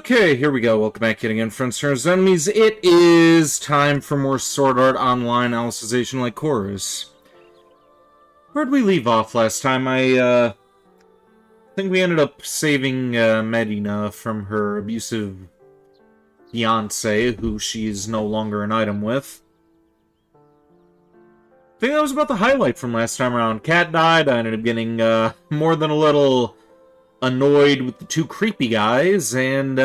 Okay, here we go. Welcome back yet again, friends, friends, enemies. It is time for more Sword Art Online Alicization Lycoris. Where'd we leave off last time? I think we ended up saving Medina from her abusive fiancé, who she's no longer an item with. I think that was about the highlight from last time around. Cat died. I ended up getting more than a little annoyed with the two creepy guys, and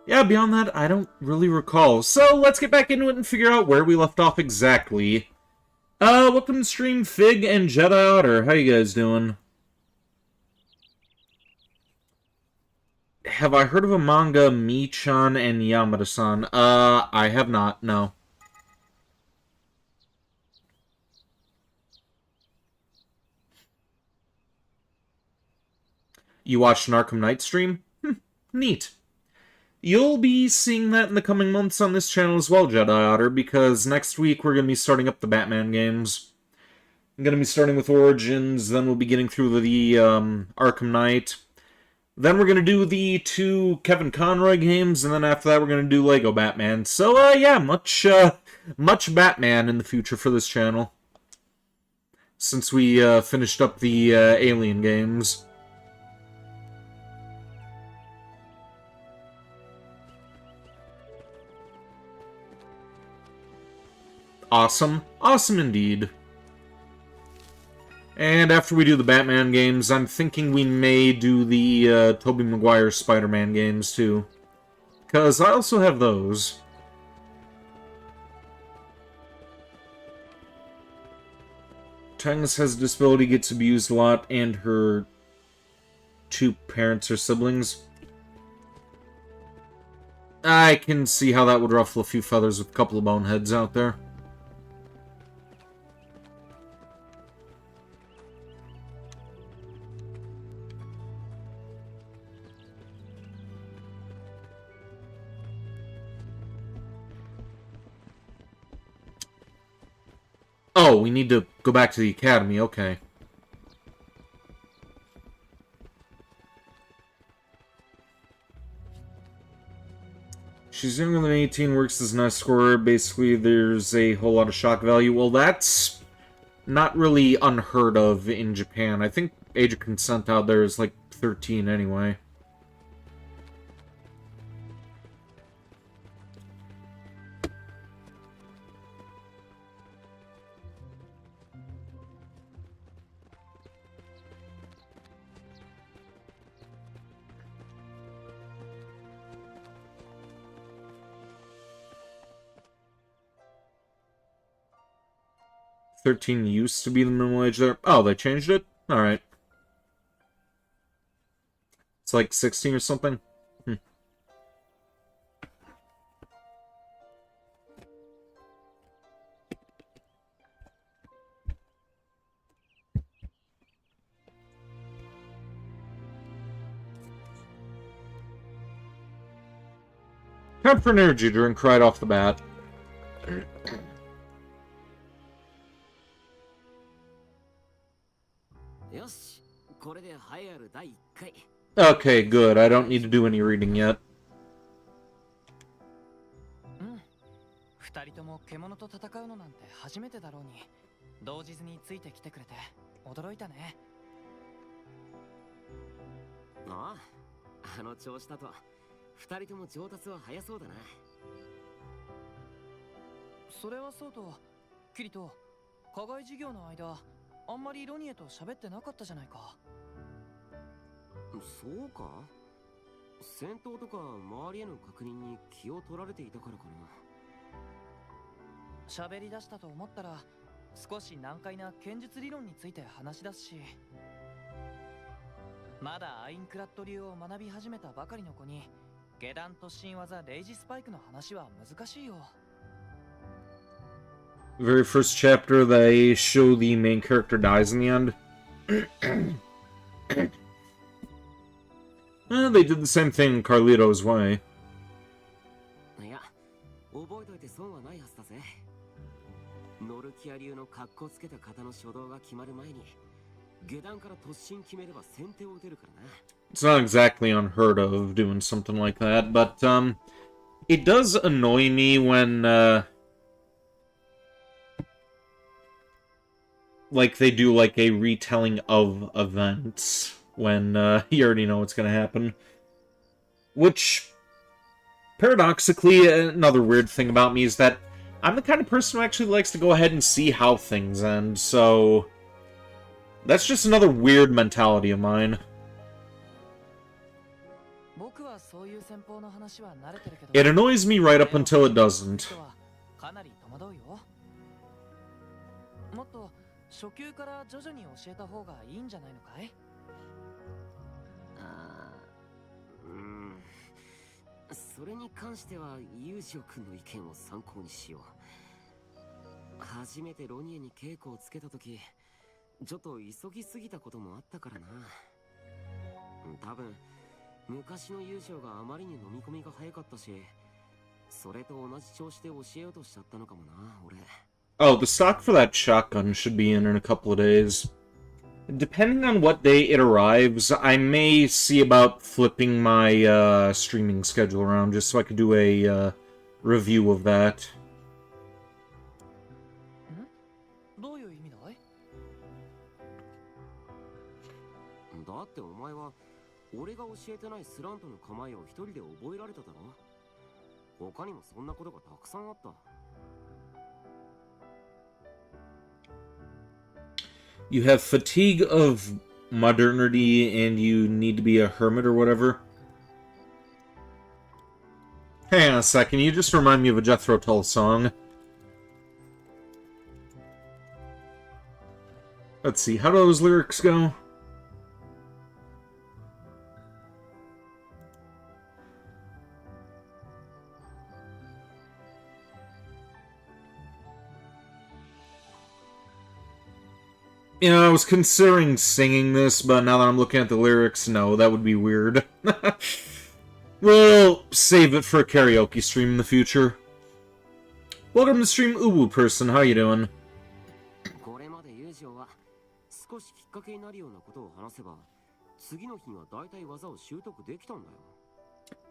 yeah, beyond that, I don't really recall. So, let's get back into it and figure out where we left off exactly. Welcome to stream, Fig and Jedi Otter. How you guys doing? Have I heard of a manga, Mi-chan and Yamada-san? I have not, no. You watched an Arkham Knight stream? Neat. You'll be seeing that in the coming months on this channel as well, Jedi Otter, because next week we're going to be starting up the Batman games. I'm going to be starting with Origins, then we'll be getting through the Arkham Knight. Then we're going to do the two Kevin Conroy games, and then after that we're going to do Lego Batman. So, yeah, much Batman in the future for this channel. Since we finished up the Alien games. Awesome. Awesome indeed. And after we do the Batman games, I'm thinking we may do the Tobey Maguire Spider-Man games too. Because I also have those. Tangus has a disability, gets abused a lot, and her two parents or siblings. I can see how that would ruffle a few feathers with a couple of boneheads out there. Oh, we need to go back to the academy, okay. She's younger than 18, works as an escort. Basically, there's a whole lot of shock value. Well, that's not really unheard of in Japan. I think age of consent out there is like 13 anyway. $13 used to be the minimum wage there. Oh, they changed it? Alright. It's like 16 or something? Time for an energy drink right off the bat. Okay, good. I don't need to do any reading yet. 2人とも獣と戦うのなんて初めてだろうに、同日についてきてくれて驚いたね。ああ、あの調子だと2人とも上達は早そうだな。それはそうと、キリト、課外授業の間、あんまりロニエと喋ってなかったじゃないか。そうか？戦闘とか周りへの確認に気を取られていたからかな。喋り出したと思ったら、少し難解な剣術理論について話し出すし、まだアインクラッド流を学び始めたばかりの子に、下段と新技レイジスパイクの話は難しいよ。The very first chapter, they show the main character dies in the end. They did the same thing in Carlito's Way. いや、覚えといて損はないはずだぜ。ノルキア流の格好つけた型の初動が決まる前に、下段から突進決めれば先手を打てるからな。 It's not exactly unheard of doing something like that, but, it does annoy me when, like, they do, like, a retelling of events when, you already know what's gonna happen. Which, paradoxically, another weird thing about me is that I'm the kind of person who actually likes to go ahead and see how things end, so... That's just another weird mentality of mine. It annoys me right up until it doesn't. もっと初級から徐々に教えた方がいいんじゃないのかい？それに関してはユージオ君の意見を参考にしよう。初めてロニエに稽古をつけた時、ちょっと急ぎすぎたこともあったからな。多分昔のユージオがあまりに飲み込みが早かったし、それと同じ調子で教えようとしちゃったのかもな、俺。Oh, the stock for that shotgun should be in a couple of days. Depending on what day it arrives, I may see about flipping my streaming schedule around just so I could do a review of that. どういう意味だい？だってお前は俺が教えてないスラントの構えを一人で覚えられただろ。他にもそんなことがたくさんあった。 You have fatigue of modernity and you need to be a hermit or whatever. Hang on a second, you just remind me of a Jethro Tull song. Let's see, how do those lyrics go? You know, I was considering singing this, but now that I'm looking at the lyrics, no, that would be weird. We'll save it for a karaoke stream in the future. Welcome to the stream, Uwu person. How you doing?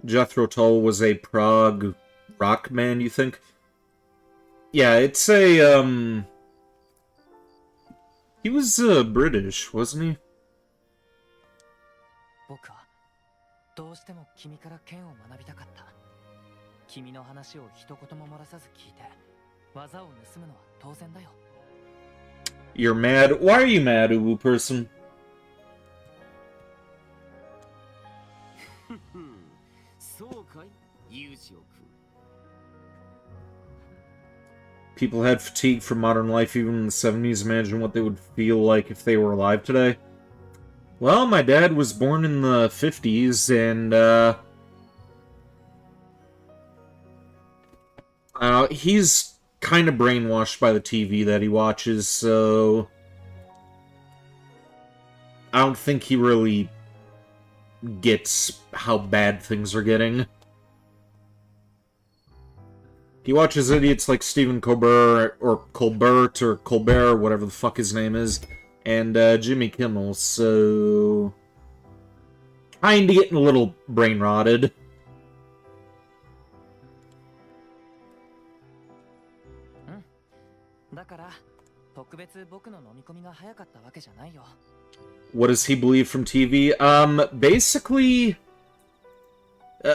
Jethro Tull was a prog rock band, you think? Yeah, it's a, He was, British, wasn't he? 僕はどうしても君から剣を学びたかった。君の話を一言も漏らさず聞いて、技を盗むのは当然だよ。You're mad? Why are you mad, Uwu person? People had fatigue from modern life even in the 70s. Imagine what they would feel like if they were alive today. Well, my dad was born in the 50s, and, he's kind of brainwashed by the TV that he watches, so... I don't think he really gets how bad things are getting. He watches idiots like Stephen Colbert, or Colbert, whatever the fuck his name is, and Jimmy Kimmel, so... kinda getting a little brain-rotted. What does he believe from TV? Basically...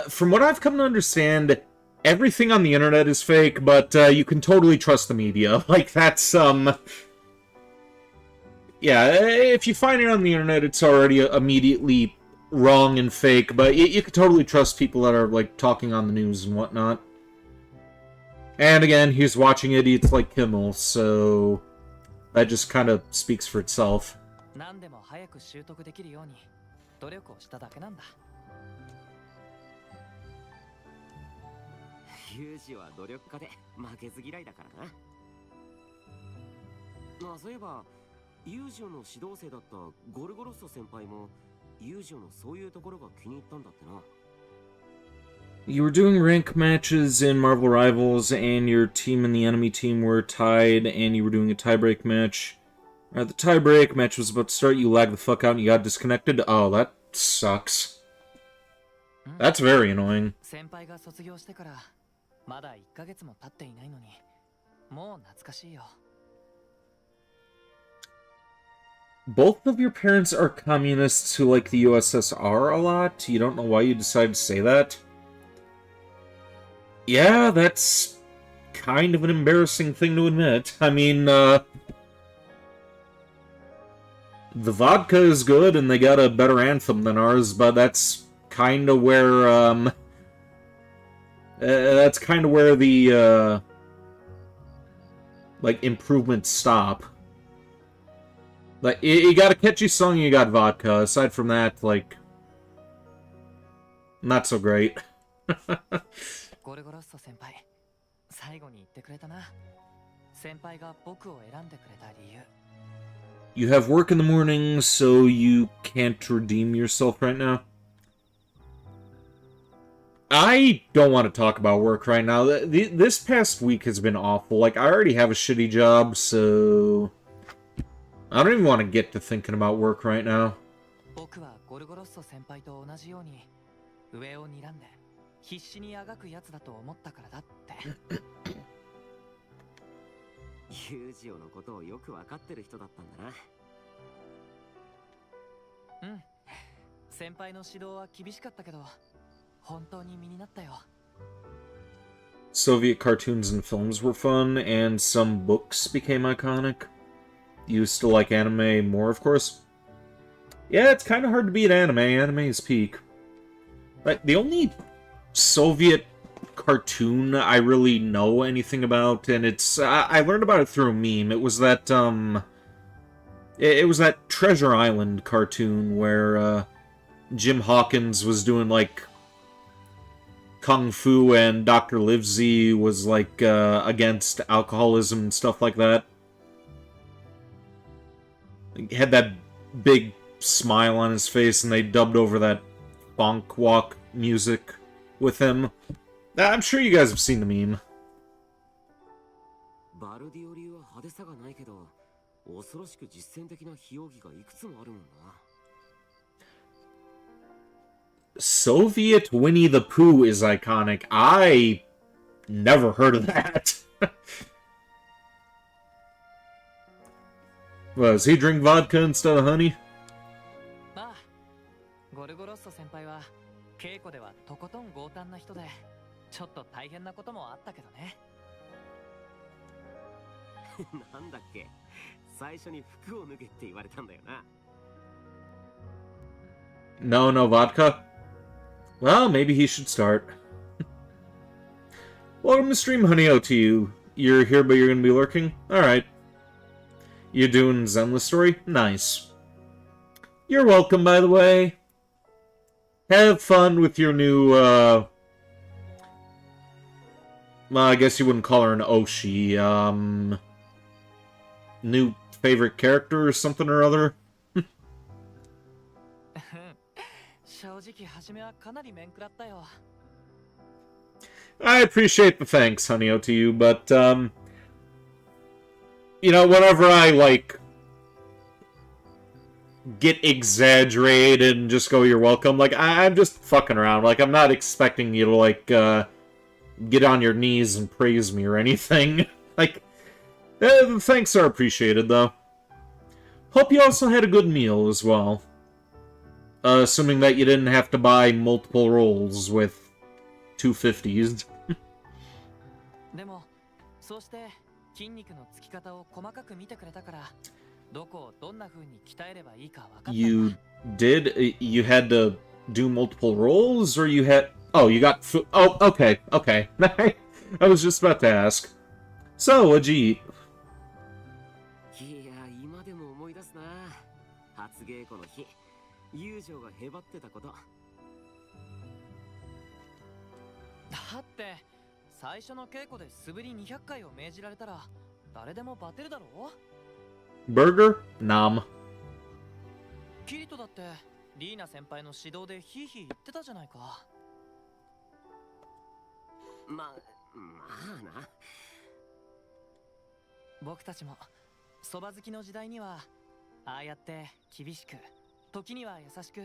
from what I've come to understand... everything on the internet is fake, but you can totally trust the media. Like, that's, yeah, if you find it on the internet, it's already immediately wrong and fake, but you can totally trust people that are, like, talking on the news and whatnot. And again, he's watching idiots like Kimmel, so that just kind of speaks for itself. ユージは努力家で負けず嫌いだからな。まあそういえば、ユージの指導生だったゴルゴロッソ先輩もユージのそういうところが気に入ったんだってな。You were doing rank matches in Marvel Rivals, and your team and the enemy team were tied, and you were doing a tiebreak match. Alright, the tie-break match was about to start. You lagged the fuck out and you got disconnected. Oh, that sucks. That's very annoying. 先輩が卒業してからまだ1ヶ月も経っていないのにもう懐かしいよ。 Both of your parents are communists who like the USSR a lot. You don't know why you decided to say that? Yeah, that's kind of an embarrassing thing to admit. I mean, the vodka is good and they got a better anthem than ours, but that's kind of where, the, like, improvements stop. Like, you got a catchy song, you got vodka. Aside from that, like, not so great. ゴルゴロッソ先輩、最後に言ってくれたな。先輩が僕を選んでくれた理由。You have work in the morning, so you can't redeem yourself right now? I don't want to talk about work right now. This past week has been awful. Like, I already have a shitty job, so... I don't even want to get to thinking about work right now. 僕はゴルゴロッソ先輩と同じように上を睨んで必死にあがくやつだと思ったからだって。ユージオのことをよくわかってる人だったんだな。うん。先輩の指導は厳しかったけど、本当に身になったよ。Soviet cartoons and films were fun, and some books became iconic. You still like anime more, of course? Yeah, it's kind of hard to beat anime. Anime is peak. Like, the only Soviet cartoon I really know anything about, and it's... I learned about it through a meme. It was that, It was that Treasure Island cartoon where, Jim Hawkins was doing, like, Kung Fu and Dr. Livesey was, like, against alcoholism and stuff like that. He had that big smile on his face, and they dubbed over that funk walk music with him. I'm sure you guys have seen the meme. バルディオ流は派手さがないけど、恐ろしく実践的な非容疑がいくつもあるもんな。Soviet Winnie the Pooh is iconic. I never heard of that. Well, does he drink vodka instead of honey? まあ、ゴルゴロッソ先輩は稽古ではとことん強胆な人で、ちょっと大変なこともあったけどね。なんだっけ、最初に服を脱げって言われたんだよな。No vodka? Well, maybe he should start. Welcome to stream, Honey-O to you. You're here, but you're gonna be lurking? Alright. You're doing Zenless story? Nice. You're welcome, by the way. Have fun with your new, well, I guess you wouldn't call her an Oshi, new favorite character or something or other? 正直初めはかなり面食らったよ。 I appreciate the thanks, Honey-O to you, but, you know, whenever I, like, get exaggerated and just go, you're welcome, like, I'm just fucking around. Like, I'm not expecting you to, like, get on your knees and praise me or anything. Like, the thanks are appreciated, though. Hope you also had a good meal as well. Assuming that you didn't have to buy multiple rolls with 250s. でも、そうして筋肉のつき方を細かく見てくれたから、どこをどんな風に鍛えればいいか分かったんだ。 You did? You had to do multiple rolls, or you had... Oh, you got food... Oh, okay, okay. I was just about to ask. So, what'd you eat? いや、今でも思い出すな。初稽古の日、友情がへばってたこと。だって、最初の稽古で素振り200回を命じられたら、誰でもバテるだろう？ Burger? Nom. キリトだって、リーナ先輩の指導でヒーヒー言ってたじゃないか。まあな。僕たちもそば好きの時代にはああやって厳しく時には優しく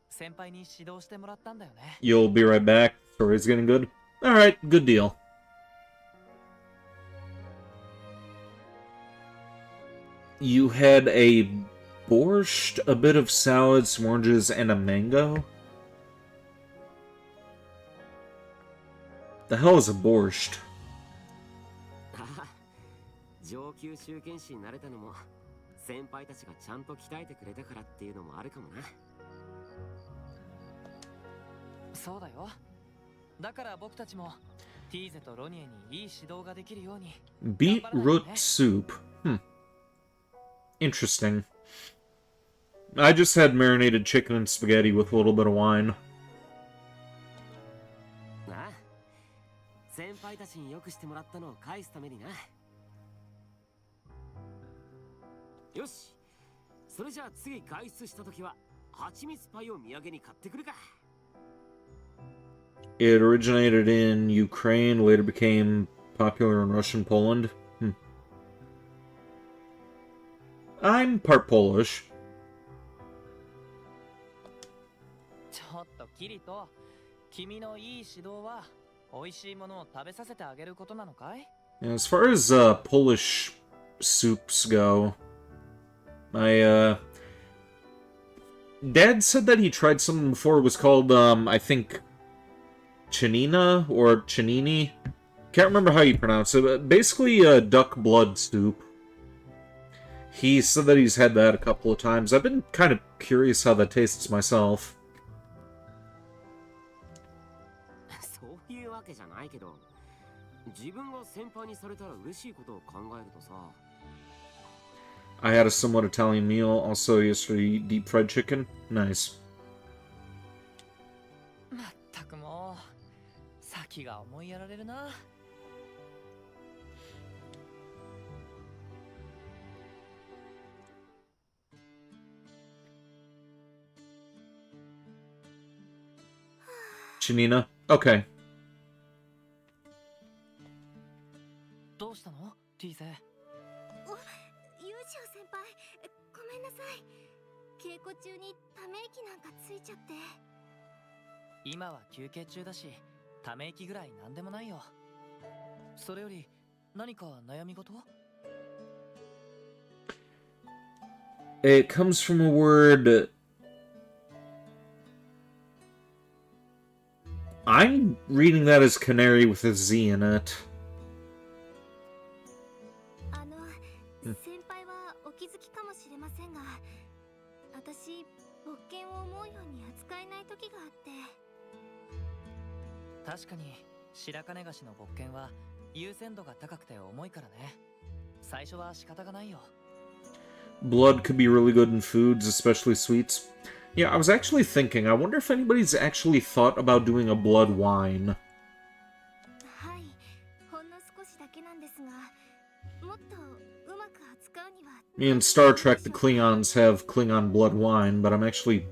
先輩に指導してもらったんだよね。 You'll be right back. Story's getting good. Alright, good deal. You had a borscht, a bit of salad, some oranges, and a mango? The hell is a borscht? 上級集権士になれたのも先輩たちがちゃんと鍛えてくれたからっていうのもあるかもな。そうだよ。だから僕たちもティーゼとロニエにいい指導ができるように。 Beetroot soup. Interesting. I just had marinated chicken and spaghetti with a little bit of wine. なあ、先輩たちによくしてもらったのを返すためにな。よし、それじゃあ次外出した時は蜂蜜パイを土産に買ってくるか。It originated in Ukraine, later became popular in Russian Poland. I'm part Polish. ちょっとキリト、君のいい指導は美味しいものを食べさせてあげることなのかい？ As far as Polish soups go, my dad said that he tried something before. It was called I think Chanina or Chanini. Can't remember how you pronounce it, but basically duck blood soup. He said that he's had that a couple of times. I've been kind of curious how that tastes myself. そういうわけじゃないけど、自分が先輩にされたら嬉しいことを考えるとさ。I had a somewhat Italian meal. Also, yesterday, deep fried chicken. Nice. まったくもう先が思いやられるな。Chanina? Okay. どうしたのティーゼ？優勝先輩、ごめんなさい。稽古中にため息なんかついちゃって。今は休憩中だし、ため息ぐらいなんでもないよ。それより何か悩み事？ It comes from a word... I'm reading that as canary with a Z in it. 先輩はお気づきかもしれませんが、私、勃剣を思うように扱えない時があって。確かに白金菓子の勃剣は優先度が高くて重いからね。最初は仕方がないよ。Blood could be really good in foods, especially sweets. Yeah, I was actually thinking, I wonder if anybody's actually thought about doing a blood wine. はい、ほんの少しだけなんですが、もっとうまく扱うには。In Star Trek, the Klingons have Klingon blood wine, but I'm actually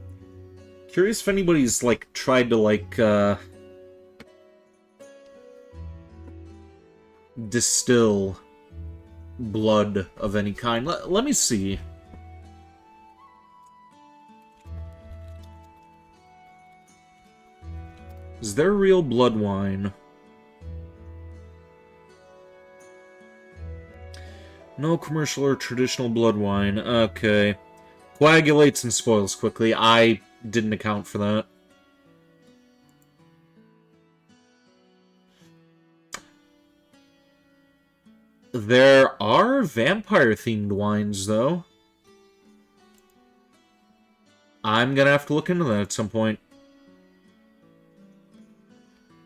curious if anybody's, like, tried to, like, distill blood of any kind. Let me see. Is there real blood wine? No commercial or traditional blood wine. Okay. Coagulates and spoils quickly. I didn't account for that. There are vampire-themed wines, though. I'm gonna have to look into that at some point.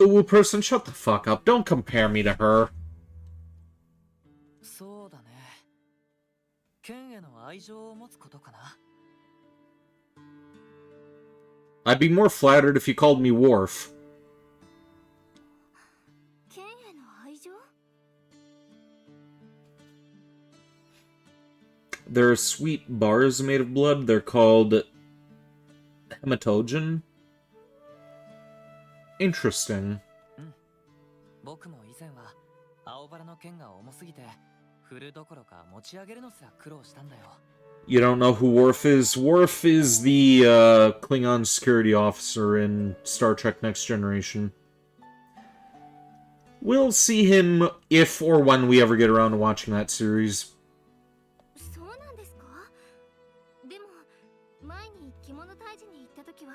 Ooh, person, shut the fuck up. Don't compare me to her. そうだね。剣への愛情を持つことかな。I'd be more flattered if you called me Worf. 剣への愛情？ There are sweet bars made of blood. They're called hematogen. Interesting. 僕も以前は青バラの剣が重すぎて振るどころか持ち上げるのすら苦労したんだよ。 You don't know who Worf is? Worf is the Klingon security officer in Star Trek Next Generation. We'll see him if or when we ever get around to watching that series. そうなんですか？でも前に着物退治に行った時は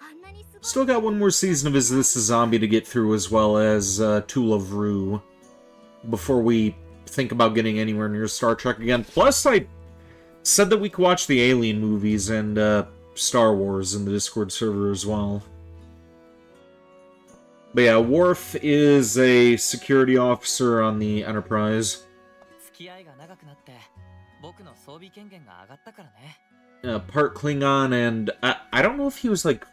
あんなにすごい。 Still got one more season of Is This a Zombie to get through, as well as Tool of Rue, before we think about getting anywhere near Star Trek again. Plus, I said that we could watch the Alien movies and Star Wars in the Discord server as well. But yeah, Worf is a security officer on the Enterprise. 付き合いが長くなって僕の装備権限が上がったからね。Part Klingon, and I don't know if he was like...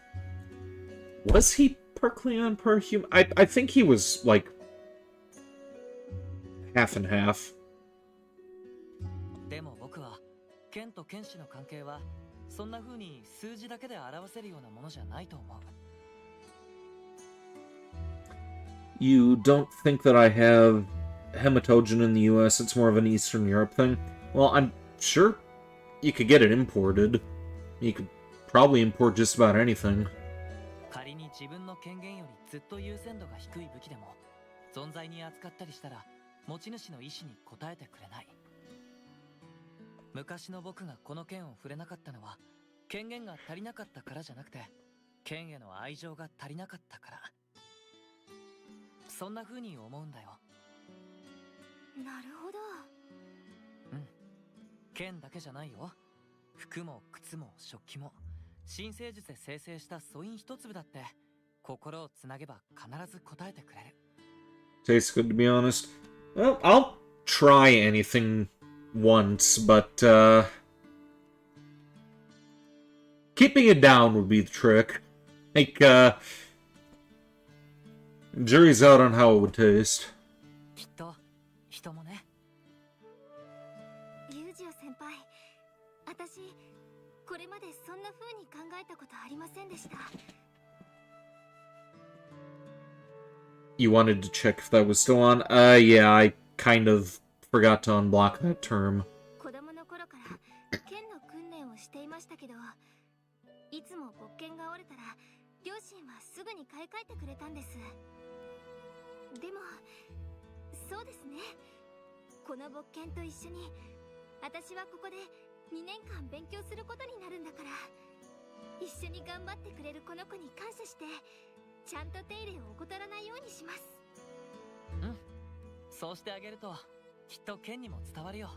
Was he part Klingon, part human? I think he was like... half and half. でも僕は剣と剣士の関係はそんな風に数字だけで表せるようなものじゃないと思う。 You don't think that I have hematogen in the US, it's more of an Eastern Europe thing? Well, I'm sure you could get it imported. You could probably import just about anything. 仮に自分の権限よりずっと優先度が低い武器でも存在に扱ったりしたら持ち主の意思に応えてくれない。昔の僕がこの剣を触れなかったのは権限が足りなかったからじゃなくて剣への愛情が足りなかったから。そんな風に思うんだよ。なるほど。うん。剣だけじゃないよ。服も靴も食器も新生術で生成した素因一粒だって心をつなげば必ず答えてくれる。 Tastes good, to be honest. Well, I'll try anything once, but keeping it down would be the trick. Like, jury's out on how it would taste. きっと人もね。ユージオ先輩、私これまでそんな風に考えたことありませんでした。 You wanted to check if that was still on? Yeah, I kind of forgot to unblock that term. 子供の頃から剣の訓練をしていましたけど、いつも勃剣が折れたら両親はすぐに買い替えてくれたんです。でもそうですね、この勃剣と一緒に私はここで2年間勉強することになるんだから、一緒に頑張ってくれるこの子に感謝してちゃんと手入れを怠らないようにします。うん。そうしてあげるときっと剣にも伝わるよ。はい。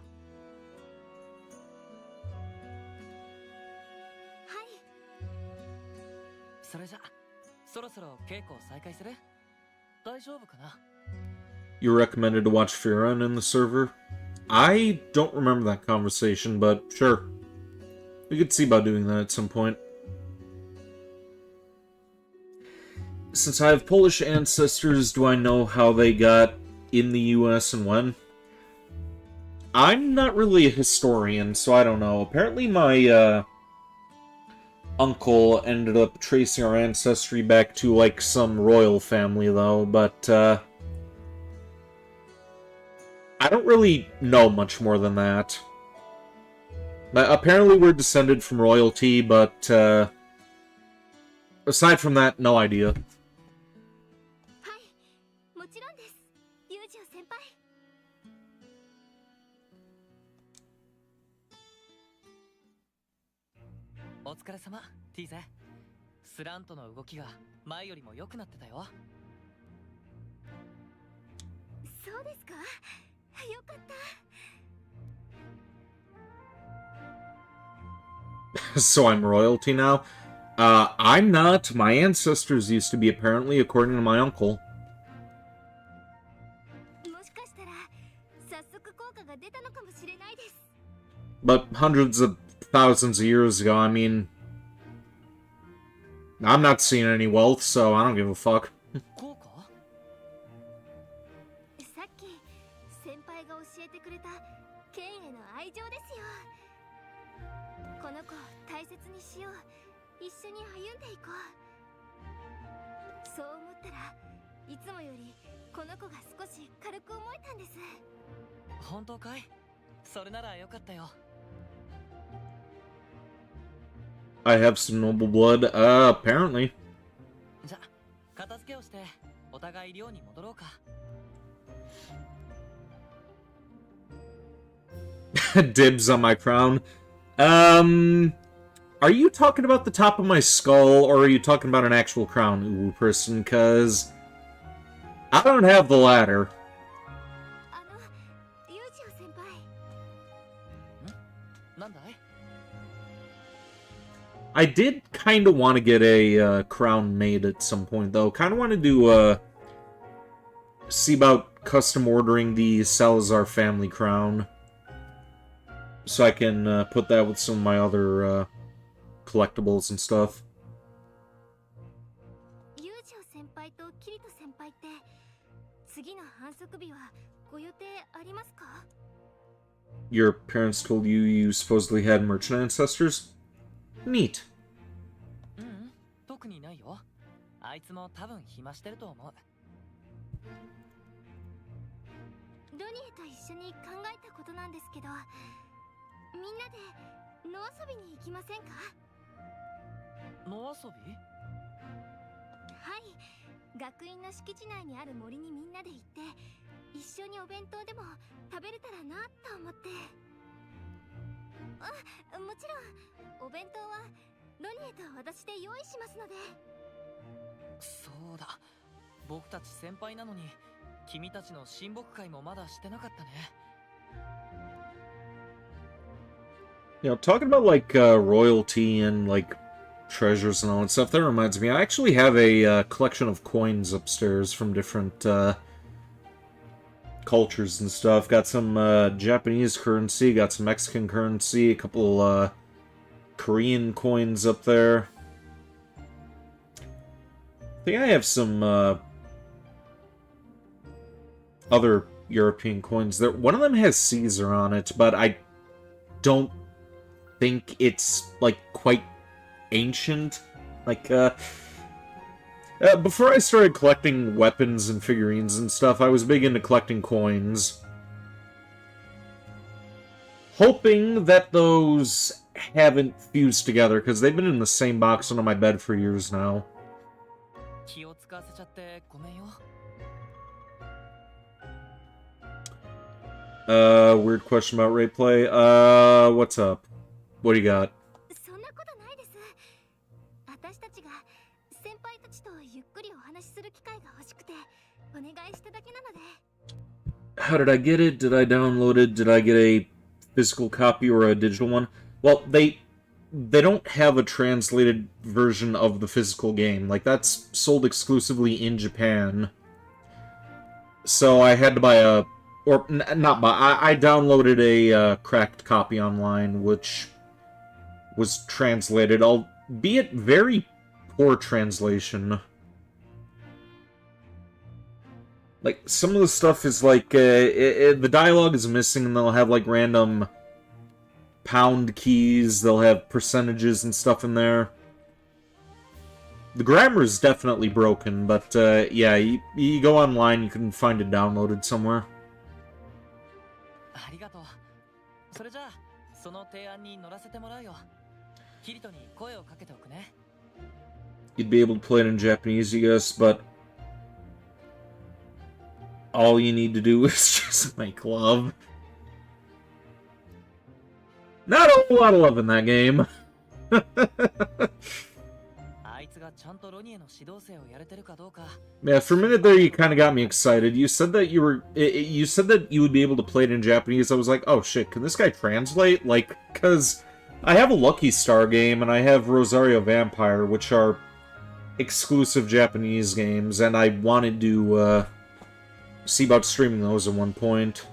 それじゃそろそろ稽古を再開する？大丈夫かな？ You recommended to watch Firon in the server? I don't remember that conversation, but sure. We could see about doing that at some point. Since I have Polish ancestors, do I know how they got in the US and when? I'm not really a historian, so I don't know. Apparently my, uncle ended up tracing our ancestry back to, like, some royal family, though, but, I don't really know much more than that. Apparently we're descended from royalty, but, aside from that, no idea. はい、もちろんです。ユージオ先輩。お疲れ様、ティーゼ。スラントの動きが前よりも良くなってたよ。そうですか？よかった。So I'm royalty now? I'm not. My ancestors used to be, apparently, according to my uncle. もしかしたら早速効果が出たのかもしれないです。 But hundreds of thousands of years ago, I mean... I'm not seeing any wealth, so I don't give a fuck. 効果？さっき先輩が教えてくれた剣への愛情ですよ。この子を大切にしよう。一緒に歩んでいこう。そう思ったらいつもよりこの子が少し軽く思えたんです。本当かい？それならよかったよ。 I have some noble blood. Apparently. じゃ、片付けをしてお互い寮に戻ろうか。Dibs on my crown. Are you talking about the top of my skull, or are you talking about an actual crown, Uwu person? Cause I don't have the latter. ユージオ先輩。なんだい？ I did kind of want to get a crown made at some point, though. Kind of want to do, see about custom ordering the Salazar family crown. So I can put that with some of my other collectibles and stuff. ユージオ先輩とキリト先輩って次の反則日はご予定ありますか？ Your parents told you you supposedly had merchant ancestors? Neat. 特にないよ。あいつも多分暇してると思う。ロニエと一緒に考えたことなんですけど、みんなで野遊びに行きませんか？野遊び？はい、学院の敷地内にある森にみんなで行って一緒にお弁当でも食べれたらなと思って。もちろんお弁当はロニエと私で用意しますので。そうだ、僕たち先輩なのに君たちの親睦会もまだしてなかったね。 You know, talking about, like, royalty and, like, treasures and all that stuff, that reminds me, I actually have a collection of coins upstairs from different, cultures and stuff. Got some, Japanese currency, got some Mexican currency, a couple, Korean coins up there. I think I have some, other European coins there. One of them has Caesar on it, but I don't think it's, like, quite ancient. Like, before I started collecting weapons and figurines and stuff, I was big into collecting coins. Hoping that those haven't fused together, because they've been in the same box under my bed for years now. 気を使わせちゃってごめんよ。 Weird question about rate play. What's up? What do you got? そんなことないです。私たちが先輩たちとゆっくりお話しする機会が欲しくてお願いしただけなので。 How did I get it? Did I download it? Did I get a physical copy or a digital one? Well, they don't have a translated version of the physical game. Like, that's sold exclusively in Japan. So I had to buy a... Or, not buy... I downloaded a cracked copy online, which was translated, albeit very poor translation. Like, some of the stuff is like, the dialogue is missing, and they'll have, like, random pound keys, they'll have percentages and stuff in there. The grammar is definitely broken, but, yeah, you go online, you can find it downloaded somewhere. ありがとう。それじゃあ、その提案に乗らせてもらうよ。キリトに声をかけておくね。 You'd be able to play it in Japanese, I guess, but all you need to do is just make love. Not a whole lot of love in that game. あいつがちゃんとロニエの指導生をやれてるかどうか。 Yeah, for a minute there, you kind of got me excited. You said that you said that you would be able to play it in Japanese. I was like, oh shit, can this guy translate? Like, cause I have a Lucky Star game and I have Rosario Vampire, which are exclusive Japanese games, and I wanted to see about streaming those at one point.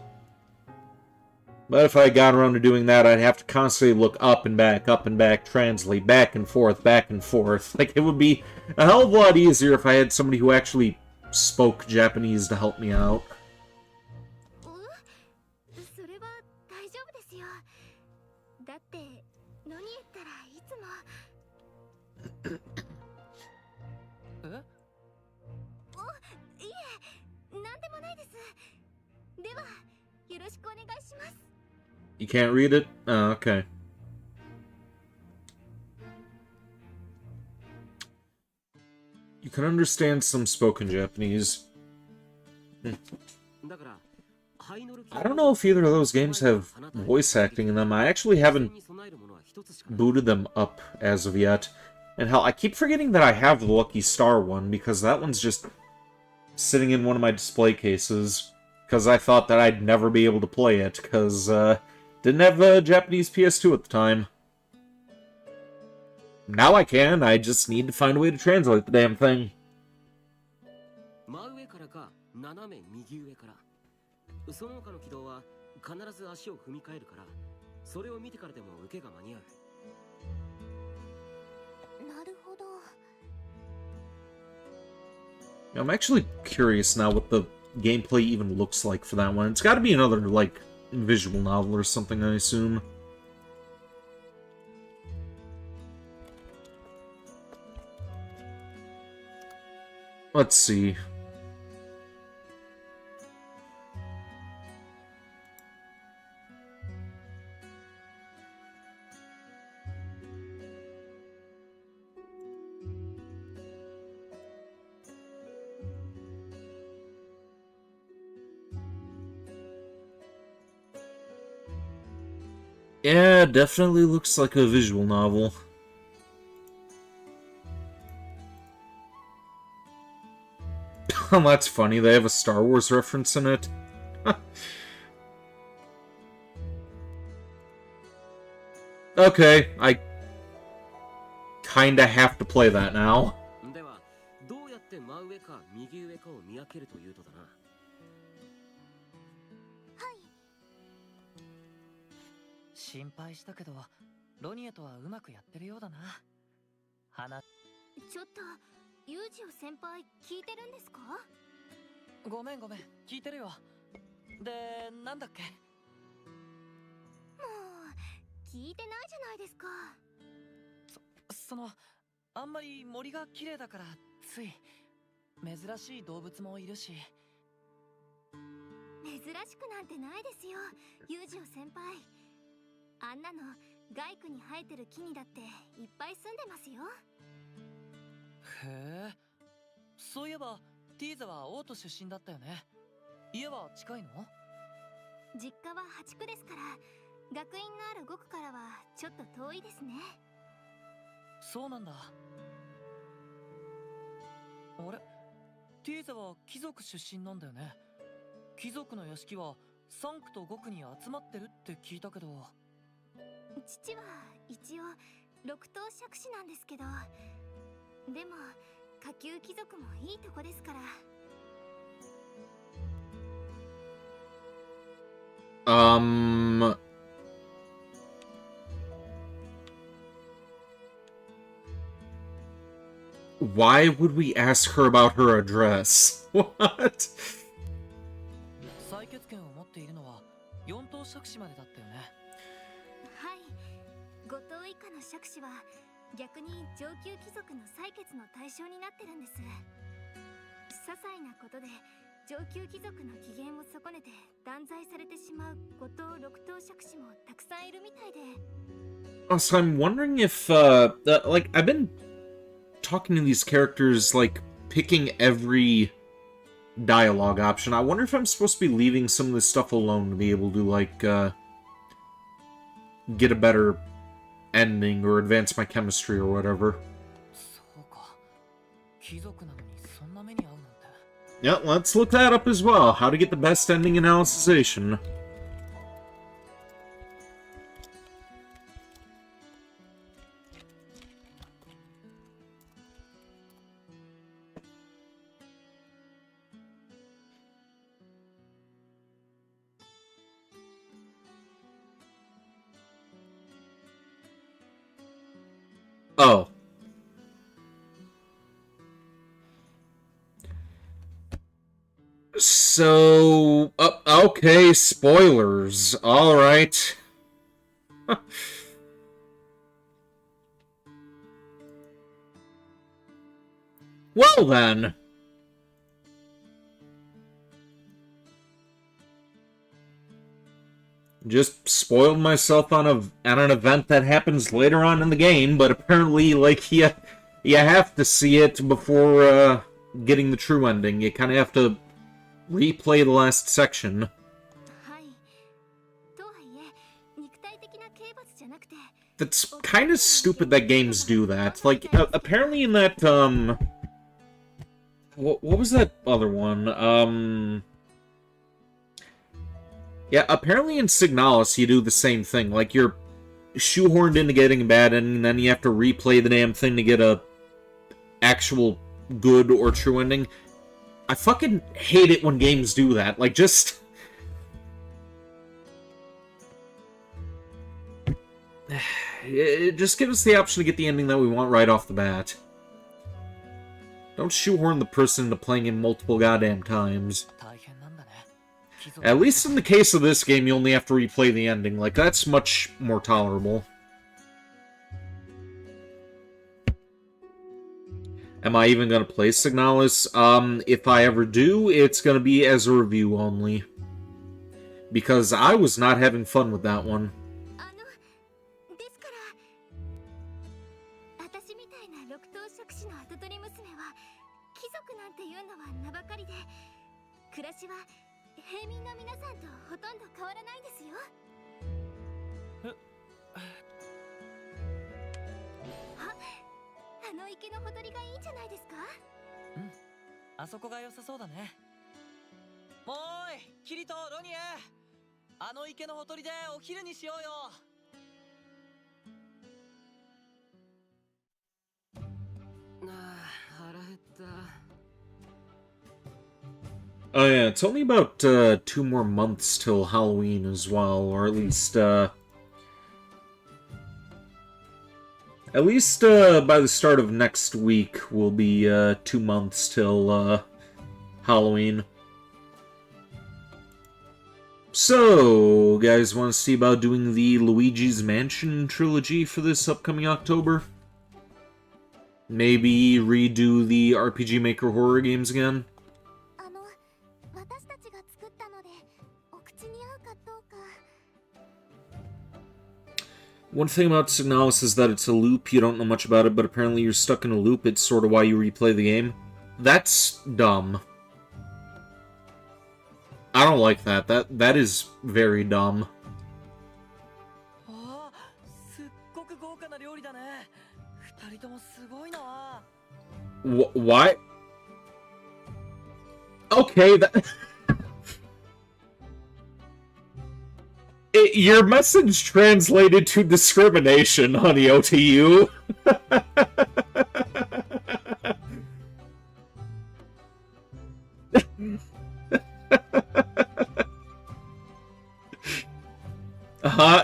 But if I got around to doing that, I'd have to constantly look up and back, translate, back and forth. Like, it would be a hell of a lot easier if I had somebody who actually spoke Japanese to help me out. それは大丈夫ですよ。だってロニエったらいつも。え？いえ、なんでもないです。ではよろしくお願いします。 You can't read it? Oh, okay. You can understand some spoken Japanese. I don't know if either of those games have voice acting in them. I actually haven't booted them up as of yet. And hell, I keep forgetting that I have the Lucky Star one, because that one's just sitting in one of my display cases. Because I thought that I'd never be able to play it, because, didn't have a Japanese PS2 at the time. Now I can, I just need to find a way to translate the damn thing. その他の軌道は必ず足を踏み替えるから、それを見てからでも受けが間に合う。なるほど。 I'm actually curious now what the gameplay even looks like for that one. It's got to be another, like, visual novel or something, I assume. Let's see. Yeah, definitely looks like a visual novel. Oh, that's funny. They have a Star Wars reference in it. Okay, I kinda have to play that now. では、どうやって真上か右上かを見分けるというとだな。心配したけどロニエとはうまくやってるようだな。ちょっとユージオ先輩聞いてるんですか？ごめん聞いてるよ。で、なんだっけ？もう聞いてないじゃないですか。そのあんまり森が綺麗だからつい。珍しい動物もいるし。珍しくなんてないですよ、ユージオ先輩。あんなの外区に生えてる木にだっていっぱい住んでますよ。へえ、そういえばティーザはオート出身だったよね。家は近いの？実家は8区ですから、学院がある5区からはちょっと遠いですね。そうなんだ。あれ、ティーザは貴族出身なんだよね。貴族の屋敷は3区と5区に集まってるって聞いたけど。父は一応6等爵士なんですけど、でも下級貴族もいいとこですから。Why would we ask her about her address? What? 採血権を持っているのは4等爵士までだったよね。はい、5等以下の爵士は逆に上級貴族の採血の対象になってるんです。些細なことで上級貴族の機嫌を損ねて断罪されてしまう5等6等爵士もたくさんいるみたいで。So I'm wondering if, like, I've been talking to these characters, like, picking every dialogue option. I wonder if I'm supposed to be leaving some of this stuff alone to be able to, like, get a better ending or advance my chemistry or whatever. そうか。貴族なのにそんな目に遭うなんて。Yeah, let's look that up as well. How to get the best ending in Alicization. Oh. So, okay, spoilers. All right. Well, then. お前はどうやって真上か右上かを見分けるというとだな。はい。ごとい以下の爵士は逆に上級貴族の採血の対象になってるんです。そうなんだ。 Well, then. それに関しては言う事を聞いてくれ。 Well, then. それに関しては言う事を聞いてくれ。 Well, then. それに関しては言う事を聞いてくれ。 Well, then. Just spoiled myself on an event that happens later on in the game, but apparently, like, you have to see it before getting the true ending. You kind of have to replay the last section. はい。とはいえ、肉体的な刑罰じゃなくて、 That's kind of stupid that games do that. Like, apparently in that, what was that other one? Yeah, apparently in Signalis you do the same thing. Like, you're shoehorned into getting a bad ending, and then you have to replay the damn thing to get a actual good or true ending. I fucking hate it when games do that. Like, just... just give us the option to get the ending that we want right off the bat. Don't shoehorn the person into playing it multiple goddamn times. 大変なんだね。貴族 At least in the case of this game, you only have to replay the ending. Like, that's much more tolerable. Am I even gonna play Signalis? If I ever do, it's gonna be as a review only. Because I was not having fun with that one. ですから、私みたいな六頭爵士の跡取り娘は貴族なんていうのは名ばかりで、暮らしは平民の皆さんとほとんど変わらないですよ。あの池のほとりがいいんじゃないですか？うん。あそこが良さそうだね。おーい、キリト、ロニエ。あの池のほとりでお昼にしようよ。 Oh yeah, it's only about 2 more months till Halloween as well, or at least by the start of next week will be 2 months till Halloween. So, guys, want to see about doing the Luigi's Mansion trilogy for this upcoming October? Maybe redo the RPG Maker horror games again? 私たちが作ったので、お口に合うかどうか。 One thing about Signalis is that it's a loop. You don't know much about it, but apparently you're stuck in a loop. It's sort of why you replay the game. That's dumb. I don't like that. That is very dumb. ああ、すっごく豪華な料理だね。二人ともすごいな。Why? Okay, that... your message translated to discrimination, honey, OTU.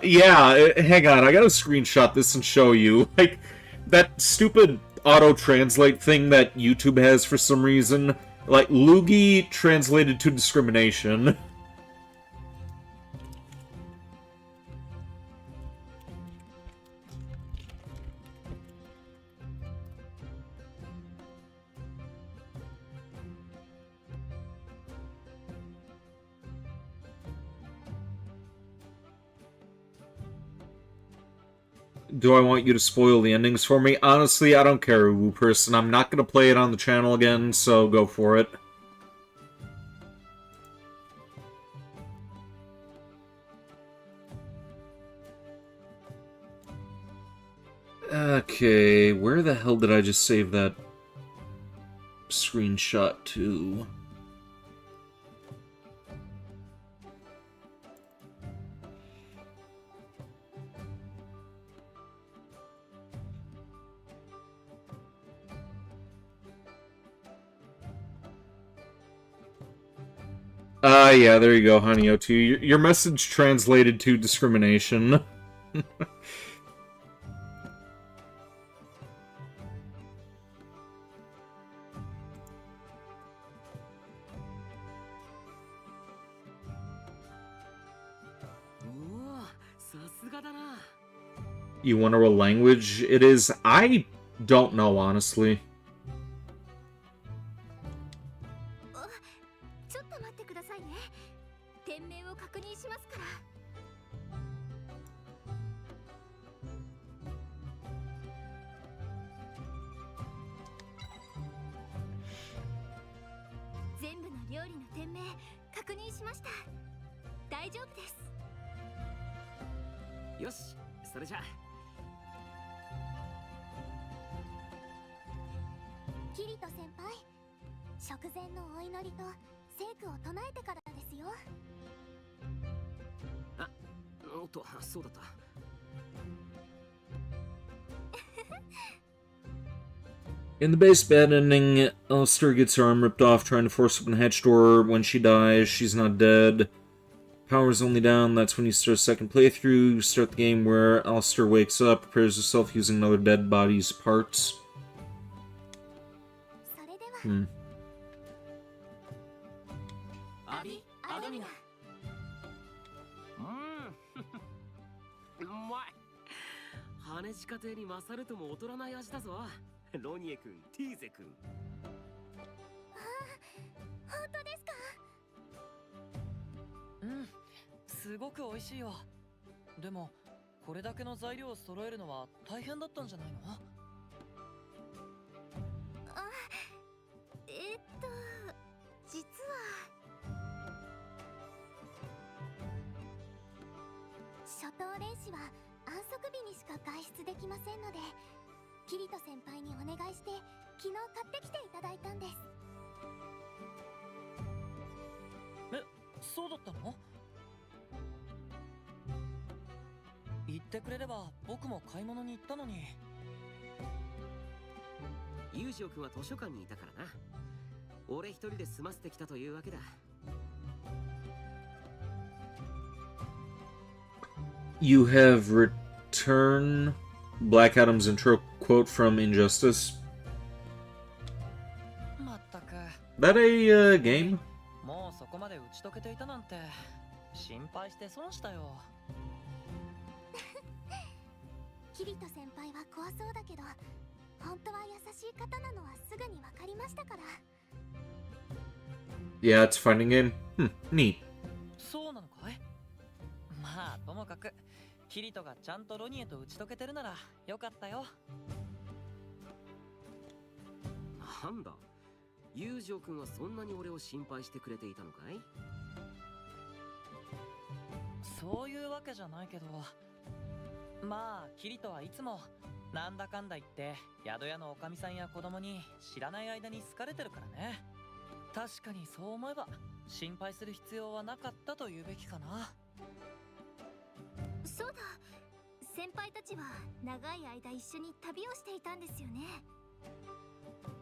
Yeah, hang on, I gotta screenshot this and show you. Like, that stupid auto-translate thing that YouTube has for some reason. Like, loogie translated to discrimination. Do I want you to spoil the endings for me? Honestly, I don't care, Woo Person. I'm not gonna play it on the channel again, so go for it. Okay, where the hell did I just save that screenshot to? Yeah, there you go, honey O2. Your message translated to discrimination. You wonder what language it is? I don't know, honestly. ちょっと待ってくださいね。店名を確認しますから。の店名確認しました。大丈夫です。よし、それじゃ。キリト先輩、食前のお祈りと聖句を唱えてからですよ。あ、おっと、そうだった。In the base bad ending, Alistair gets her arm ripped off trying to force open a hatch door. When she dies, she's not dead. Power's only down, that's when you start a second playthrough. You start the game where Alistair wakes up, prepares herself using another dead body's parts. それでは、アビ・アドミナ。うまい。羽地家庭に勝るとも劣らない味だぞ。ロニエ君、ティーゼ君。本当ですか？うん、すごく美味しいよ。でもこれだけの材料を揃えるのは大変だったんじゃないの？実は初等練習は安息日にしか外出できませんので、キリト先輩にお願いして昨日買ってきていただいたんです。え、そうだったの？言ってくれれば僕も買い物に行ったのに。ユージオ君は図書館にいたからな。俺一人で済ませてきたというわけだ。You have returned Black Adam's intro quote from Injustice. まったく。 That a game? もうそこまで打ち解けていたなんて心配して損したよ。キリト先輩は怖そうだけど、本当は優しい方なのはすぐに分かりましたから。Yeah, it's a fighting game. Neat. そうなのかい？まあともかくキリトがちゃんとロニエと打ち解けてるならよかったよ。なんだ、ユージオ君はそんなに俺を心配してくれていたのかい？そういうわけじゃないけど、まあキリトはいつもなんだかんだ言って宿屋のおかみさんや子供に知らない間に好かれてるからね。確かにそう思えば心配する必要はなかったと言うべきかな。そうだ、先輩たちは長い間一緒に旅をしていたんですよね。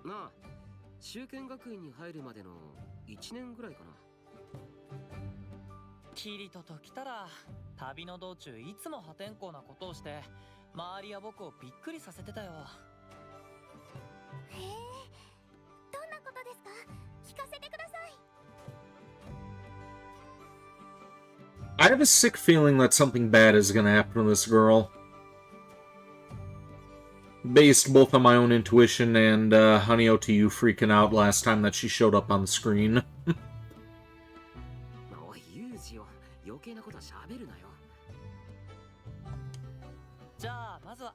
なあ、修験学院に入るまでの1年ぐらいかな。キリトと来たら旅の道中いつも破天荒なことをして周りや僕をびっくりさせてたよ。へえ、どんなことですか？聞かせてください。 I have a sick feeling that something bad is gonna happen to this girl. Based both on my own intuition and Honey O to you freaking out last time that she showed up on the screen. おい、ユージオ、余計なことは喋るなよ。じゃあまずは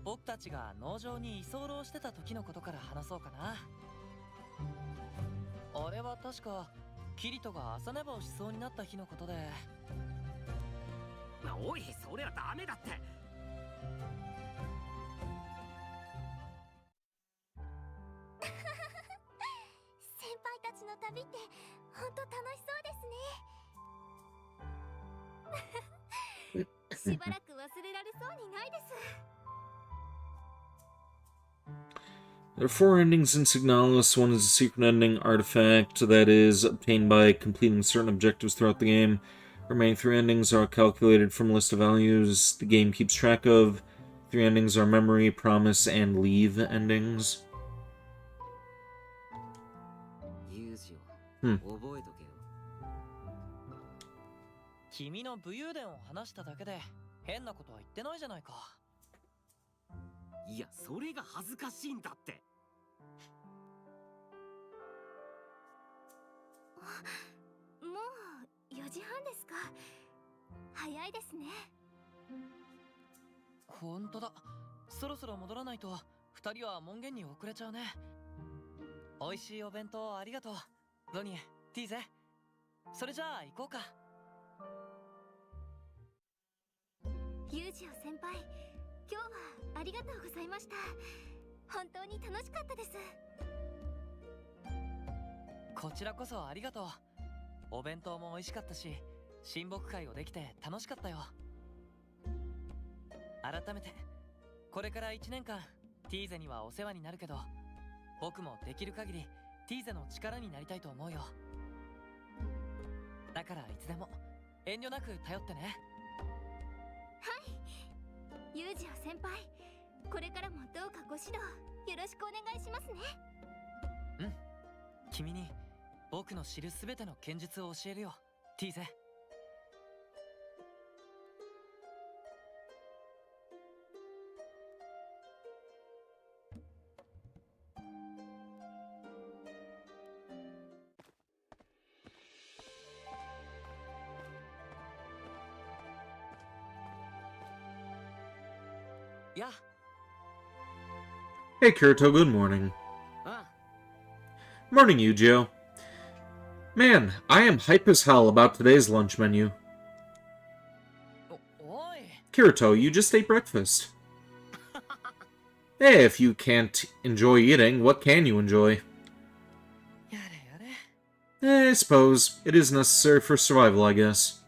僕たちが農場に居候してた時のことから話そうかな。あれは確かキリトが朝寝坊しそうになった日のことで。おい、それはダメだって。先輩たちの旅って本当楽しそうですね。しばらく忘れられそうにないです。 There are 4 endings in Signalis. One is a secret ending artifact that is obtained by completing certain objectives throughout the game. The remaining 3 endings are calculated from a list of values the game keeps track of. 3 endings are memory, promise, and leave endings. ユージオ、覚えとけよ。君の武勇伝を話しただけで変なことは言ってないじゃないか。いや、それが恥ずかしいんだって。もう4時半ですか？早いですね。ほんとだ、そろそろ戻らないと2人は門限に遅れちゃうね。美味しいお弁当ありがとう、ロニエ、ティーゼ。それじゃあ行こうか。ユージオ先輩、今日はありがとうございました。本当に楽しかったです。こちらこそありがとう。お弁当も美味しかったし、親睦会をできて楽しかったよ。改めてこれから1年間ティーゼにはお世話になるけど、僕もできる限りティーゼの力になりたいと思うよ。だからいつでも遠慮なく頼ってね。ユージオ先輩、これからもどうかご指導よろしくお願いしますね。うん、君に僕の知るすべての剣術を教えるよ、ティーゼ。やあ。 Hey, Kirito, good morning. あ Morning, Yu-Gyo. Man, I am hype as hell about today's lunch menu. おい。 Kirito, you just ate breakfast. Hey, if you can't enjoy eating, what can you enjoy? やれやれ。 I suppose. It is necessary for survival, I guess.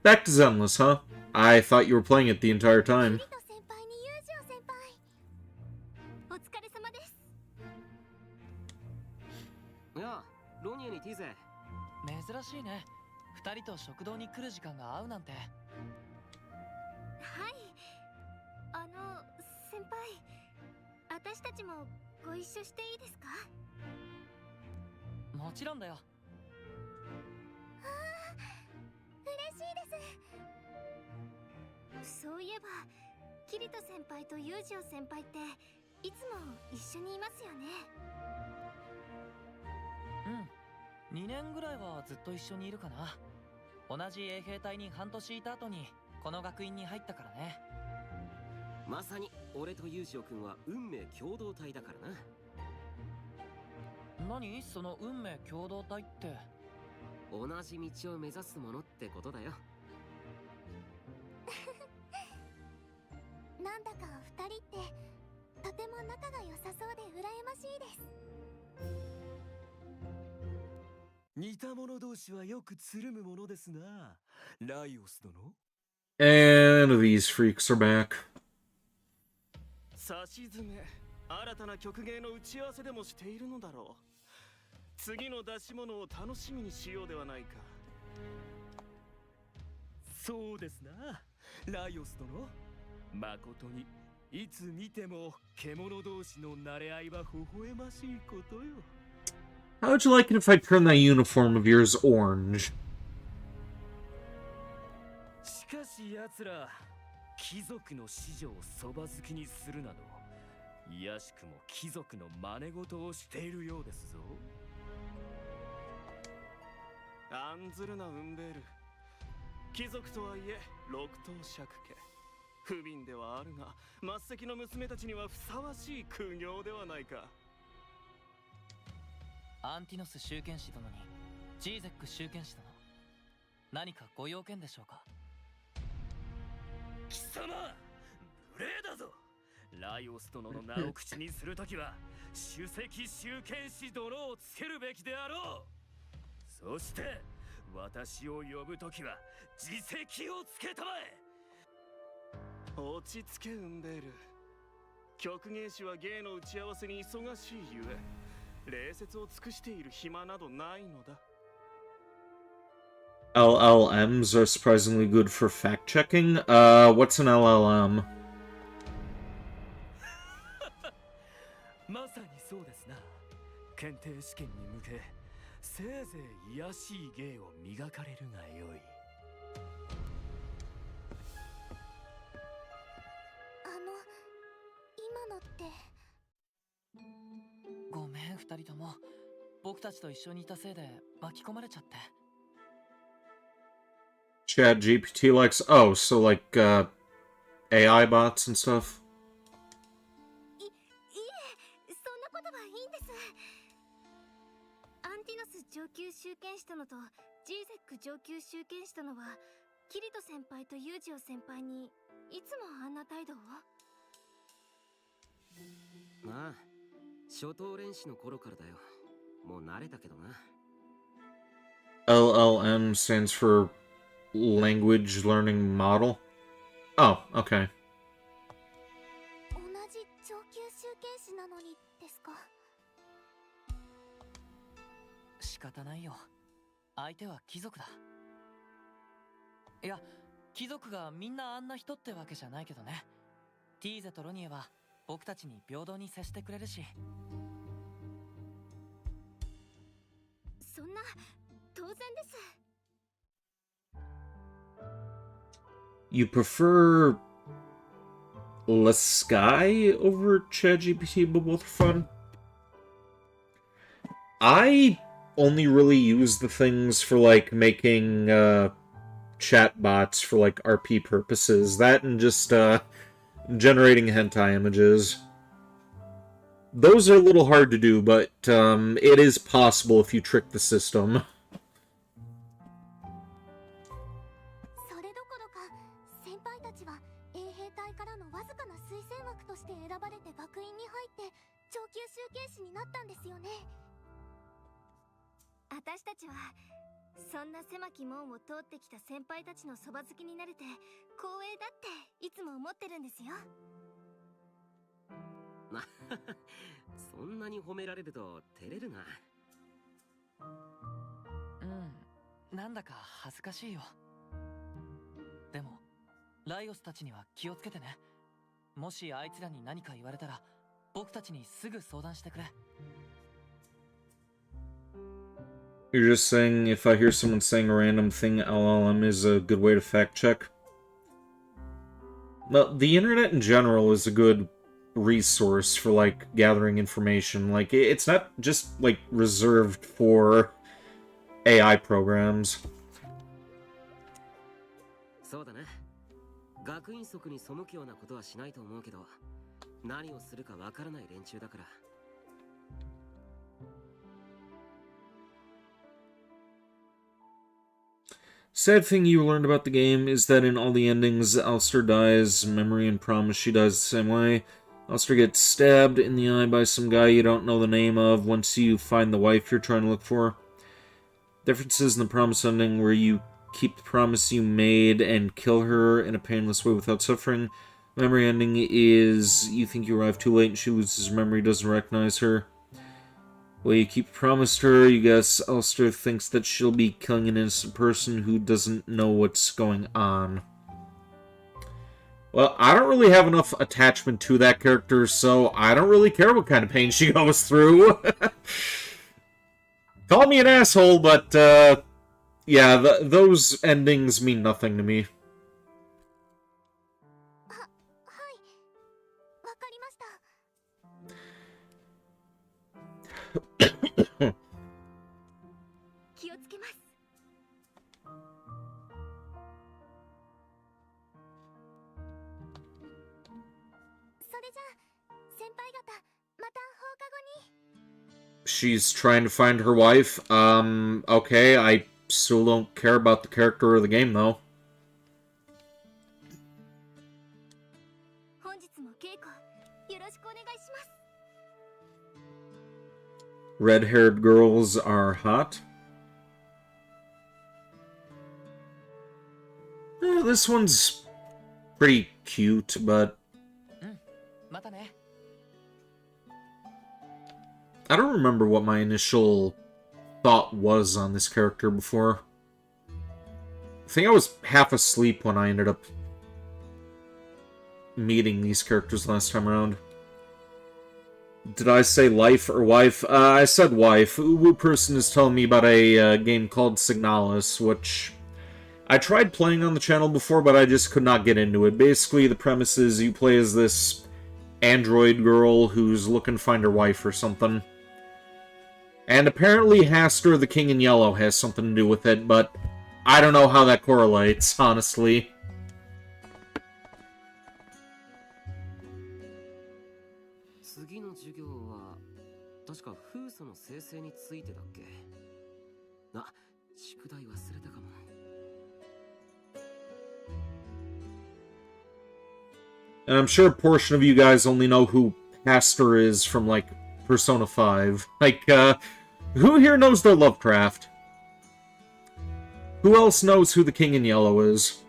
Back to Zenless, huh? I thought you were playing it the entire キ time. リト先輩にユージオ先輩、お疲れ様です。やあ、ロニエにティーゼ。珍しいね。二人と食堂に来る時間が合うなんて。はい、先輩、私たちもご一緒していいですか？もちろんだよ。嬉しいです。そういえばキリト先輩とユージオ先輩っていつも一緒にいますよね。うん、2年ぐらいはずっと一緒にいるかな。同じ衛兵隊に半年いた後にこの学院に入ったからね。まさに俺とユージオ君は運命共同体だからな。何その運命共同体って。同じ道を目指すものってことだよ。なんだか二人ってとても仲が良さそうで羨ましいです。似た者同士はよくつるむものですな、ライオス殿。And these freaks are back. さしずめ、新たな曲芸の打ち合わせでもしているのだろう。次の出し物を楽しみにしようではないか。そうですな、ライオス殿。誠にいつ見ても獣同士の馴れ合いは微笑ましいことよ。How would you like it if I turned that uniform of yours orange? しかし奴ら、貴族の子女をそば好きにするなど、いやしくも貴族の真似事をしているようですぞ。案ずるな、ウンベール。貴族とはいえ六等爵家。不憫ではあるが、末席の娘たちにはふさわしい苦行ではないか。アンティノス宗剣士殿にジーゼック宗剣士殿、何かご用件でしょうか？貴様、無礼だぞ。ライオス殿の名を口にするときは首席宗剣士殿をつけるべきであろう。そして私を呼ぶときは自責をつけたまえ。落ち着け、ウンベール。曲芸師は芸の打ち合わせに忙しいゆえ、礼節を尽くしている暇などないのだ。LLMs are surprisingly good for fact-checking. What's an LLM? まさにそうですな。検定試験に向け、せいぜい卑しい芸を磨かれるがよい。今のって。ごめん、二人とも。僕たちと一緒にいたせいで巻き込まれちゃって。Chat GPT likes... Oh, so like, AI bots and stuff? いえ、そんなことはいいんです。アンティノス上級集権士殿とジーゼック上級集権士殿はキリト先輩とユージオ先輩にいつもあんな態度を？まあ、初等練習の頃からだよ。もう慣れたけどな。LLM stands for Language Learning Model. Oh, okay. 同じ上級集権士なのにですか？仕方ないよ。相手は貴族だ。いや、貴族がみんなあんな人ってわけじゃないけどね。ティーゼとロニエは僕たちに平等に接してくれるし。そんな、当然です。You prefer less Sky over ChatGPT, but both are fun? I only really use the things for, like, making, chatbots for, like, RP purposes. That and just, generating hentai images. Those are a little hard to do, but, it is possible if you trick the system. それどころか、先輩たちは衛兵隊からのわずかな推薦枠として選ばれて学院に入って上級集権士になったんですよね。私たちはそんな狭き門を通ってきた先輩たちのそば好きになれて光栄だっていつも思ってるんですよ。そんなに褒められると照れるな。なんだか恥ずかしいよ。でもライオスたちには気をつけてね。もしあいつらに何か言われたら僕たちにすぐ相談してくれ。You're just saying if I hear someone saying a random thing, LLM is a good way to fact check? Well, the internet in general is a good resource for, like, gathering information. Like, it's not just, like, reserved for AI programs. そうだね。学院則に背くようなことはしないと思うけど、何をするかわからない連中だから。Sad thing you learned about the game is that in all the endings, Alistair dies, Memory and Promise she dies the same way. Alistair gets stabbed in the eye by some guy you don't know the name of once you find the wife you're trying to look for. Differences in the Promise ending where you keep the promise you made and kill her in a painless way without suffering. Memory ending is you think you arrive too late and she loses her memory, doesn't recognize her. Well, you keep promised her, you guess Alistair thinks that she'll be killing an innocent person who doesn't know what's going on. Well, I don't really have enough attachment to that character, so I don't really care what kind of pain she goes through. Call me an asshole, but, yeah, those endings mean nothing to me. わかりました。気をつけます。それじゃあ、先輩方、また放課後に。She's trying to find her wife. Okay, I still don't care about the character or the game, though. 本日も稽古、よろしくお願いします。Red-haired girls are hot. This one's pretty cute, but またね。I don't remember what my initial thought was on this character before. I think I was half asleep when I ended up meeting these characters last time around. Did I say life or wife? I said wife. Uwu person is telling me about a game called Signalis, which I tried playing on the channel before, but I just could not get into it. Basically, the premise is you play as this android girl who's looking to find her wife or something. And apparently Haster, the King in Yellow, has something to do with it, but I don't know how that correlates, honestly. 次の授業は確か風素の生成についてだっけ。あ、宿題忘れたかも。And I'm sure a portion of you guys only know who Pastor is from, like, Persona 5. Like, who here knows their Lovecraft? Who else knows who the King in Yellow is?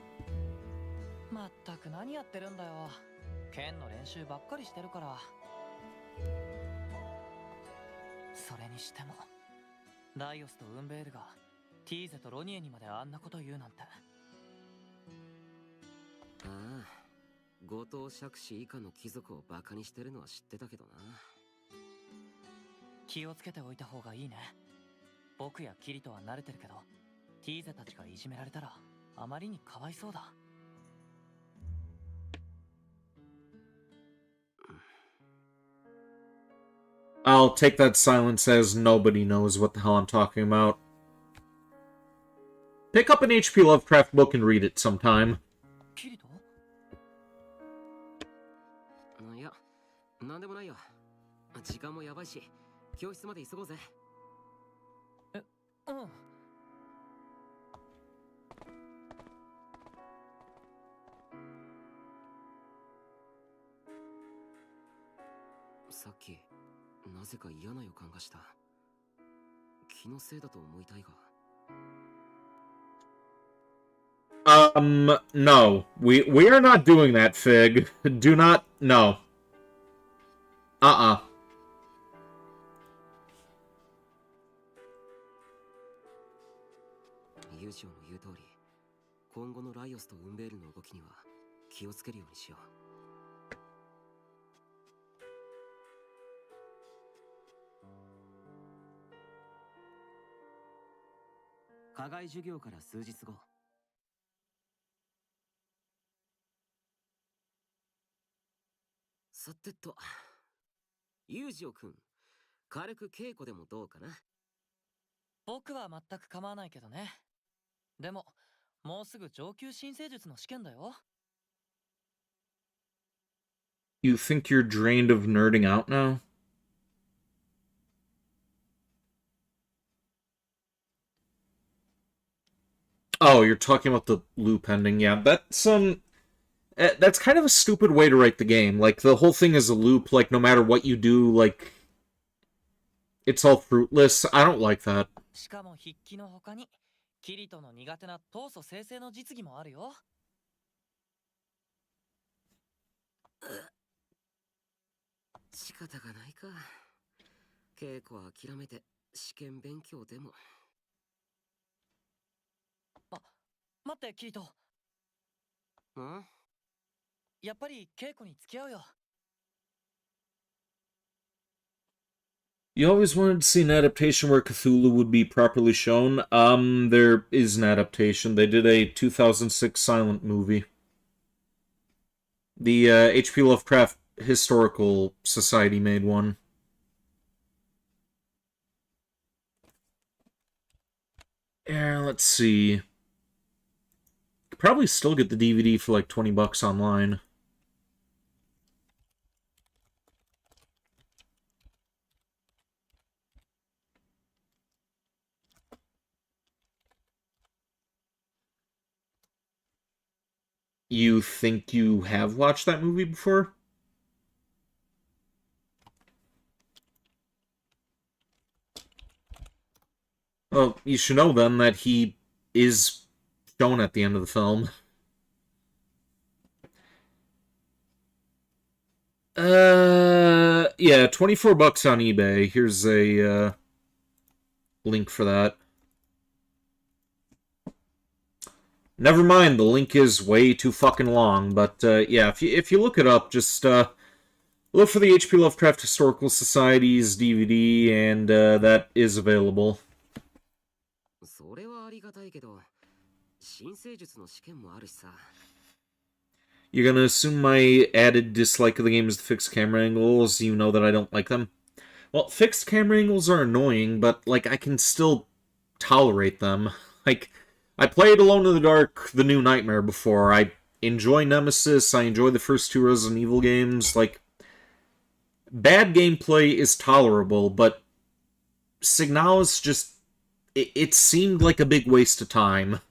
まったく何やってるんだよ。剣の練習ばっかりしてるから。それにしても、ライオスとウンベールがティーゼとロニエにまであんなこと言うなんて。ああ、後藤爵士以下の貴族をバカにしてるのは知ってたけどな。気をつけておいた方がいいね。僕やキリトは慣れてるけど、ティーゼたちがいじめられたらあまりにかわいそうだ。I'll take that silence as nobody knows what the hell I'm talking about. Pick up an HP Lovecraft book and read it sometime. キリト？いや、なんでもないよ。時間もやばいし、教室まで急ごうぜ。うん。さっき、なぜか嫌な予感がした。気のせいだと思いたいが。No. We are not doing that, Fig. Do not, no. ユージオの言う通り、今後のライオスとウンベールの動きには気をつけるようにしよう。課外授業から数日後。さてと、ユージオくん、軽く稽古でもどうかな。僕は全く構わないけどね。でも、もうすぐ上級新生術の試験だよ。You think you're drained of nerding out now? Oh, you're talking about the loop ending. Yeah, that's kind of a stupid way to write the game. Like, the whole thing is a loop, like, no matter what you do, like, it's all fruitless. I don't like that. しかも筆記の他に、キリトの苦手な闘争生成の実技もあるよ。仕方がないか。稽古は諦めて試験勉強でも。待って、キリト。ん？やっぱり稽古に付き合うよ。You always wanted to see an adaptation where Cthulhu would be properly shown. There is an adaptation. They did a 2006 silent movie. The H.P. Lovecraft Historical Society made one. Yeah, let's see. Could probably still get the DVD for like $20 online. You think you have watched that movie before? Well, you should know then that he is shown at the end of the film. Yeah, $24 on eBay. Here's a link for that. Never mind, the link is way too fucking long, but yeah, if you look it up, just look for the H.P. Lovecraft Historical Society's DVD, and that is available. それはありがたいけど、新生術の試験もあるしさ。You're gonna assume my added dislike of the game is the fixed camera angles. You know that I don't like them. Well, fixed camera angles are annoying, but like I can still tolerate them. Like, I played Alone in the Dark, The New Nightmare before. I enjoy Nemesis. I enjoy the first two Resident Evil games. Like, bad gameplay is tolerable, but Signalis just... It seemed like a big waste of time.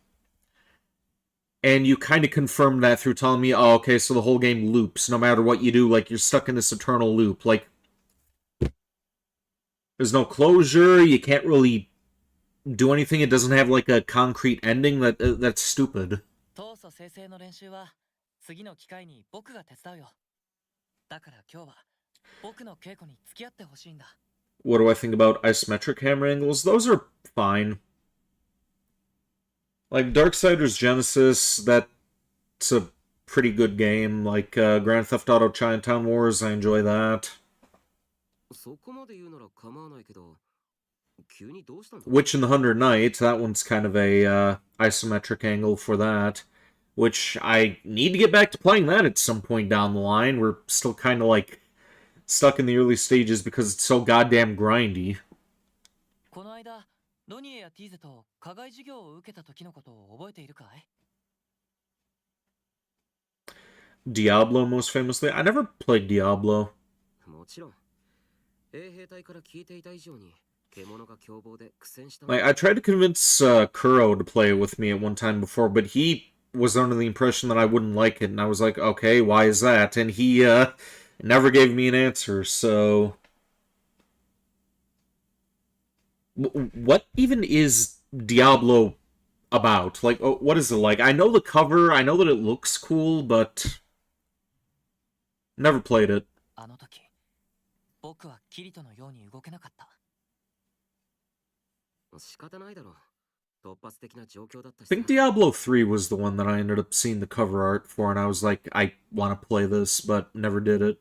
And you kind of confirmed that through telling me, oh, okay, so the whole game loops. No matter what you do, like, you're stuck in this eternal loop. Like, there's no closure, you can't really do anything, it doesn't have, like, a concrete ending. That's stupid. 闘争生成の練習は次の機会に僕が手伝うよ。だから今日は僕の稽古に付き合ってほしいんだ。What do I think about isometric camera angles? Those are fine. Like, Darksiders Genesis, that's a pretty good game. Like, Grand Theft Auto Chinatown Wars, I enjoy that. そこまで言うなら構わないけど、急にどうしたんだ? Witch in the Hundred Knights, that one's kind of a isometric angle for that. Which, I need to get back to playing that at some point down the line. We're still kind of, like, stuck in the early stages because it's so goddamn grindy. この間、ロニエやティーゼと課外授業を受けた時のことを覚えているかい? Diablo, most famously. I never played Diablo. もちろん。衛兵隊から聞いていた以上に、獣が凶暴で苦戦した。Like, I tried to convince Kuro to play it with me at one time before, but he was under the impression that I wouldn't like it, and I was like, okay, why is that? And he never gave me an answer, so... What even is Diablo about? Like, what is it like? I know the cover, I know that it looks cool, but... Never played it. あの時、僕はキリトのように動けなかった。仕方ないだろう。突発的な状況だったし。I think Diablo 3 was the one that I ended up seeing the cover art for, and I was like, I want to play this, but never did it.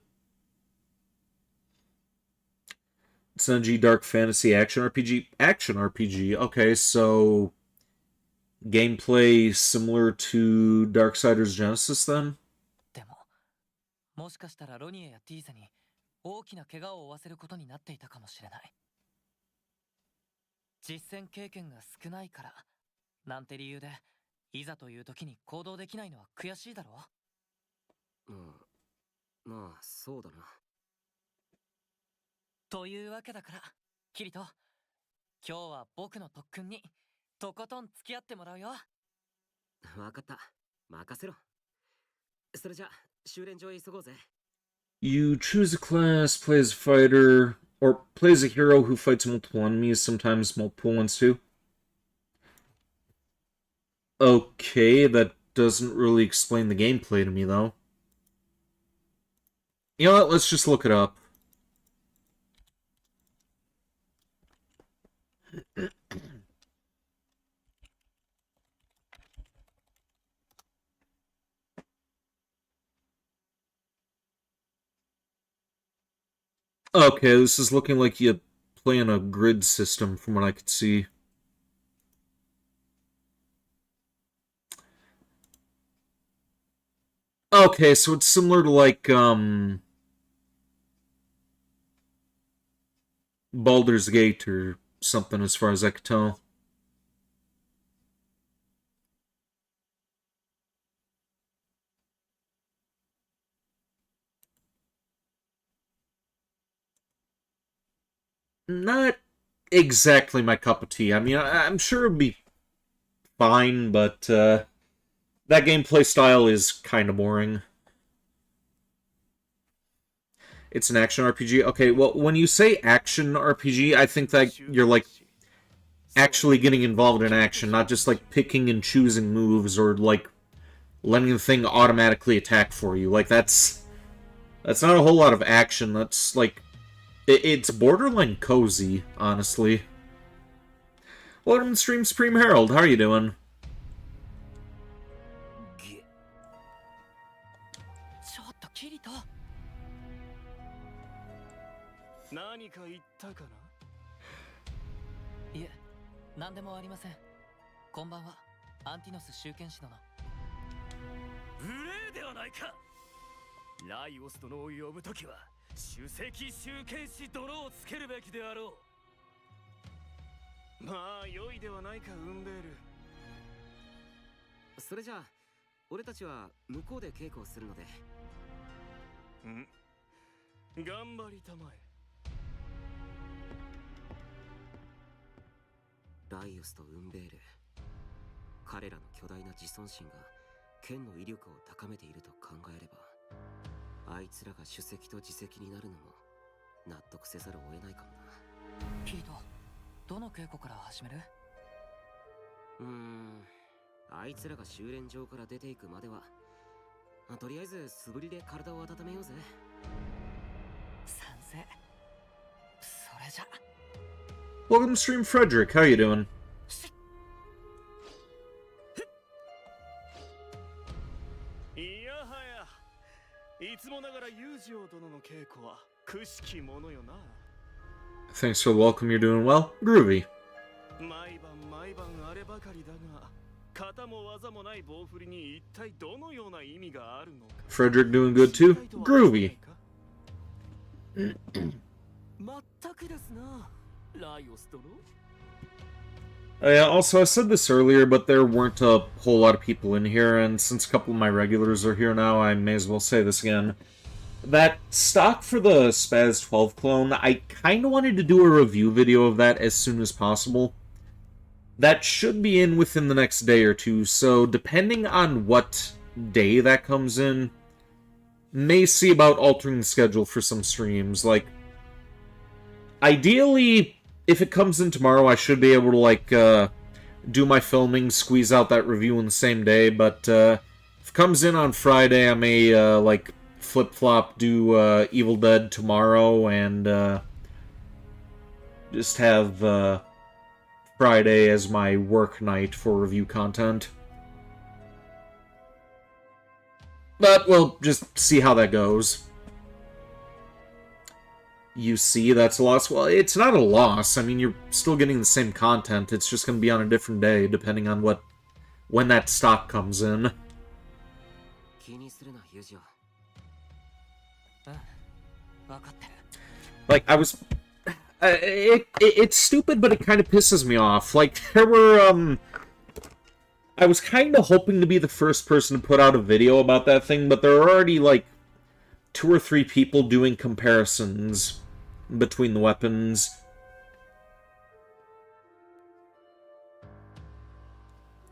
It's an NG Dark Fantasy Action RPG. Action RPG. Okay, so gameplay similar to Darksiders Genesis then? でも、もしかしたらロニエやティーゼに大きな怪我を負わせることになっていたかもしれない。実戦経験が少ないからなんて理由でいざという時に行動できないのは悔しいだろう。まあそうだな。というわけだからキリト、今日は僕の特訓にとことん付き合ってもらうよ。わかった、任せろ。それじゃ修練場へ急ごうぜ。You choose a class, play as a fighter, or play as a hero who fights multiple enemies, sometimes multiple ones too. Okay, that doesn't really explain the gameplay to me, though. You know what, let's just look it up. Okay, this is looking like you play in a grid system from what I could see. Okay, so it's similar to like, Baldur's Gate or something as far as I could tell. Not exactly my cup of tea. I mean, I'm sure it'd be fine, but that gameplay style is kind of boring. It's an action RPG? Okay, well, when you say action RPG, I think that you're, like, actually getting involved in action, not just, like, picking and choosing moves or, like, letting the thing automatically attack for you. Like, that's not a whole lot of action. That's, like... It's borderline cozy, honestly. Welcome to the stream, Supreme Herald. How are you doing? ちょっとキリト。何か言ったかな？いえ、何でもありません。こんばんは、アンティノス集権士殿。無礼ではないか。ライオス殿を呼ぶときは首席集権士殿をつけるべきであろう。まあ良いではないか、ウンベール。それじゃあ俺たちは向こうで稽古をするので。頑張りたまえ。ライオスとウンベール、彼らの巨大な自尊心が剣の威力を高めていると考えれば、あいつらが主席と自責になるのも納得せざるを得ないかもな。ピート、どの稽古から始める？あいつらが修練場から出ていくまでは、とりあえず素振りで体を温めようぜ。賛成。それじゃ。 Welcome to stream, Frederick. How you doing? いやはや、いつもながら友情殿の稽古はくしきものよな。 Thanks for the welcome. You're doing well. Groovy. 毎晩あればかりだが、型も技もない棒振りに一体どのような意味があるのか。 Frederick doing good too. Groovy. まったくですな、ライオス殿。Yeah, also, I said this earlier, but there weren't a whole lot of people in here, and since a couple of my regulars are here now, I may as well say this again. That stock for the Spaz 12 clone, I kind of wanted to do a review video of that as soon as possible. That should be in within the next day or two, so depending on what day that comes in, may see about altering the schedule for some streams. Like, ideally, if it comes in tomorrow, I should be able to, like, do my filming, squeeze out that review in the same day, but if it comes in on Friday, I may, like, flip-flop, do Evil Dead tomorrow, and just have Friday as my work night for review content. But we'll just see how that goes. You see, that's a loss. Well, it's not a loss. I mean, you're still getting the same content. It's just going to be on a different day, depending on when that stock comes in. Like, I was... it's stupid, but it kind of pisses me off. Like, there were, I was kind of hoping to be the first person to put out a video about that thing, but there are already, like, 2 or 3 people doing comparisons between the weapons.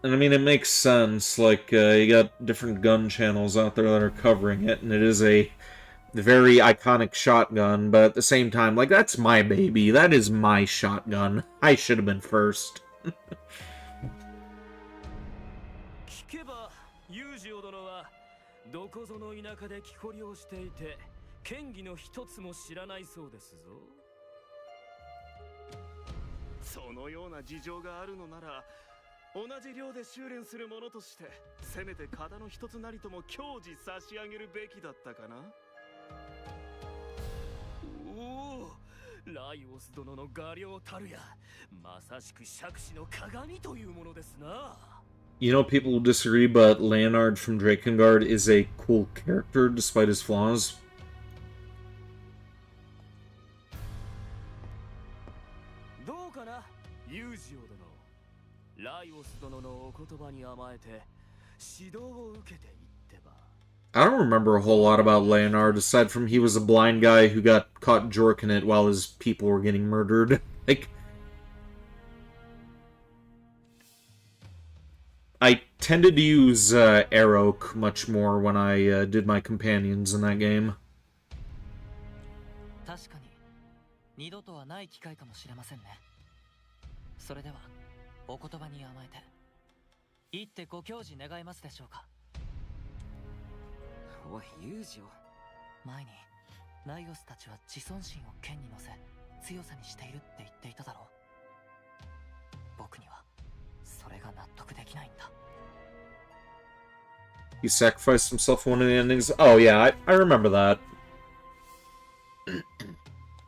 And I mean, it makes sense. Like, you got different gun channels out there that are covering it, and it is a very iconic shotgun, but at the same time, like, that's my baby. That is my shotgun. I should have been first. どこぞの田舎で木こりをしていて、剣技の一つも知らないそうですぞ。そのような事情があるのなら、同じ量で修練する者として、せめて型の一つなりとも矜持差し上げるべきだったかな。おお、ライオス殿の画量たるや、まさしく杓子の鏡というものですな。 You know, people will disagree, but Leonard from Drakengard is a cool character, despite his flaws. どうかな、ユージオ殿。ライオス殿のお言葉に甘えて、指導を受けていってば。 I don't remember a whole lot about Leonard, aside from he was a blind guy who got caught jorking it while his people were getting murdered. Like, I tended to use Arok much more when I did my companions in that game. 確かに二度とはない機会かもしれませんね。それではお言葉に甘えて一手ご教示願えますでしょうか。おい、ユージオ。前にライオスたちは自尊心を剣に乗せ強さにしているって言っていただろう。僕にはそれが納得できないんだ。 He sacrificed himself in one of the endings. Oh yeah, I remember that.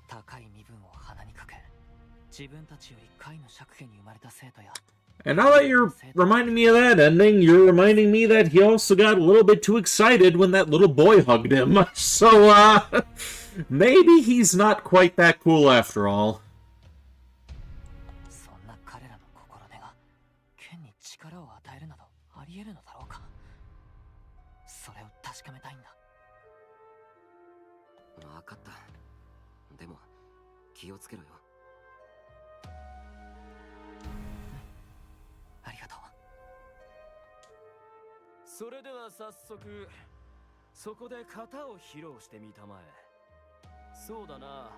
高い身分を鼻にかけ、自分たちより下位の釈家に生まれた生徒や。 And now that you're reminding me of that ending, you're reminding me that he also got a little bit too excited when that little boy hugged him. So, maybe he's not quite that cool after all. そんな彼らの心根が剣に力を与えるなどありえるのだろうか。それを確かめたいんだ。わかった。でも気をつけろよ。ありがとう。それでは早速そこで型を披露してみたまえ。そうだな、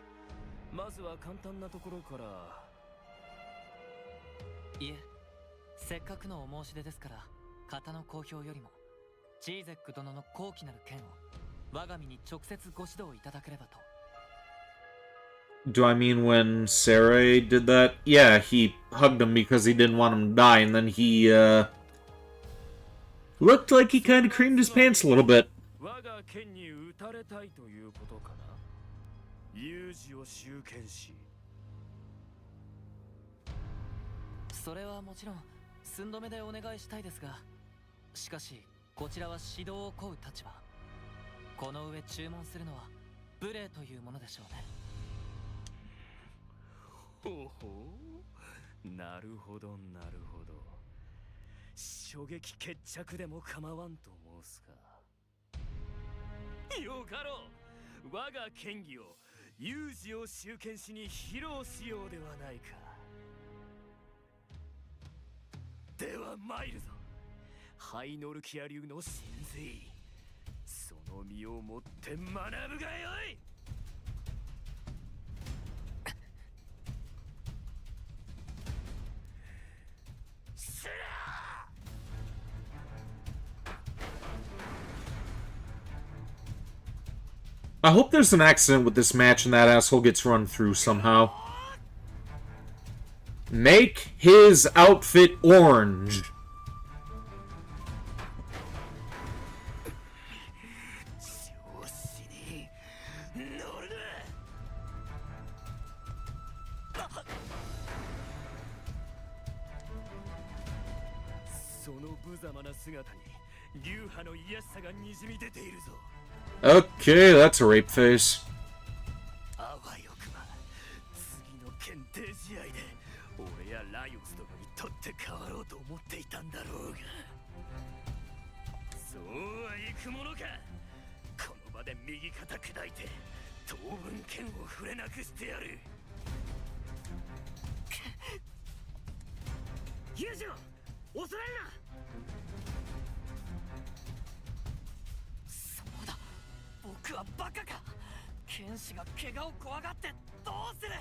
まずは簡単なところから。いえ、せっかくのお申し出ですから、型の公表よりもチーゼック殿の高貴なる剣を我が身に直接ご指導いただければと。 Do I mean when Sarai did that? Yeah, he hugged him because he didn't want him to die, and then he, looked like he kind of creamed his pants a little bit. 我が剣に打たれたいということかな。有事を集権し。それはもちろん寸止めでお願いしたいですが、しかしこちらは指導を請う立場。この上注文するのは無礼というものでしょうね。ほほう、なるほどなるほど。衝撃決着でも構わんと申すか。よかろう、我が剣技を有事を集権しに披露しようではないか。では参るぞ、ハイノルキア流の神髄。その身をもって学ぶがよい。I hope there's an accident with this match and that asshole gets run through somehow. Make his outfit orange. その無様な姿に流派の癒しさがにじみ出ているぞ。Okay, that's a rape face. あわよくば次の検定試合で俺やライオス殿に取って代わろうと思っていたんだろうが、そうはいくものか。この場で右肩砕いて当分剣を触れなくしてやる。ユージオ、恐れるな。そうだ、僕はバカか。剣士が怪我を怖がってどうする。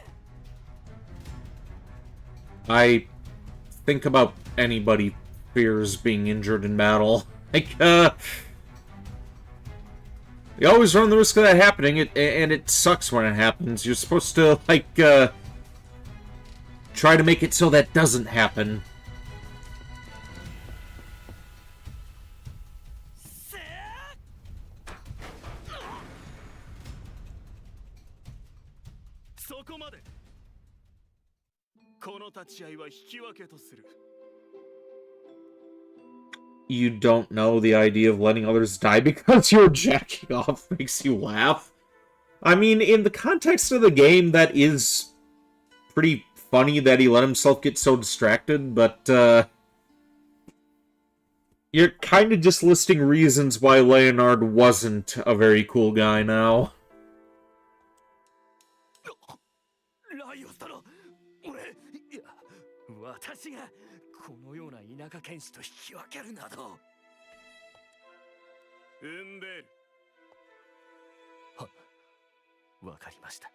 I think about anybody fears being injured in battle. Like, you always run the risk of that happening, and it sucks when it happens. You're supposed to, like, try to make it so that doesn't happen. そこまで。この立ち合いは引き分けとする。You don't know the idea of letting others die because you're jacking off makes you laugh. I mean, in the context of the game, that is pretty funny that he let himself get so distracted, but, you're kind of just listing reasons why Leonard wasn't a very cool guy now. ライオス殿、俺、いや、私がこのような田舎剣士と引き分けるなど。ウンベル。は、わかりました。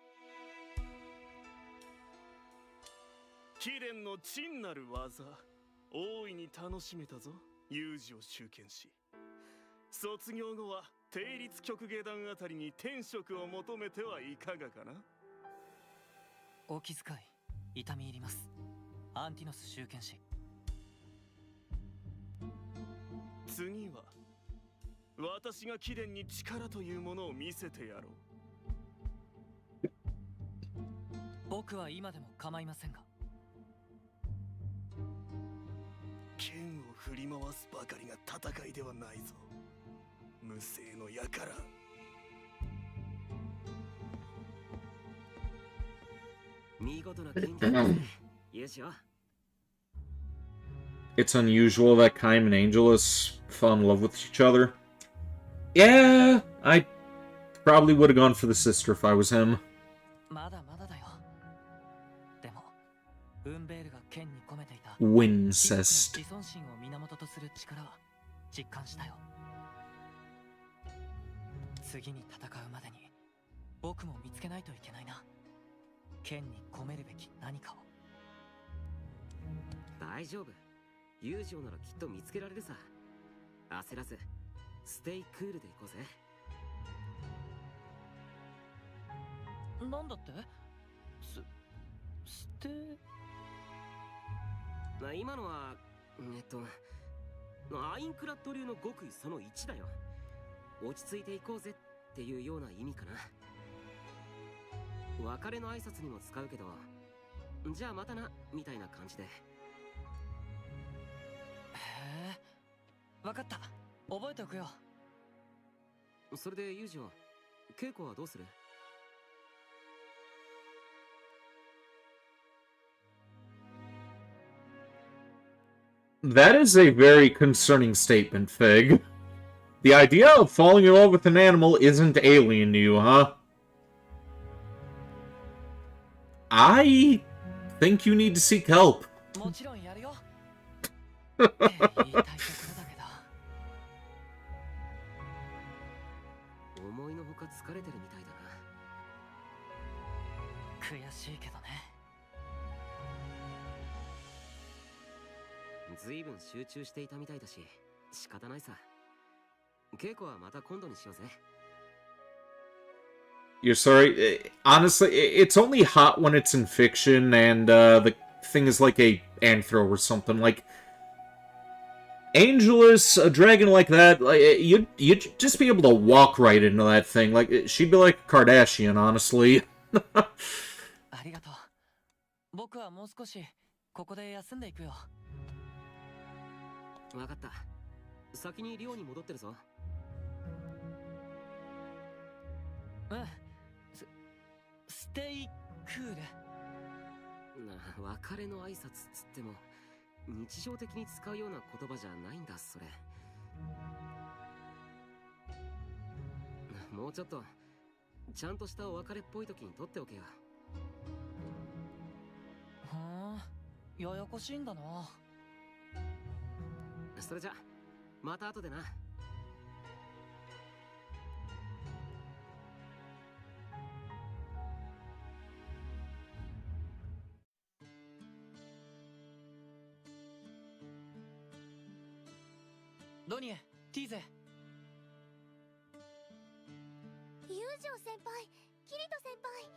貴殿の真なる技、大いに楽しめたぞ、有事を集権し。卒業後は定律曲芸団あたりに転職を求めてはいかがかな。お気遣い痛み入ります、アンティノス集権士。次は私が貴殿に力というものを見せてやろう。僕は今でも構いませんが。剣を振り回すばかりが戦いではないぞ、無声の輩。見事な剣技だね。よしよ。 It's unusual that Kaim and Angelus fell in love with each other. Yeah, I Probably would have gone for the sister if I was him. まだまだだよ。でも、ウンベールが剣に込めていた Wincest. 自尊心を源とする力は実感したよ。次に戦うまでに僕も見つけないといけないな。剣に込めるべき何かを。大丈夫。友情ならきっと見つけられるさ。焦らず、ステイクールでいこうぜ。なんだって？ステ今のは、アインクラッド流の極意その1だよ。落ち着いていこうぜっていうような意味かな。別れの挨拶にも使うけど、じゃあまたな、みたいな感じで。へえ、わかった。覚えておくよ。それで友情、稽古はどうするThat is a very concerning statement, Fig. The idea of falling in love with an animal isn't alien to you, huh? I think you need to seek help. もちろんやるよ。言いたいところだけど。思いのほか疲れてるみたいだな。悔しいけどね。ずいぶん集中していたみたいだし、仕方ないさ。稽古はまた今度にしようぜ。You're sorry? Honestly, it's only hot when it's in fiction and the thing is like a anthro or something. Like, Angelus, a dragon like that, like, you'd just be able to walk right into that thing. Like, she'd be like a Kardashian, honestly. ありがとう。僕はもう少しここで休んでいくよ。わかった。先に寮に戻ってるぞ。うん。ステイクール。別れの挨拶つっても日常的に使うような言葉じゃないんだそれ。もうちょっとちゃんとしたお別れっぽい時に取っておけよ。ややこしいんだな。それじゃまた後でな。ドニエ、ティーゼ。友情先輩、キリト先輩。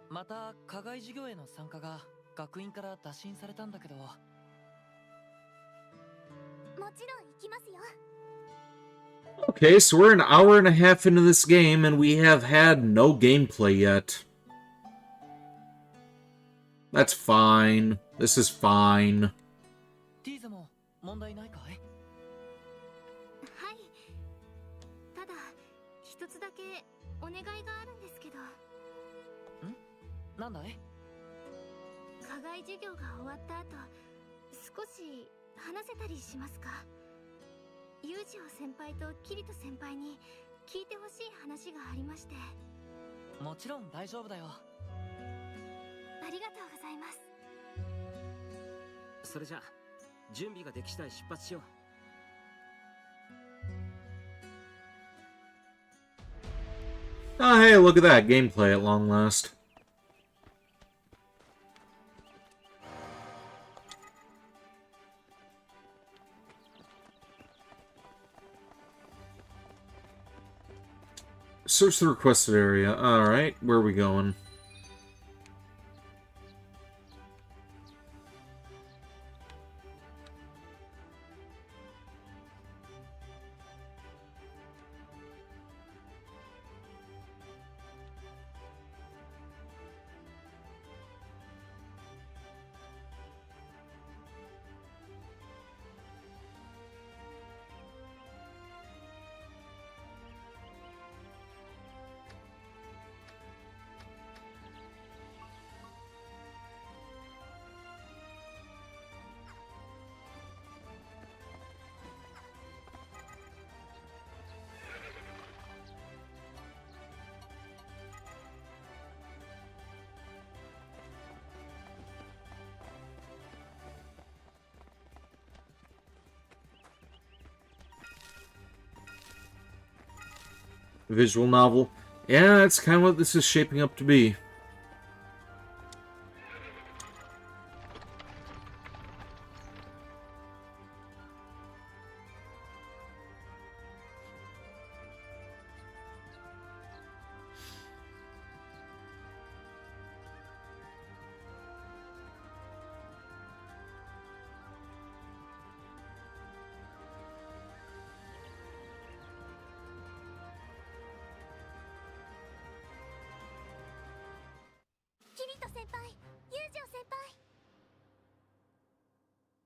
また課外授業への参加が学院から打診されたんだけど。もちろん行きますよ。 Okay, so we're an hour and a half into this game, and we have had no gameplay yet. That's fine. This is fine. ティーゼも問題ないかい？はい。ただ一つだけお願いがあるんですけど。なんだい？課外授業が終わった後、少し話せたりしますか？ユージオ先輩とキリト先輩に聞いてほしい話がありまして。もちろん大丈夫だよ。ありがとうございます。それじゃあ準備ができ次第出発しよう。Oh, hey, look at that. Gameplay at long last. Search the requested area. Alright, where are we going? Visual novel. Yeah, that's kind of what this is shaping up to be.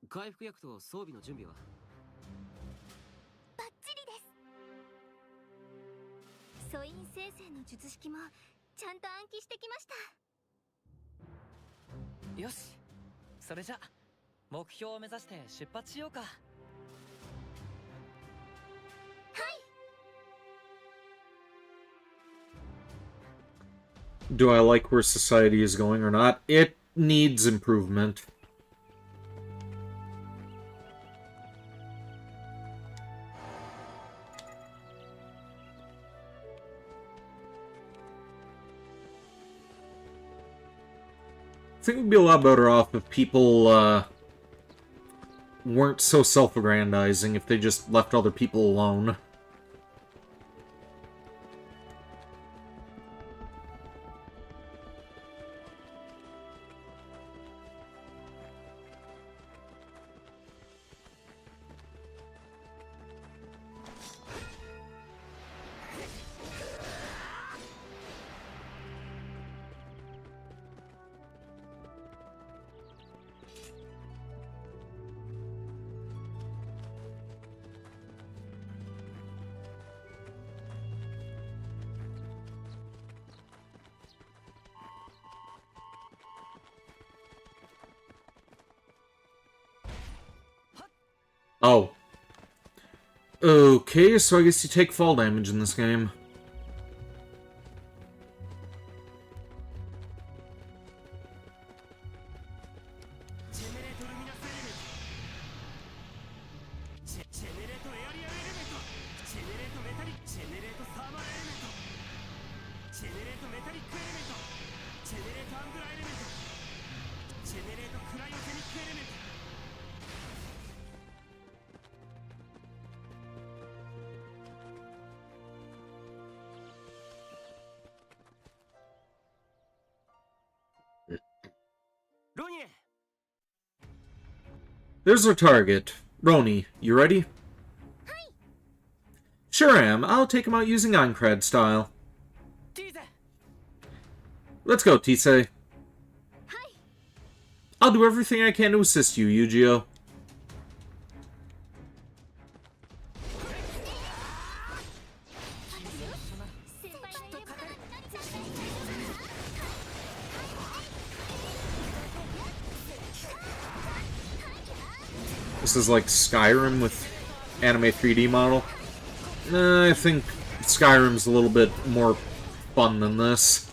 回復薬と装備の準備は？バッチリです。素因生成の術式もちゃんと暗記してきました。よし、それじゃ目標を目指して出発しようか。Do I like where society is going or not? It needs improvement. I think we'd be a lot better off if people weren't so self-aggrandizing, if they just left other people alone. Oh. Okay, so I guess you take fall damage in this game. There's our target. Roni, you ready? Sure am. I'll take him out using Aincrad style. Let's go, Tisei. I'll do everything I can to assist you, Yu-Gi-Oh! This is like Skyrim with anime 3D model. I think Skyrim's a little bit more fun than this.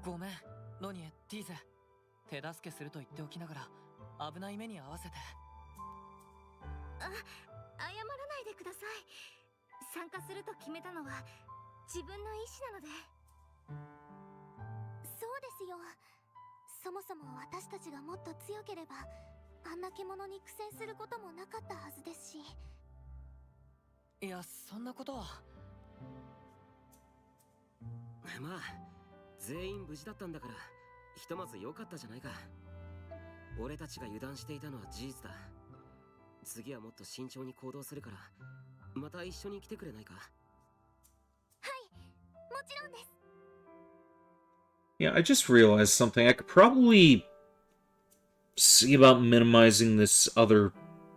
ごめん、ロニエ、ティーゼ。手助けすると言っておきながら危ない目に遭わせて。謝らないでください。参加すると決めたのは自分の意思なので。そうですよ。そもそも私たちがもっと強ければあんな獣に苦戦することもなかったはずですし。いや、そんなことは。まあ全員無事だったんだからひとまず良かったじゃないか。俺たちが油断していたのは事実だ。次はもっと慎重に行動するからまた一緒に来てくれないか。はい、もちろんです。Yeah, I just realized something. I could probably see about minimizing this other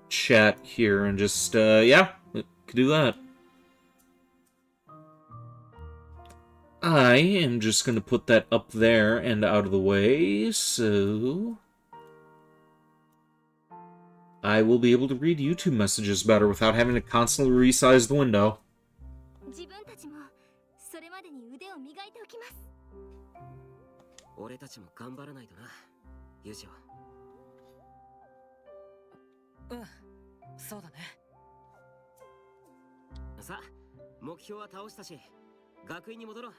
chat here and just, yeah, could do that. I am just going to put that up there and out of the way, so I will be able to read YouTube messages better without having to constantly resize the window. 自分たちもそれまでに腕を磨いておきます。俺たちも頑張らないとな、ユジオ。そうだね。さあ、目標は倒したし、学院に戻ろう。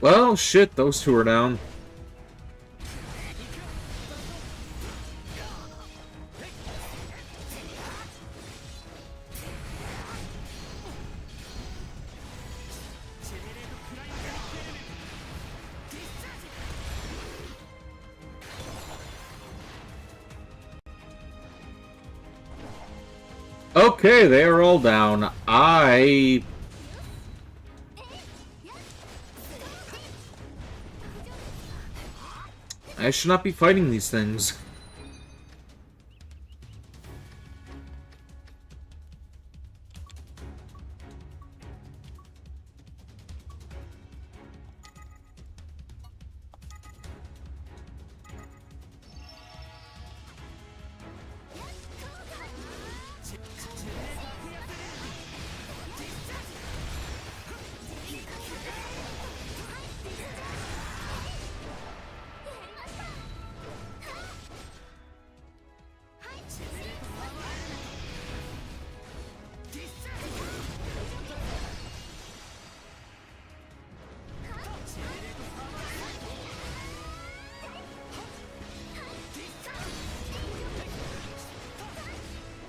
Well, shit, those two are down. Okay, they are all down. I should not be fighting these things.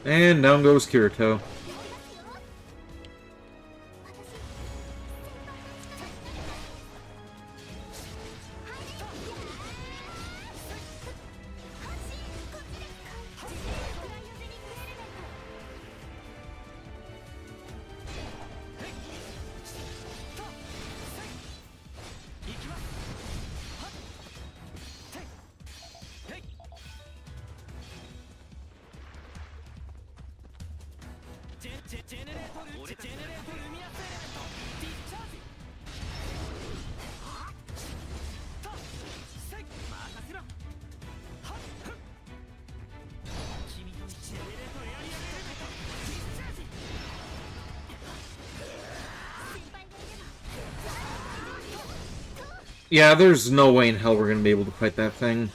And down goes Kirito. ジェネレートルミナスエレメントディスチャージタッセイ任せろはっふっ君とジェネレートエアリアルエレメントディスチャージ Yeah, there's no way in hell we're gonna be able to fight that thing.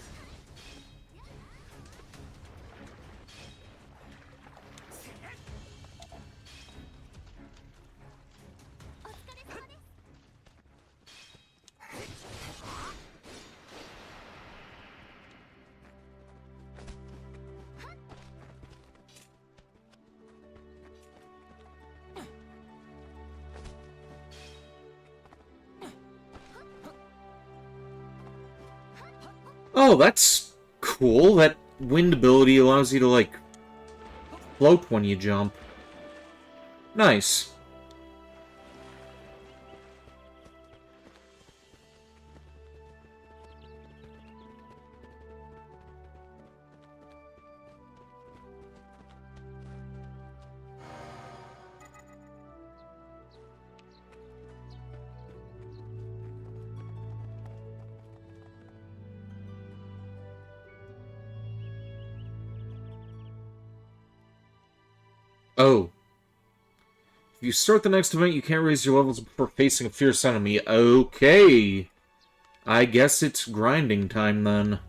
Oh, that's cool. That wind ability allows you to, like, float when you jump. Nice. Oh. If you start the next event, you can't raise your levels before facing a fierce enemy. Okay. I guess it's grinding time, then.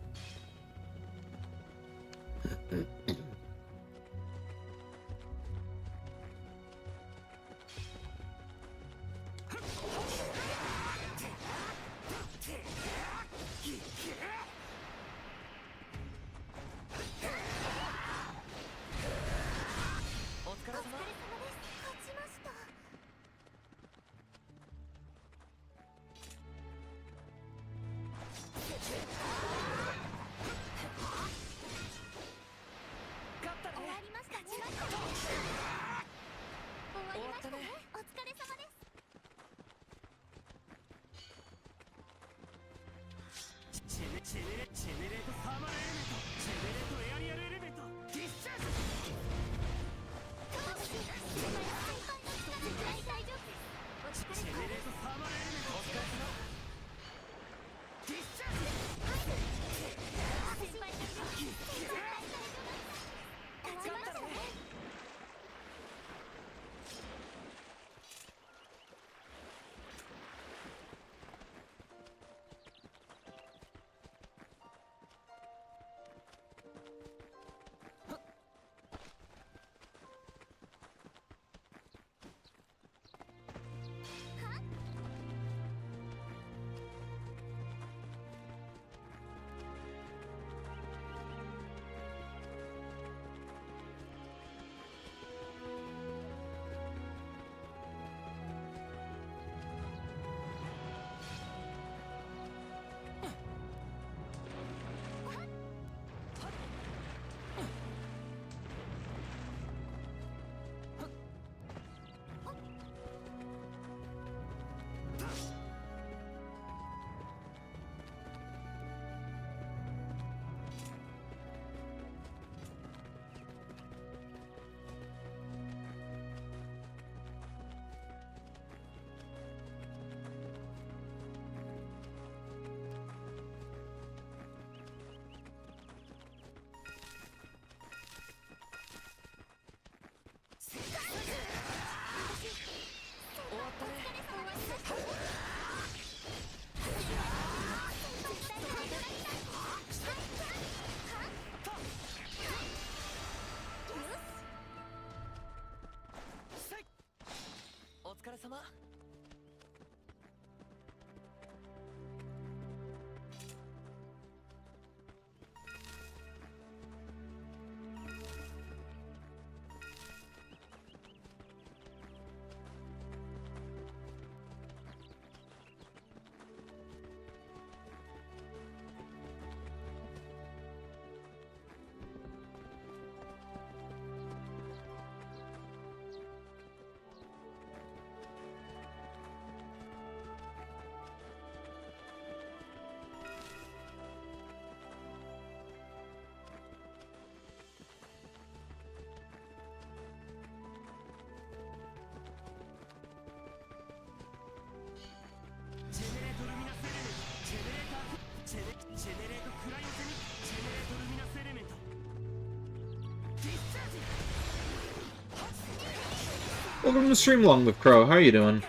Welcome to the stream, Long Live Crow. How are you doing?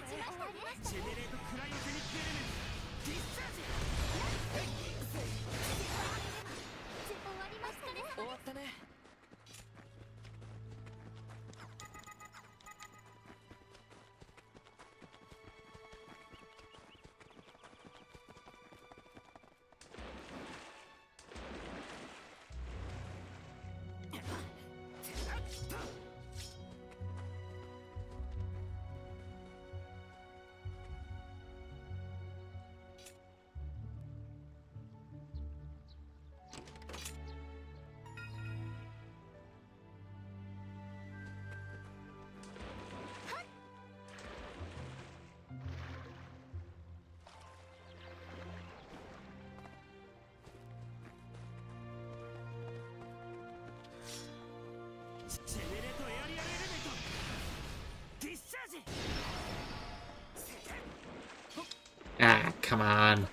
Ah, come on.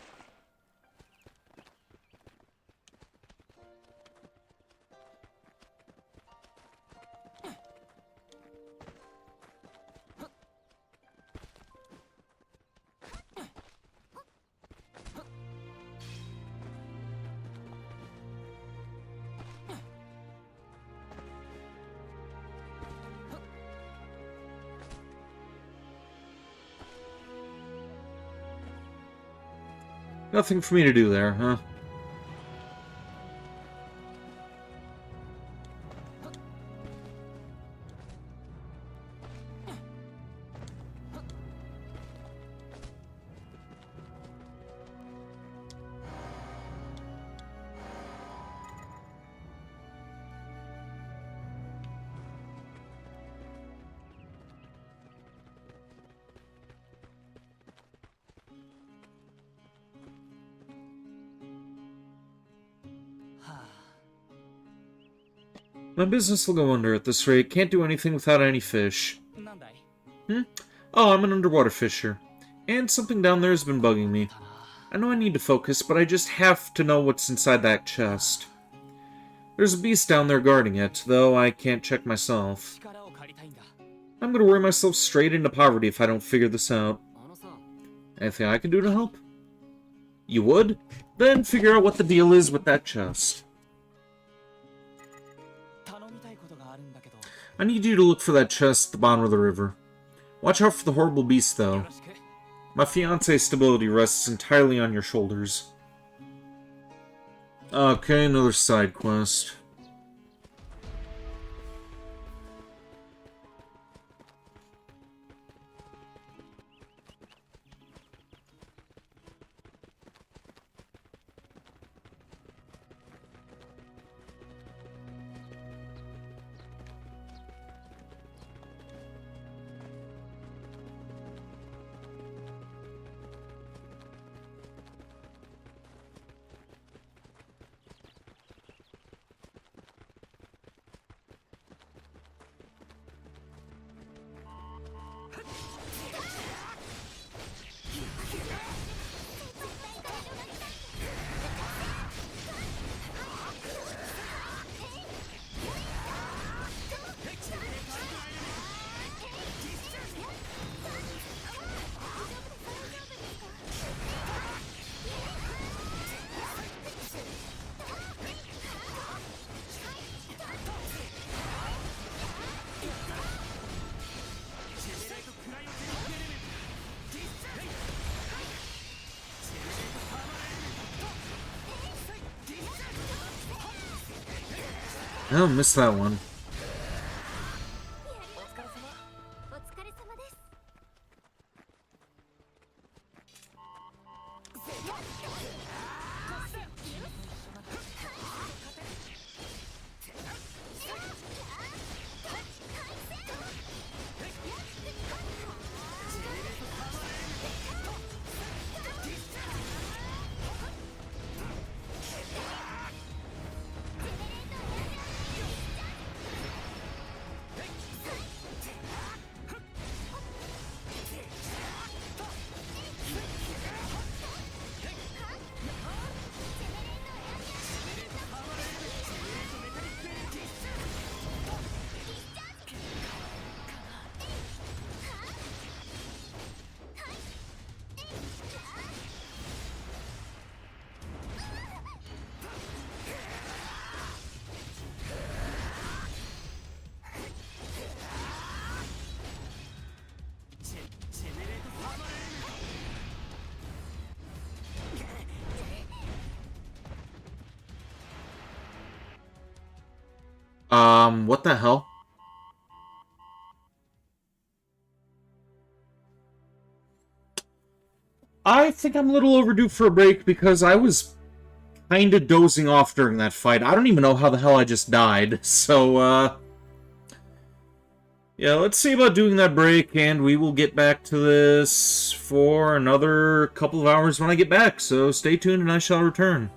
Nothing for me to do there, huh? My business will go under at this rate. Can't do anything without any fish. Oh, I'm an underwater fisher. And something down there has been bugging me. I know I need to focus, but I just have to know what's inside that chest. There's a beast down there guarding it, though I can't check myself. I'm gonna worry myself straight into poverty if I don't figure this out. Anything I can do to help? You would? Then figure out what the deal is with that chest. I need you to look for that chest at the bottom of the river. Watch out for the horrible beast, though. My fiance's stability rests entirely on your shoulders. Okay, another side quest. Oh, missed that one. What the hell? I think I'm a little overdue for a break because I was kinda dozing off during that fight. I don't even know how the hell I just died, so, yeah, let's see about doing that break, and we will get back to this for another couple of hours when I get back, so stay tuned and I shall return.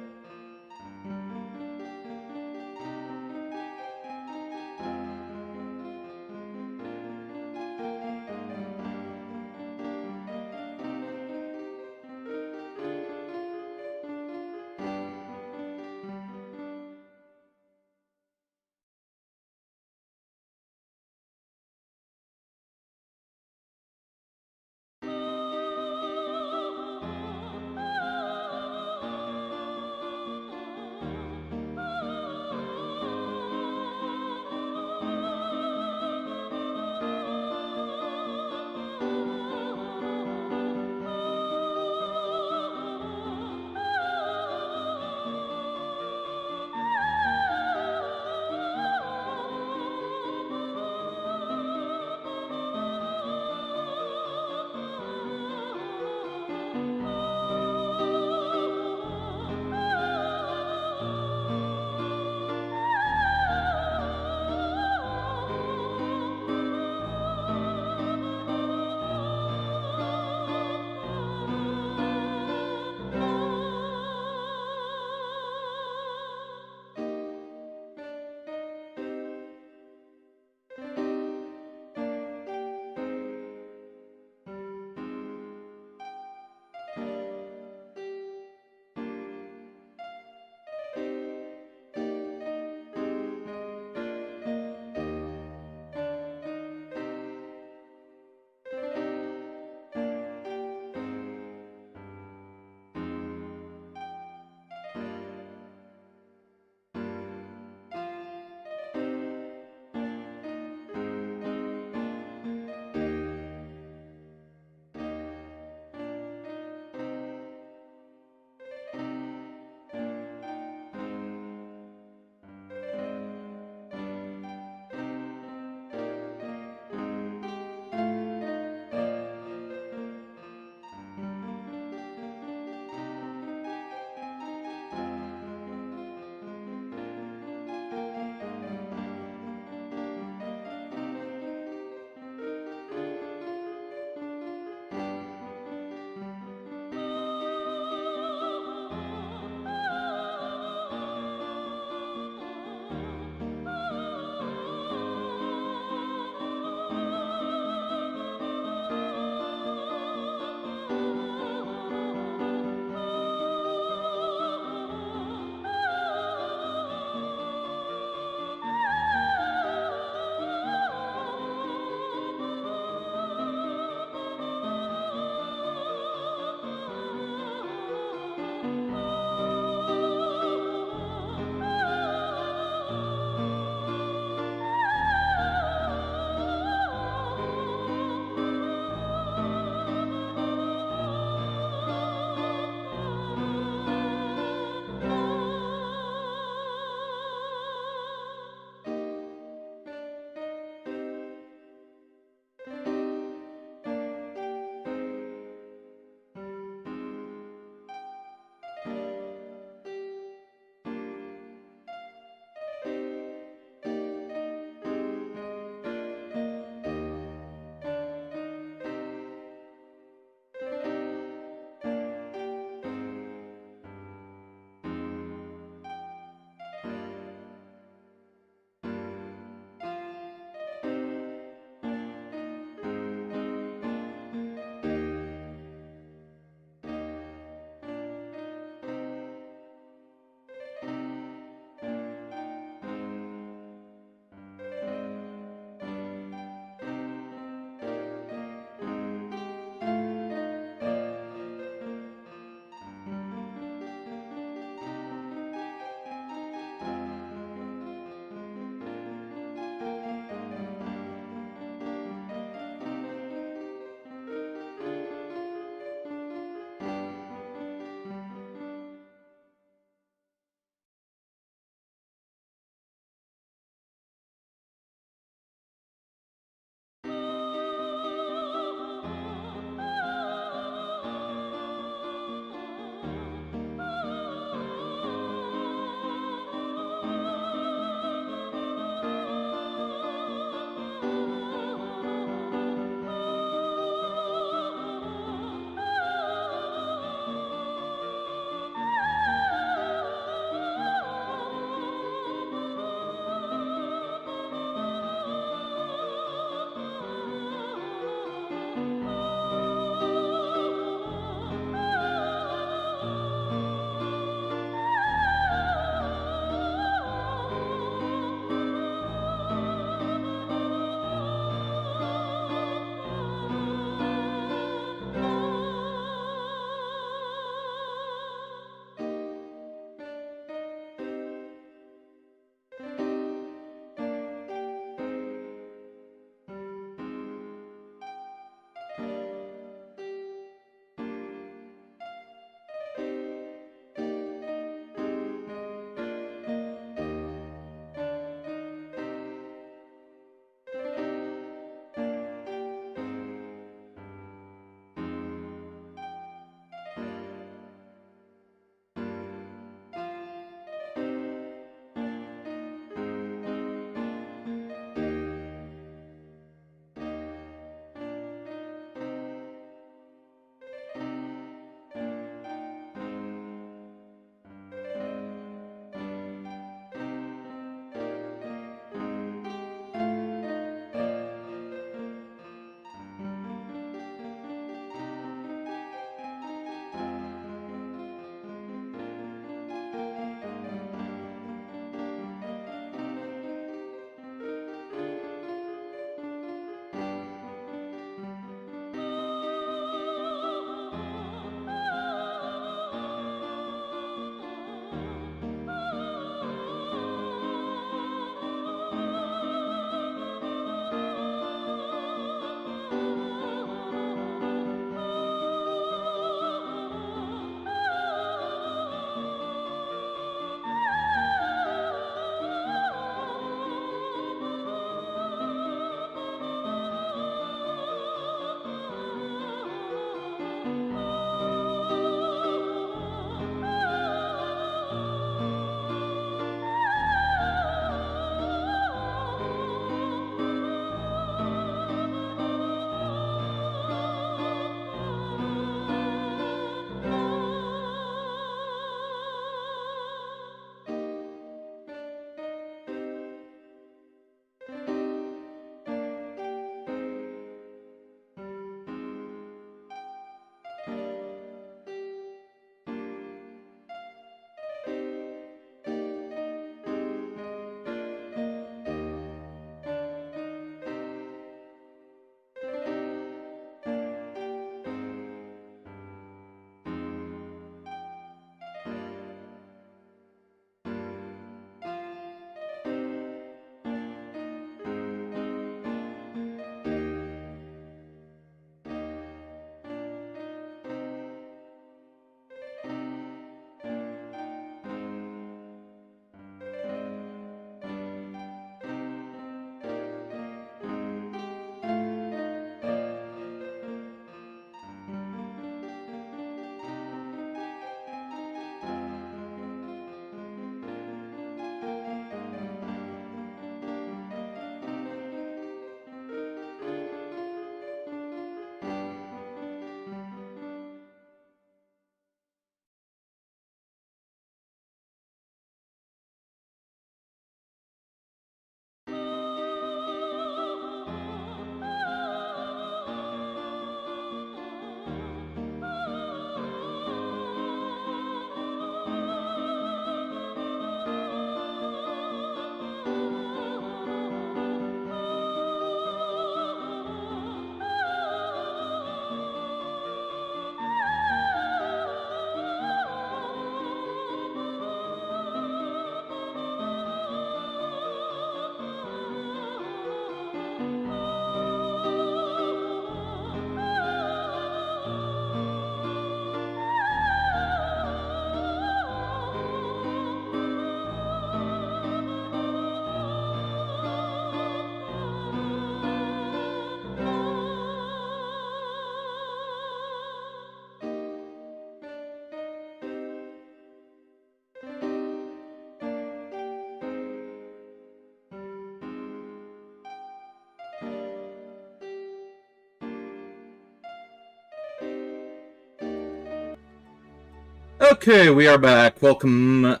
Okay, we are back. Welcome, Hone,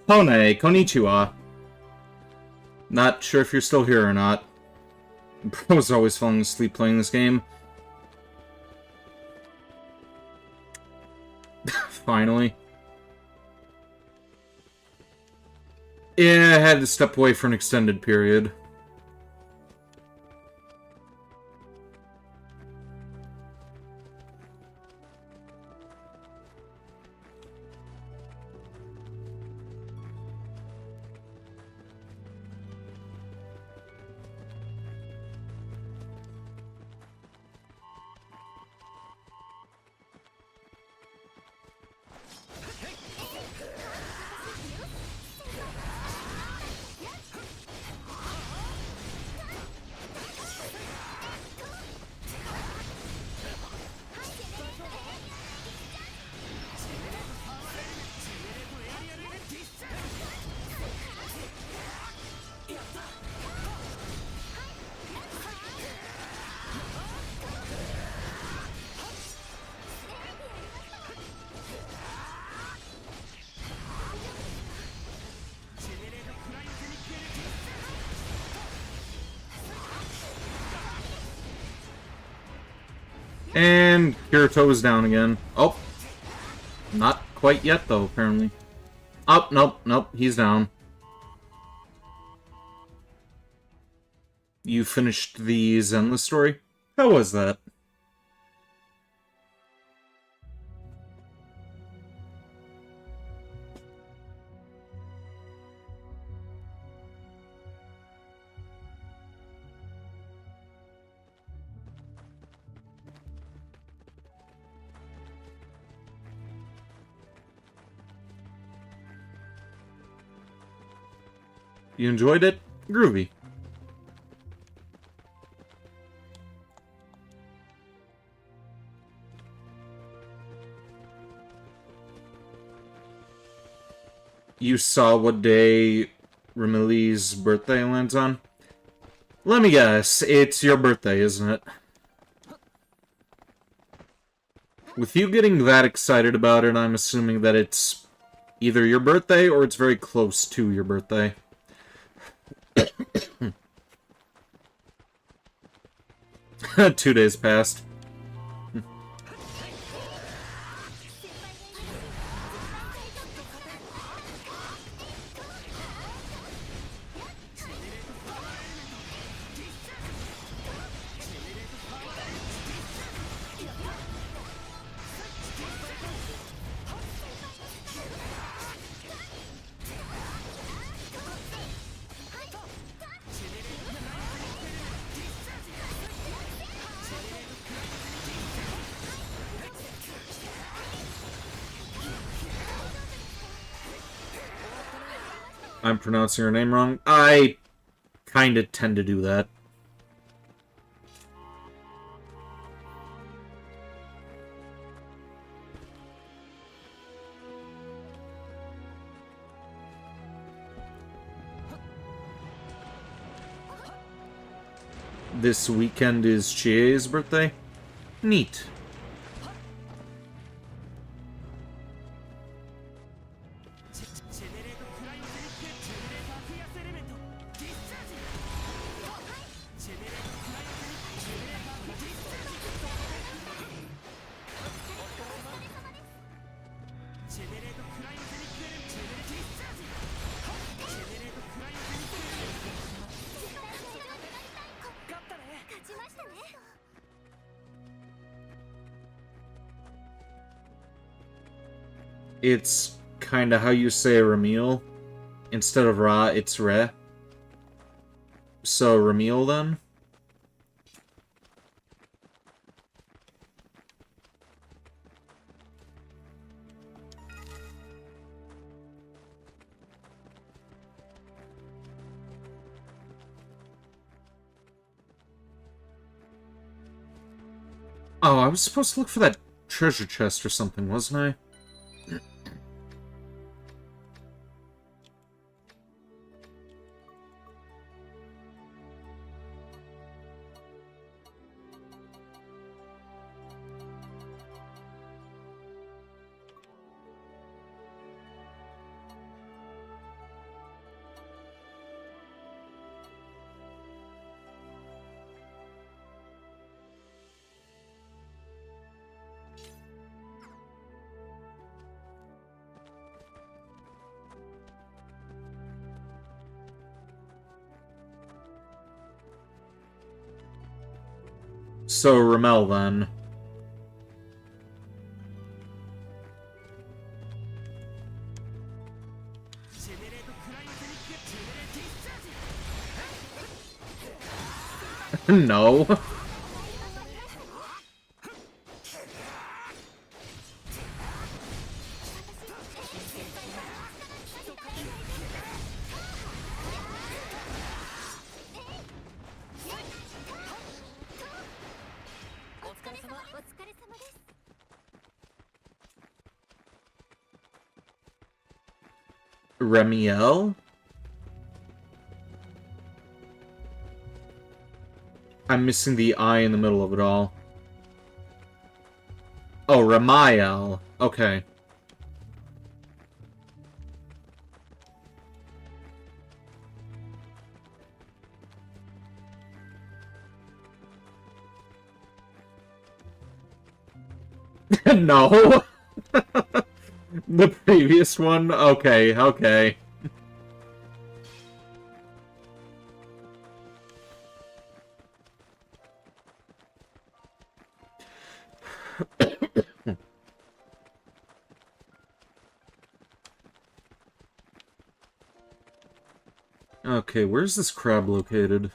konnichiwa. Not sure if you're still here or not. Bro's always falling asleep playing this game. Finally. Yeah, I had to step away for an extended period. And Kirito is down again. Oh. Not quite yet, though, apparently. Oh, nope, he's down. You finished the Zenless story? How was that? You enjoyed it? Groovy. You saw what day Remili's birthday lands on? Let me guess, it's your birthday, isn't it? With you getting that excited about it, I'm assuming that it's either your birthday or it's very close to your birthday. 2 days passed. I'm pronouncing her name wrong. I kinda tend to do that. This weekend is Chie's birthday? Neat. It's kinda how you say Ramil. Instead of Ra, it's Re. So, Ramil then? Oh, I was supposed to look for that treasure chest or something, wasn't I? So, Ramel, then. No. Remiel? I'm missing the I in the middle of it all. Oh, Ramiel. Okay. No. The previous one? Okay, okay. Okay, where's this crab located?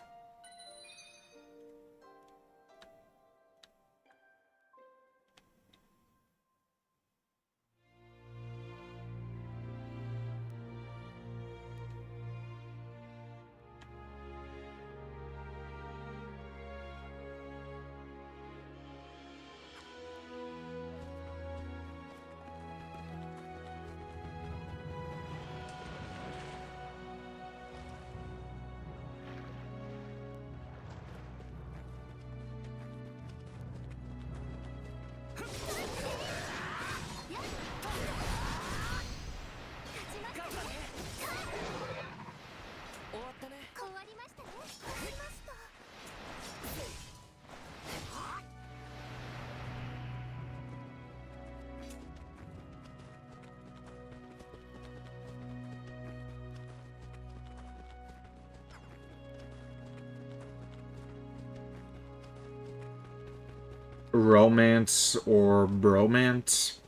Romance or bromance?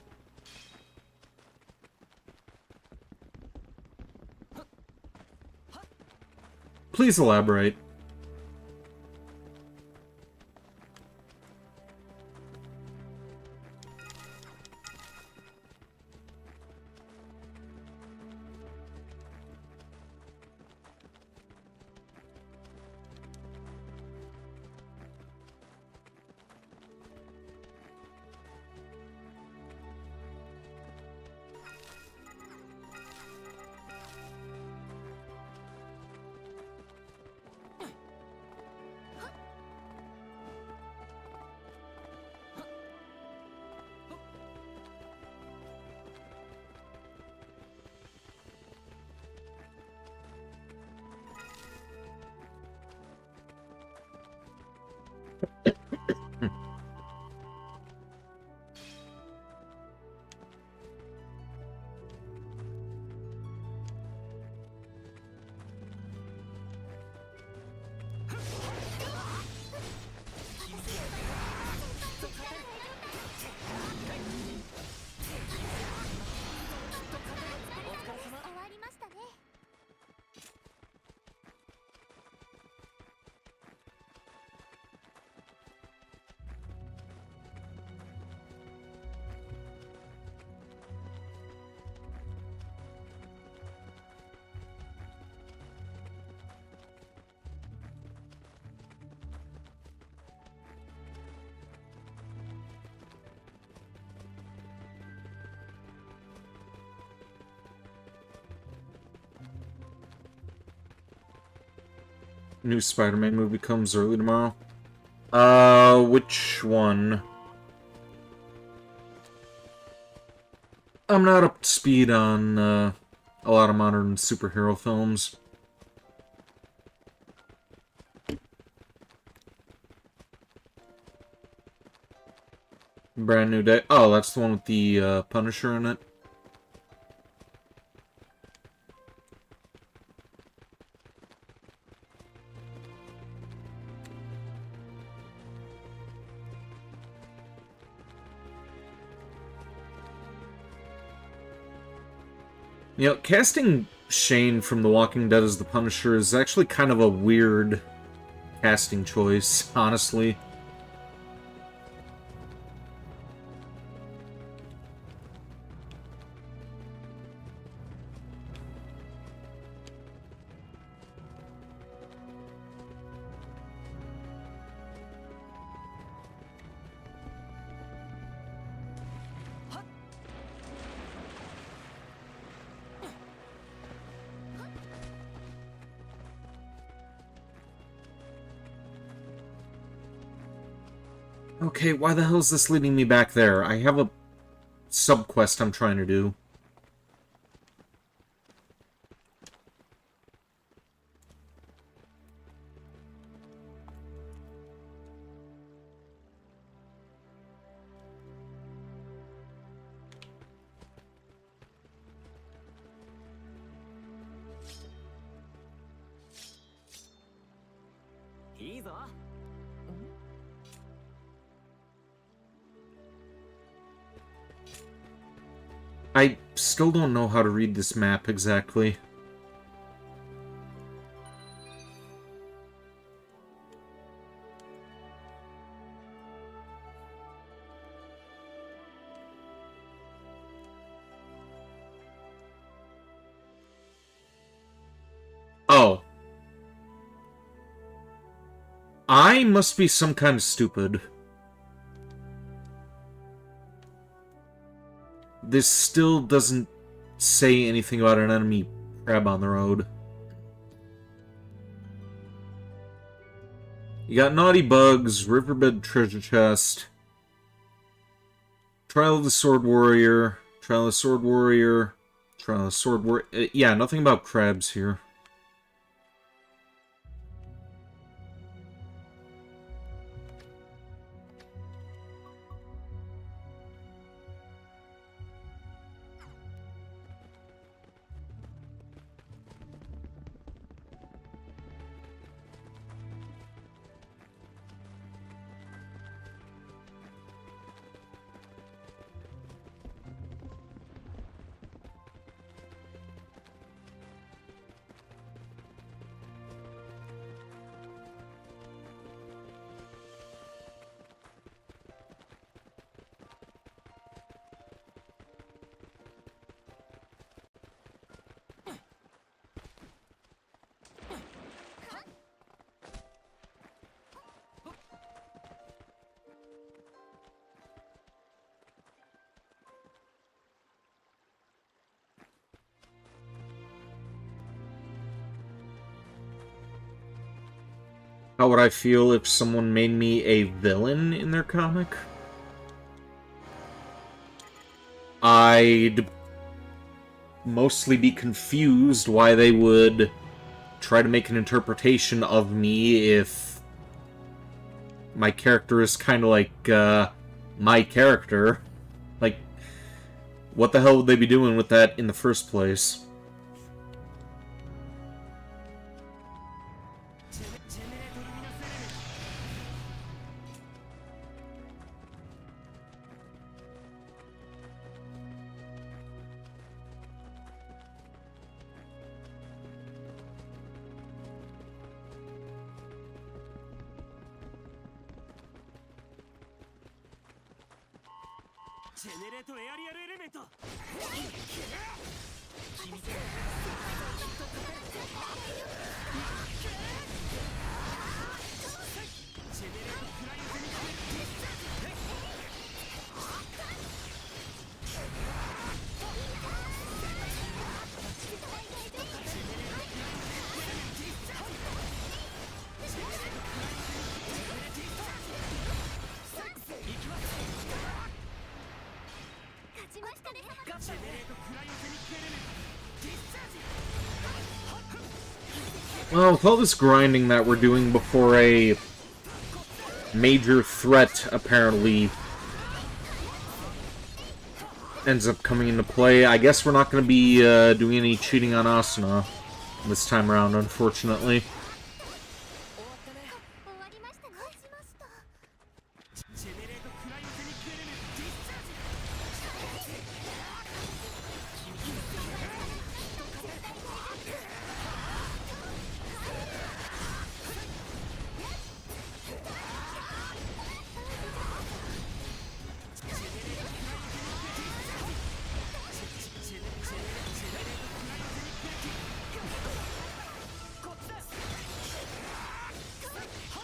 Please elaborate. New Spider-Man movie comes early tomorrow. Which one? I'm not up to speed on, a lot of modern superhero films. Brand New Day. Oh, that's the one with the, Punisher in it. You know, casting Shane from The Walking Dead as the Punisher is actually kind of a weird casting choice, honestly. Okay, why the hell is this leading me back there? I have a sub-quest I'm trying to do. I still don't know how to read this map exactly. Oh. I must be some kind of stupid. This still doesn't say anything about an enemy crab on the road. You got Naughty Bugs, Riverbed Treasure Chest, Trial of the Sword Warrior, Trial of the Sword Warrior, Trial of the Sword Warrior. Yeah, nothing about crabs here. How would I feel if someone made me a villain in their comic? I'd mostly be confused why they would try to make an interpretation of me if my character is kind of like, my character. Like, what the hell would they be doing with that in the first place? Well, with all this grinding that we're doing before a major threat apparently ends up coming into play, I guess we're not going to be doing any cheating on Asuna this time around, unfortunately.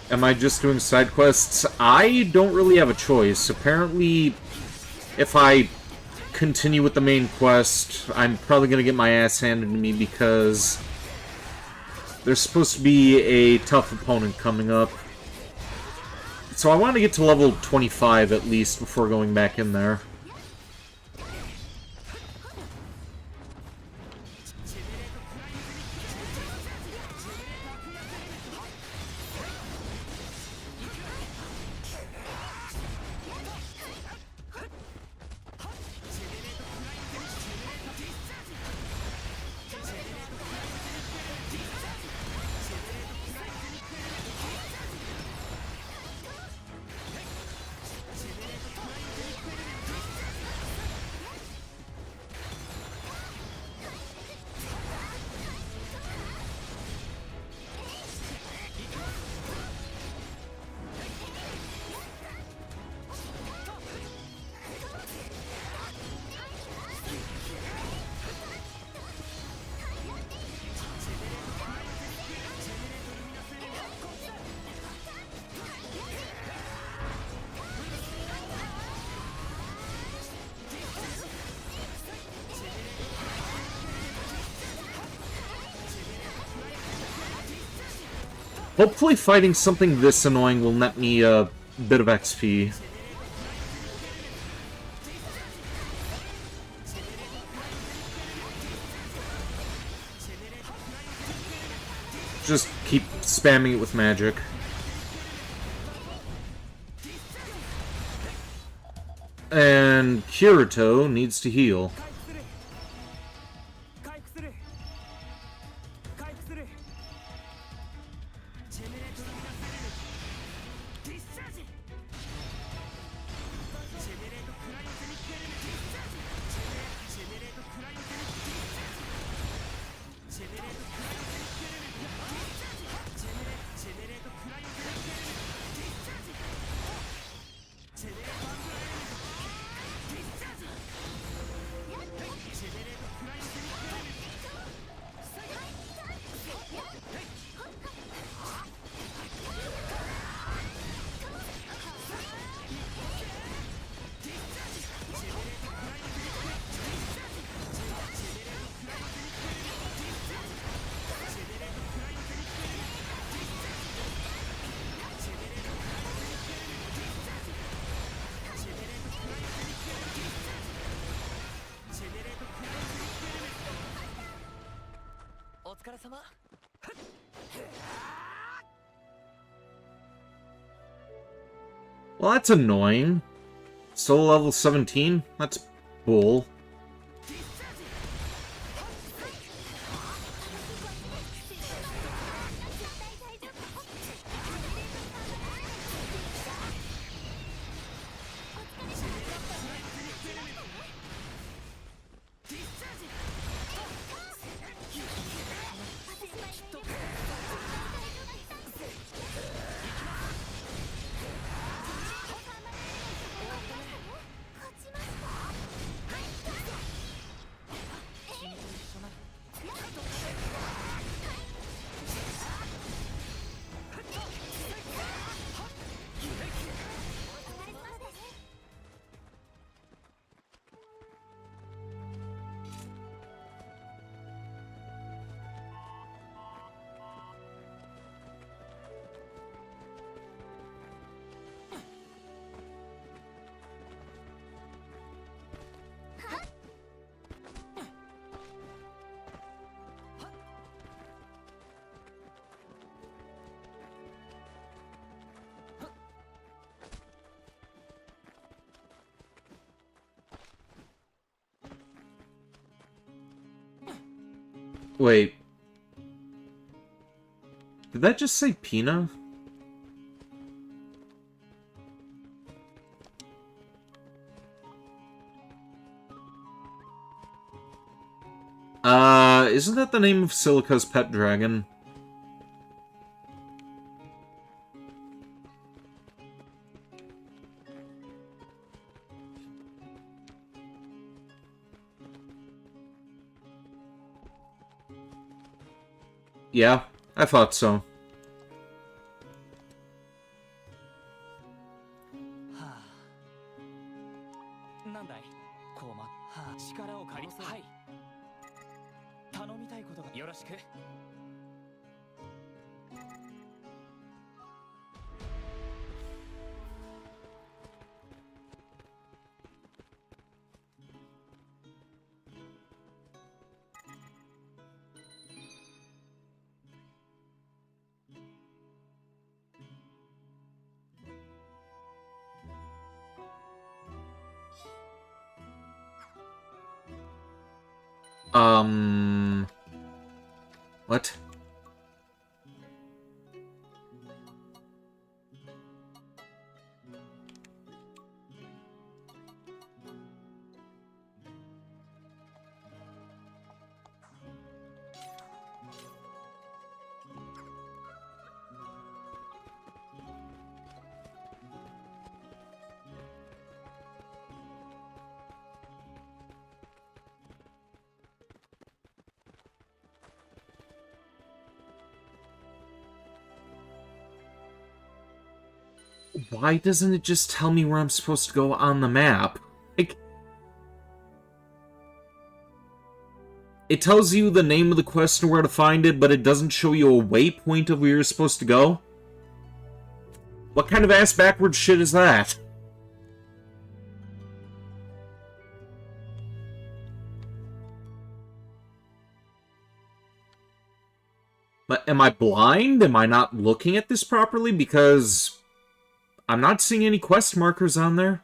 Am I just doing side quests? I don't really have a choice. Apparently, if I continue with the main quest, I'm probably going to get my ass handed to me because there's supposed to be a tough opponent coming up. So I want to get to level 25 at least before going back in there. Hopefully fighting something this annoying will net me a bit of XP. Just keep spamming it with magic. And Kirito needs to heal. Well, that's annoying. Still level 17? That's bull. Wait. Did that just say Pina? Isn't that the name of Silica's pet dragon? Yeah, I thought so. なんだいこうま、はあ、力を借り、はい。頼みたいことがよろしく。What? Why doesn't it just tell me where I'm supposed to go on the map? Like, it tells you the name of the quest and where to find it, but it doesn't show you a waypoint of where you're supposed to go? What kind of ass-backwards shit is that? But am I blind? Am I not looking at this properly? Because I'm not seeing any quest markers on there.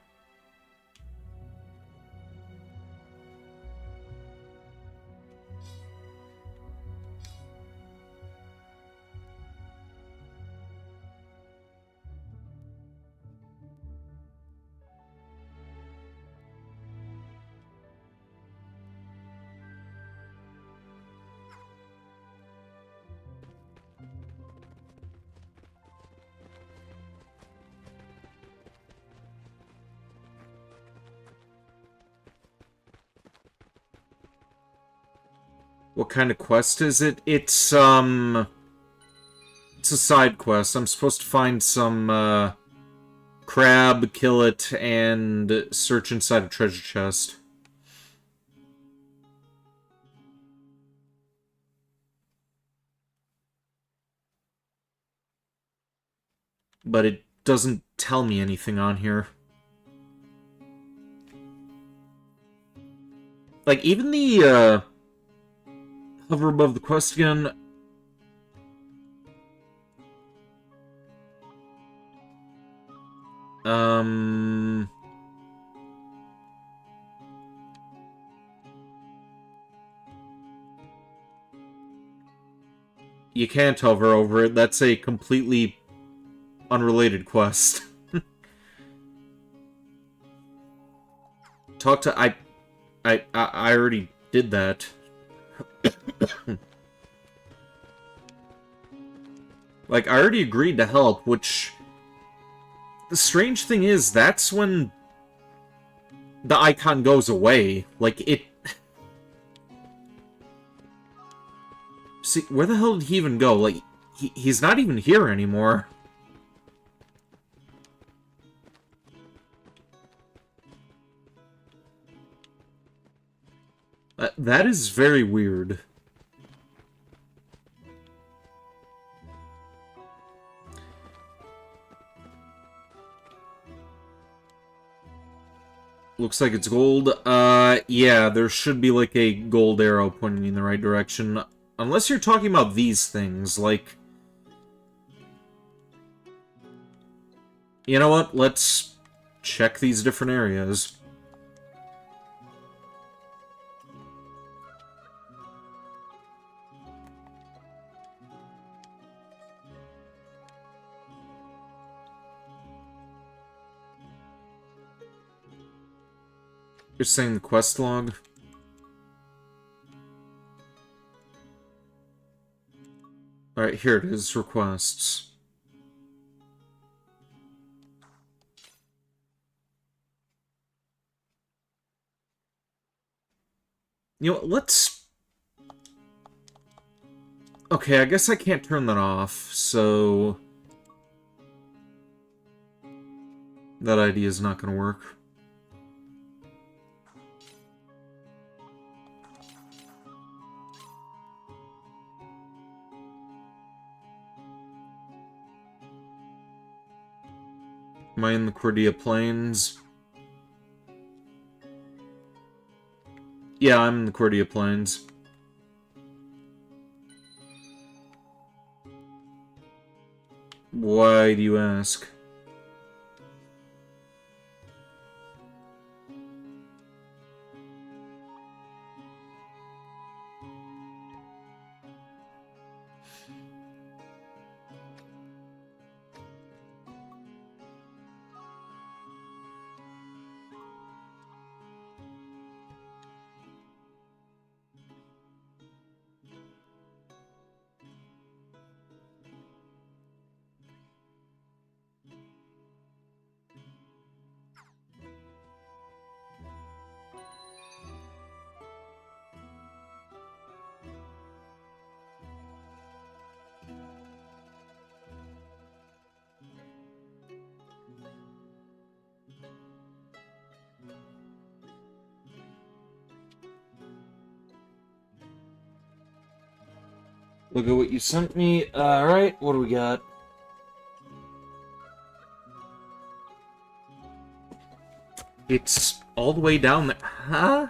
What kind of quest is it? It's a side quest. I'm supposed to find some, crab, kill it, and search inside a treasure chest. But it doesn't tell me anything on here. Like, even the, hover above the quest again. You can't hover over it. That's a completely unrelated quest. Talk to... I already did that. Like, I already agreed to help, which... The strange thing is, that's when the icon goes away. Like, it... See, where the hell did he even go? Like, he's not even here anymore. That is very weird. Looks like it's gold. Yeah, there should be like a gold arrow pointing in the right direction. Unless you're talking about these things, like... You know what? Let's check these different areas. You're saying the quest log? Alright, here it is, requests. You know, let's... Okay, I guess I can't turn that off, so... That idea is not gonna work. Am I in the Cordia Plains? Yeah, I'm in the Cordia Plains. Why do you ask? Look at what you sent me. Alright, what do we got? It's all the way down there. Huh?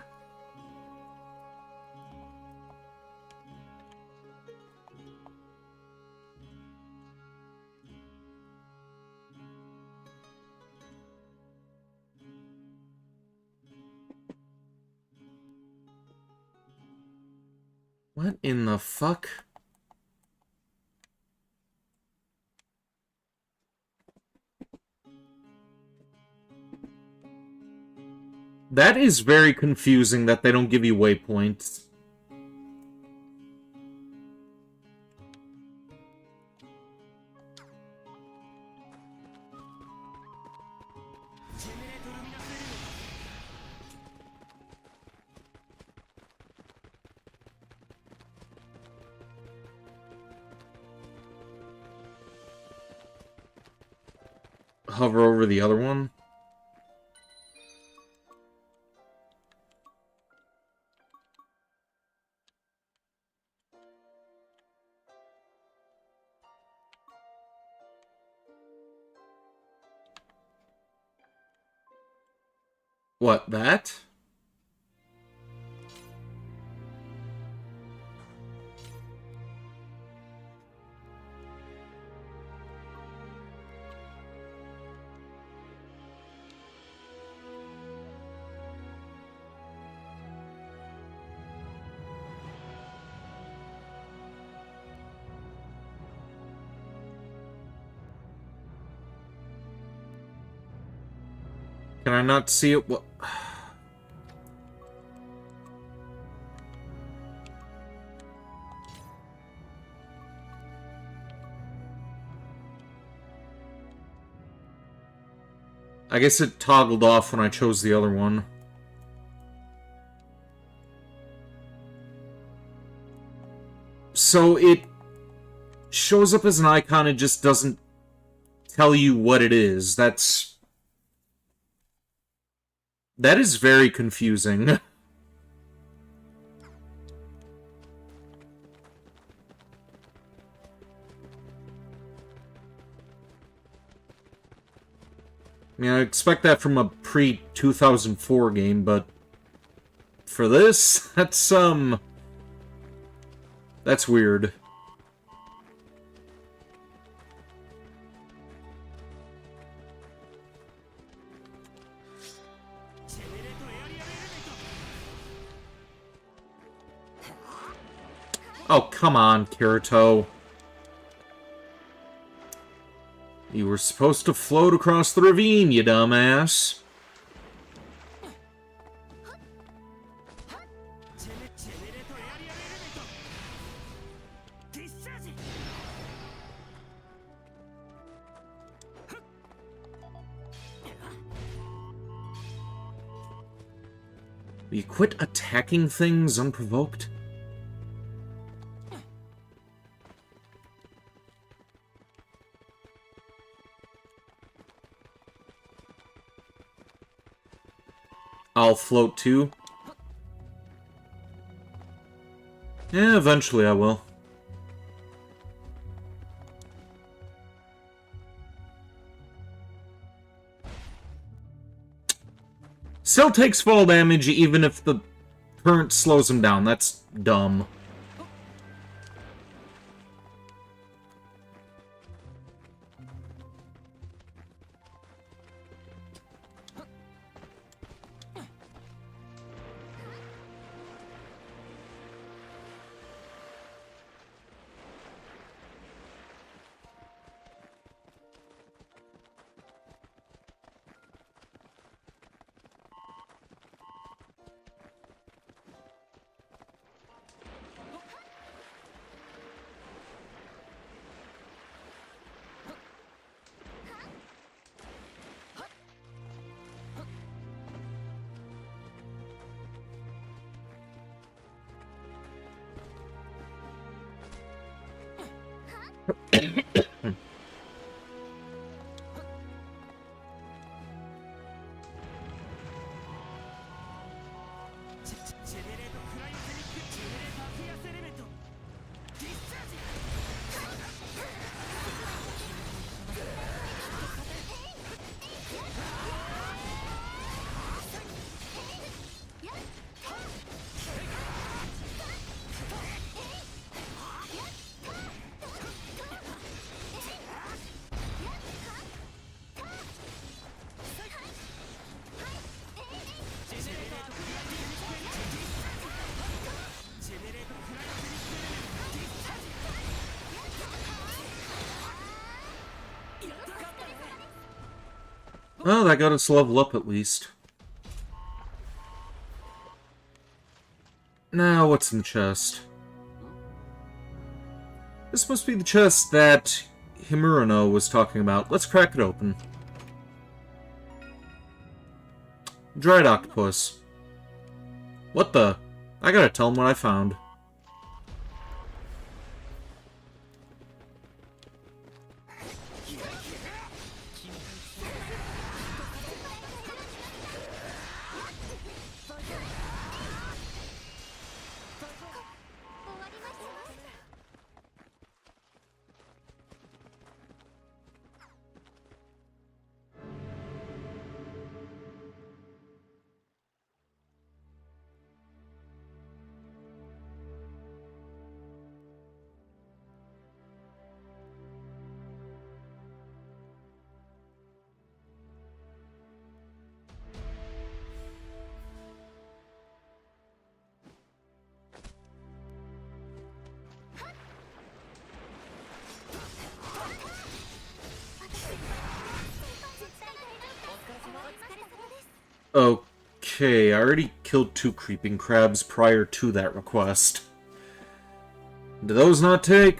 What in the fuck? That is very confusing that they don't give you waypoints. Hover over the other one. What, that? Can I not see it? What? I guess it toggled off when I chose the other one. So it shows up as an icon, it just doesn't tell you what it is. That is very confusing. I mean, I expect that from a pre-2004 game, but for this, that's weird. Oh, come on, Kirito. You were supposed to float across the ravine, you dumbass. Will you quit attacking things unprovoked? I'll float too. Yeah, eventually I will. Still takes fall damage even if the current slows him down. That's dumb. Well, that got us level up at least. Now, what's in the chest? This must be the chest that Himurano was talking about. Let's crack it open. Dried octopus. What the? I gotta tell him what I found. Okay, I already killed 2 creeping crabs prior to that request. Do those not take?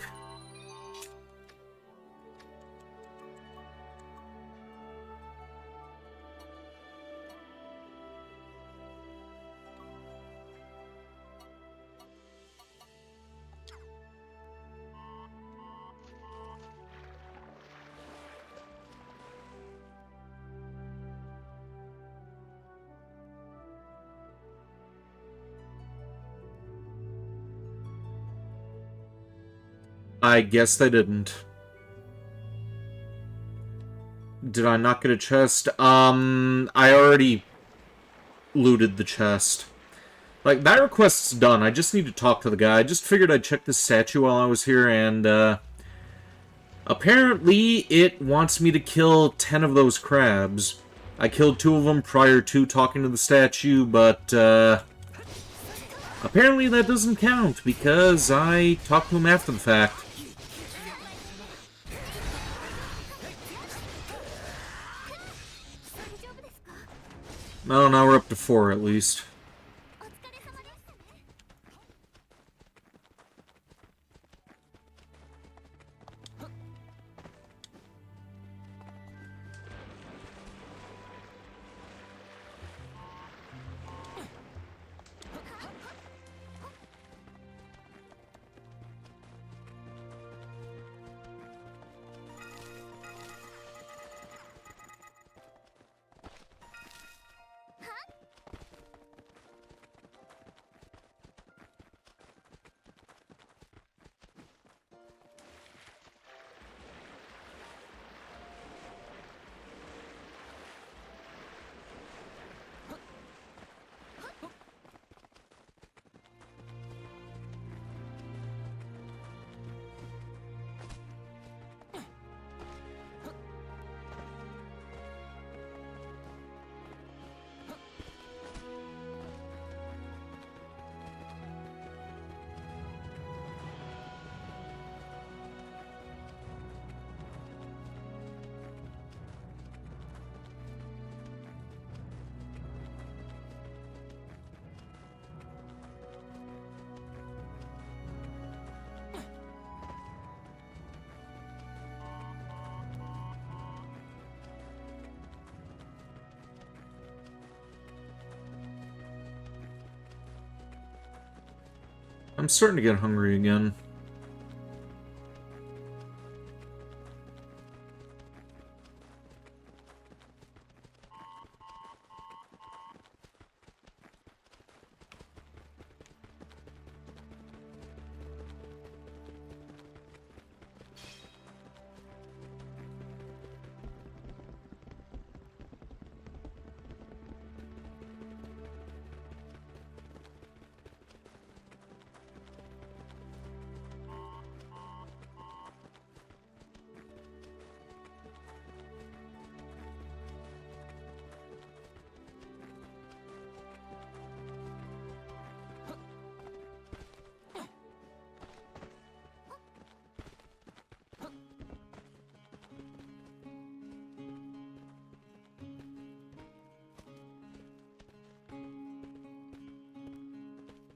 I guess they didn't. Did I not get a chest? I already looted the chest. Like, that request's done. I just need to talk to the guy. I just figured I'd check this statue while I was here, and, apparently it wants me to kill 10 of those crabs. I killed 2 of them prior to talking to the statue, but, apparently that doesn't count, because I talked to him after the fact. Oh, now we're up to 4 at least. I'm starting to get hungry again.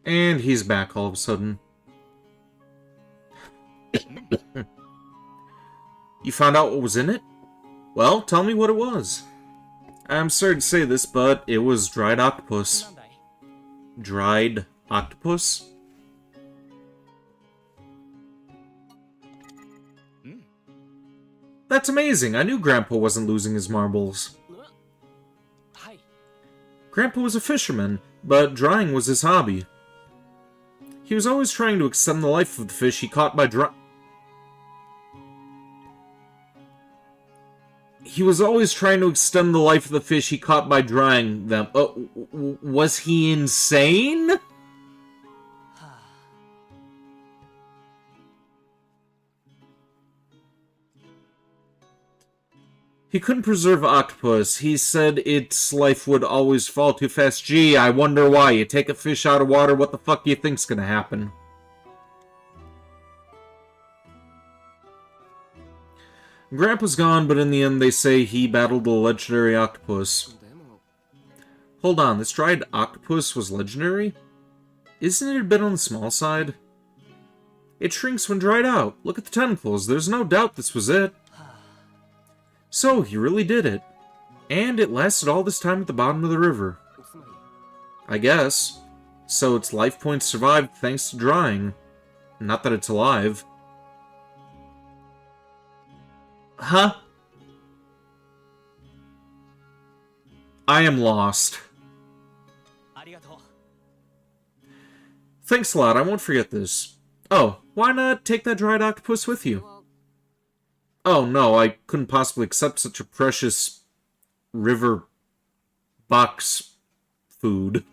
And he's back all of a sudden. You found out what was in it? Well, tell me what it was. I'm sorry to say this, but it was dried octopus. Dried octopus? That's amazing. I knew Grandpa wasn't losing his marbles. Grandpa was a fisherman, but drying was his hobby. He was always trying to extend the life of the fish he caught by drying them. Was he insane? He couldn't preserve octopus. He said its life would always fall too fast. Gee, I wonder why. You take a fish out of water, what the fuck do you think's gonna happen? Grandpa's gone, but in the end they say he battled the legendary octopus. Hold on, this dried octopus was legendary? Isn't it a bit on the small side? It shrinks when dried out. Look at the tentacles. There's no doubt this was it. So, he really did it. And it lasted all this time at the bottom of the river. I guess. So its life points survived thanks to drying. Not that it's alive. Huh? I am lost. Thanks a lot, I won't forget this. Oh, why not take that dried octopus with you? Oh no, I couldn't possibly accept such a precious river box food.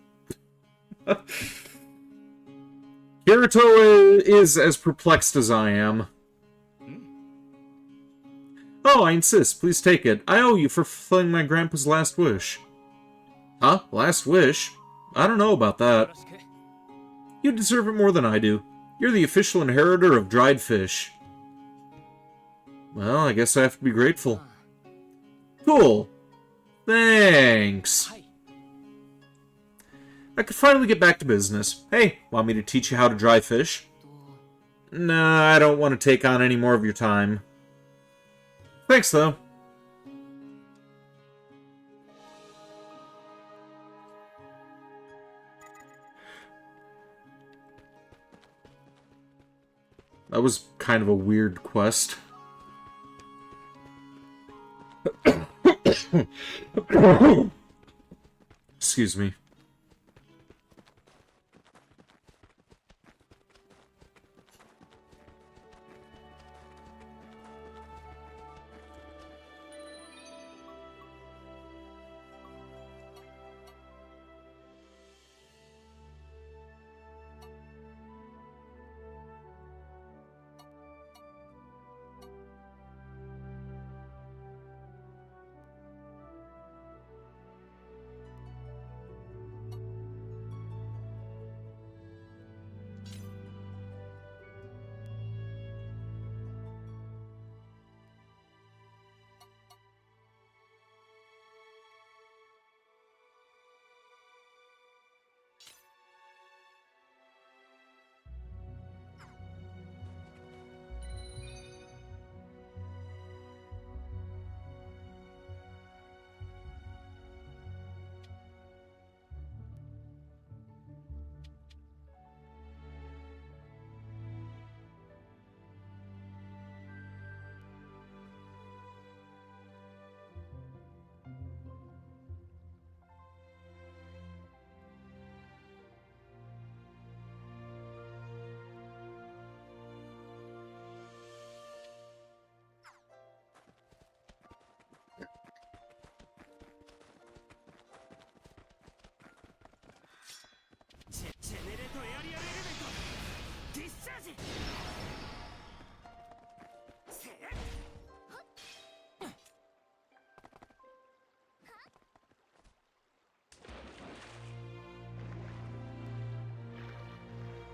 Kirito is as perplexed as I am. Oh, I insist. Please take it. I owe you for fulfilling my grandpa's last wish. Huh? Last wish? I don't know about that. You deserve it more than I do. You're the official inheritor of dried fish. Well, I guess I have to be grateful. Cool. Thanks. I could finally get back to business. Hey, want me to teach you how to dry fish? Nah, I don't want to take on any more of your time. Thanks, though. That was kind of a weird quest. Excuse me.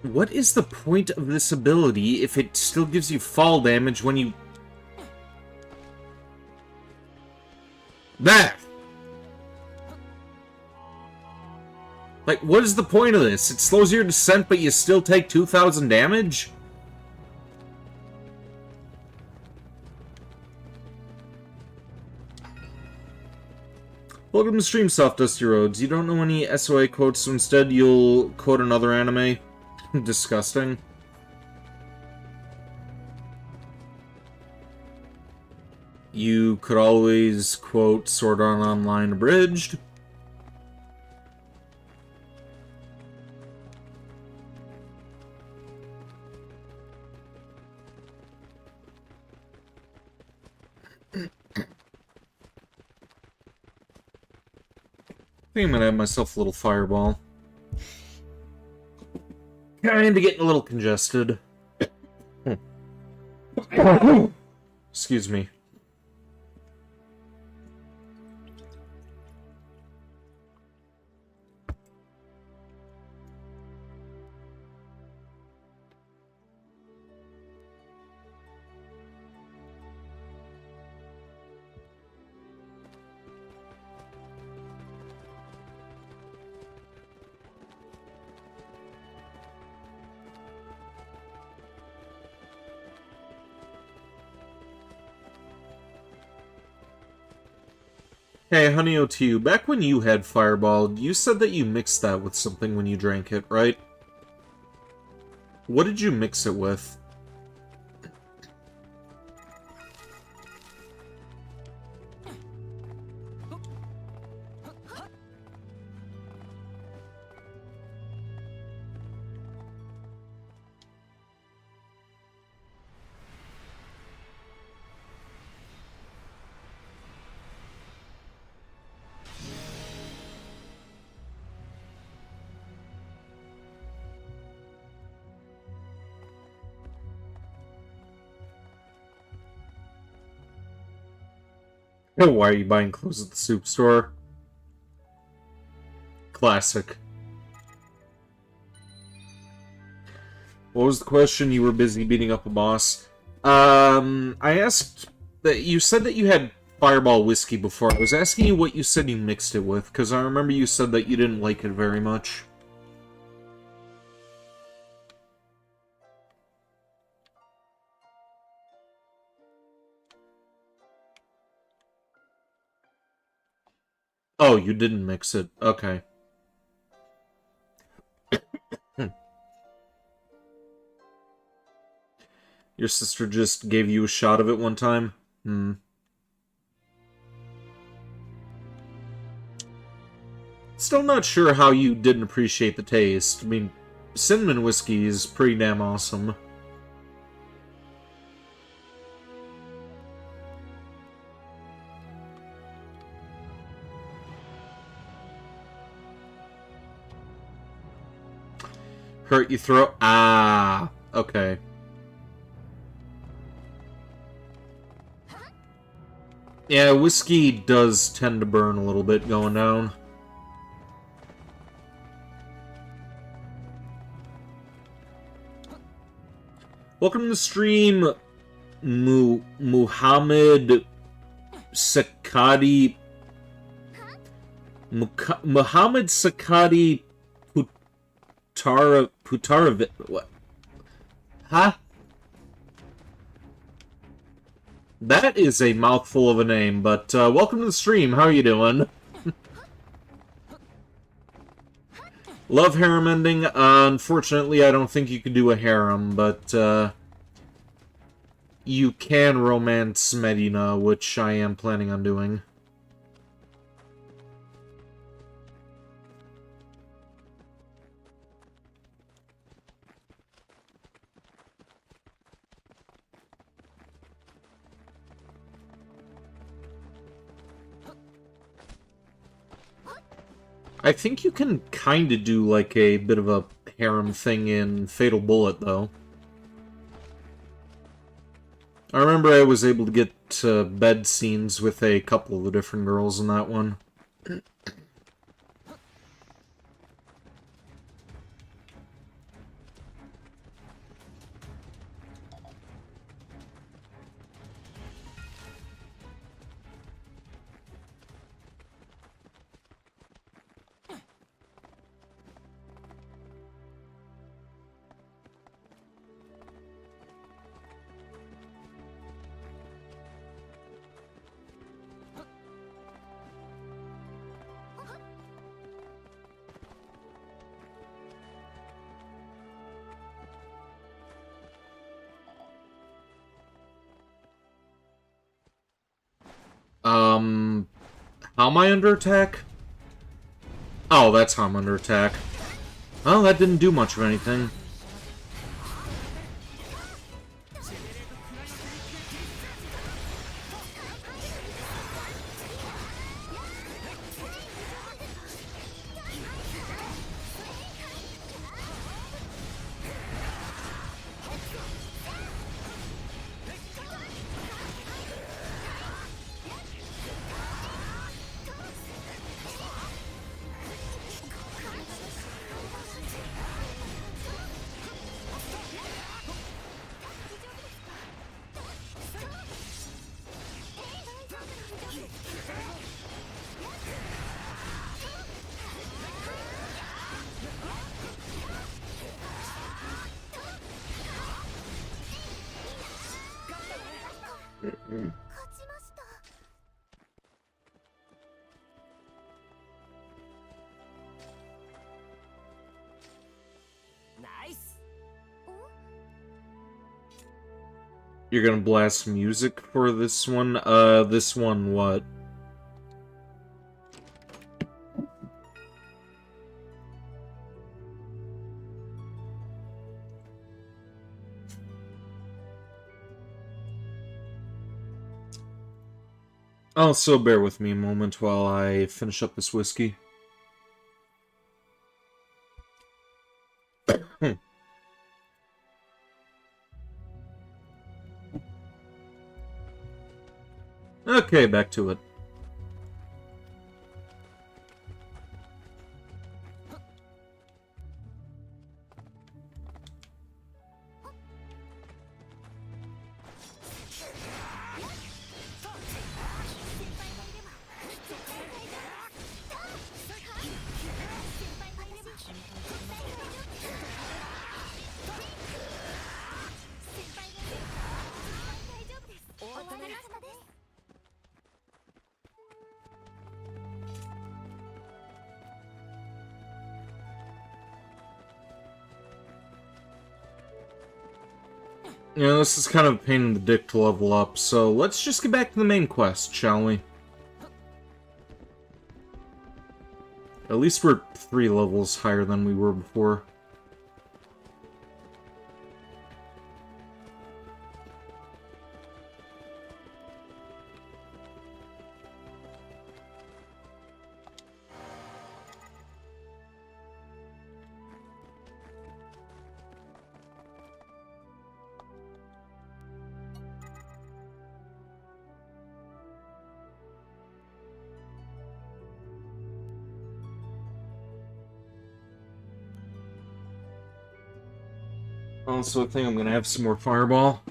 What is the point of this ability if it still gives you fall damage when you... That! Like, what is the point of this? It slows your descent, but you still take 2,000 damage? Welcome to Stream Soft Dusty Roads. You don't know any SOA quotes, so instead you'll quote another anime? Disgusting. You could always quote Sword Art Online Abridged. I think I'm gonna have myself a little fireball. Kinda getting a little congested. Excuse me. Hey, Honey O2, back when you had Fireball, you said that you mixed that with something when you drank it, right? What did you mix it with? Why are you buying clothes at the soup store? Classic. What was the question? You were busy beating up a boss. I asked that you said that you had Fireball whiskey before. I was asking you what you said you mixed it with, because I remember you said that you didn't like it very much. Oh, you didn't mix it. Okay. Your sister just gave you a shot of it one time? Still not sure how you didn't appreciate the taste. I mean, cinnamon whiskey is pretty damn awesome. Hurt your throat? Ah, okay. Yeah, whiskey does tend to burn a little bit going down. Welcome to the stream, Muhammad Sakadi. Muhammad Sakadi Putaravit. What? Huh? That is a mouthful of a name, but welcome to the stream. How are you doing? Love harem ending. Unfortunately, I don't think you can do a harem, but you can romance Medina, which I am planning on doing. I think you can kind of do, like, a bit of a harem thing in Fatal Bullet, though. I remember I was able to get bed scenes with a couple of the different girls in that one. How am I under attack? Oh, that's how I'm under attack. Well, that didn't do much of anything. You're gonna blast music for this one? This one what? Also, bear with me a moment while I finish up this whiskey. Okay, back to it. You know, this is kind of a pain in the dick to level up, so let's just get back to the main quest, shall we? At least we're 3 levels higher than we were before. Also, I think I'm gonna have some more Fireball.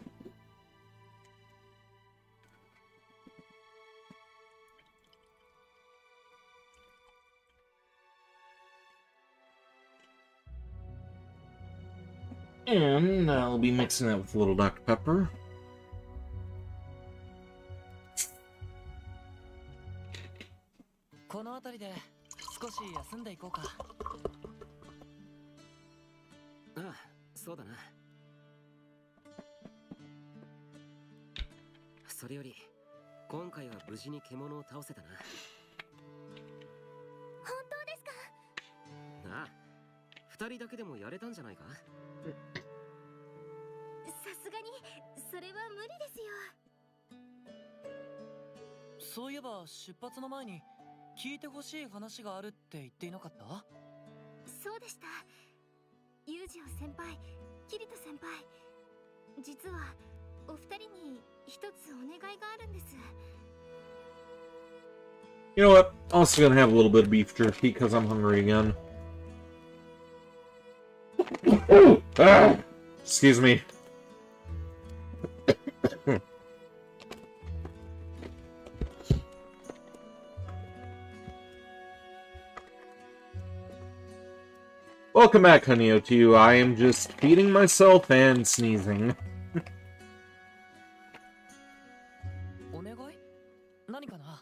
And I'll be mixing that with a little Dr. Pepper. Ah, そうだな。それより、今回は無事に獣を倒せたな。本当ですか？ああ、2人だけでもやれたんじゃないか？さすがにそれは無理ですよ。そういえば出発の前に聞いてほしい話があるって言っていなかった？そうでした。ユージオ先輩、キリト先輩、実はお二人に一つお願いがあるんです。You know what? Also gonna have a little bit of beef jerky because I'm hungry again. Ah, excuse me. Welcome back, Honey to you. I am just feeding myself and sneezing. お願い？何かな？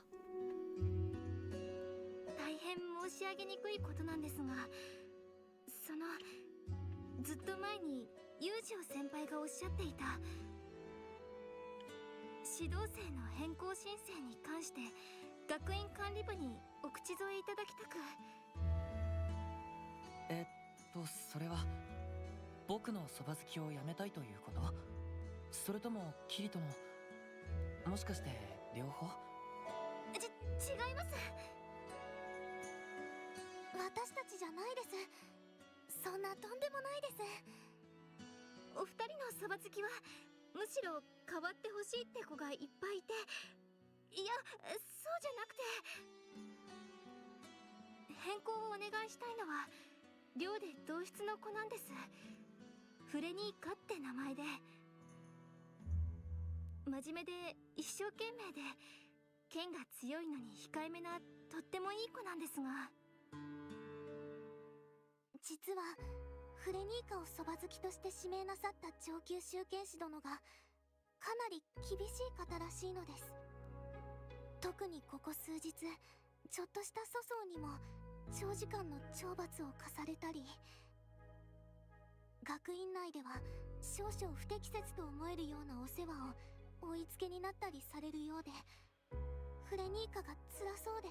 大変申し上げにくいことなんですが、ずっと前にユージオ先輩がおっしゃっていた指導生の変更申請に関して学院管理部にお口添えいただきたく。それは僕のそば好きをやめたいということ？それともキリトの、もしかして両方？違います。私たちじゃないです。そんなとんでもないです。お二人のそば好きはむしろ変わってほしいって子がいっぱいいて、いや、そうじゃなくて、変更をお願いしたいのは寮で同室の子なんです。フレニーカって名前で、真面目で一生懸命で剣が強いのに控えめなとってもいい子なんですが、実はフレニーカをそば好きとして指名なさった上級集権士殿がかなり厳しい方らしいのです。特にここ数日、ちょっとした粗相にも長時間の懲罰を課されたり、学院内では少々不適切と思えるようなお世話を追いつけになったりされるようで、フレニーカが辛そうで。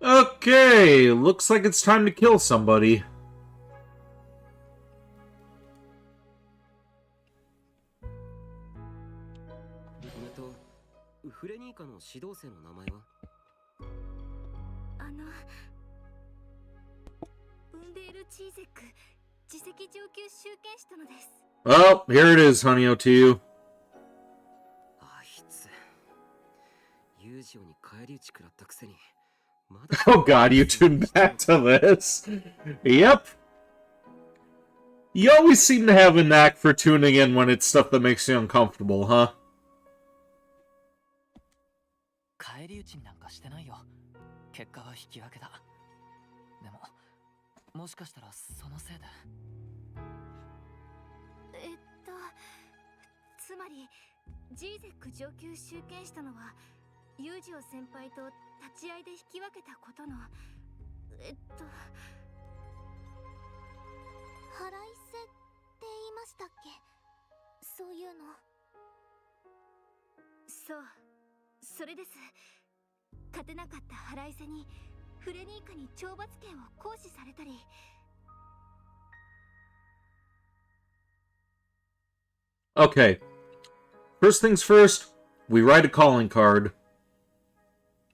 Okay, looks like it's time to kill somebody. フレニーカの指導生の名前は？ウンデール・チーゼック、次席上級集権士殿です。Well, here it is, Honey-O to you. あいつ、友情に返り討ち食らったくせに。Oh god, you tuned back to this. Yep. You always seem to have a knack for tuning in when it's stuff that makes you uncomfortable, huh? 返り討ちになんかしてないよ。結果は引き分けだ。でも、もしかしたらそのせいで。つまり、ジーゼック上級集権士殿は友情先輩と立ち会いで引き分けたことの、払いせって言いましたっけ？そういうの。そう、それです。勝てなかった払いせにフレニーカに懲罰権を行使されたり。Okay. First things first, we write a calling card.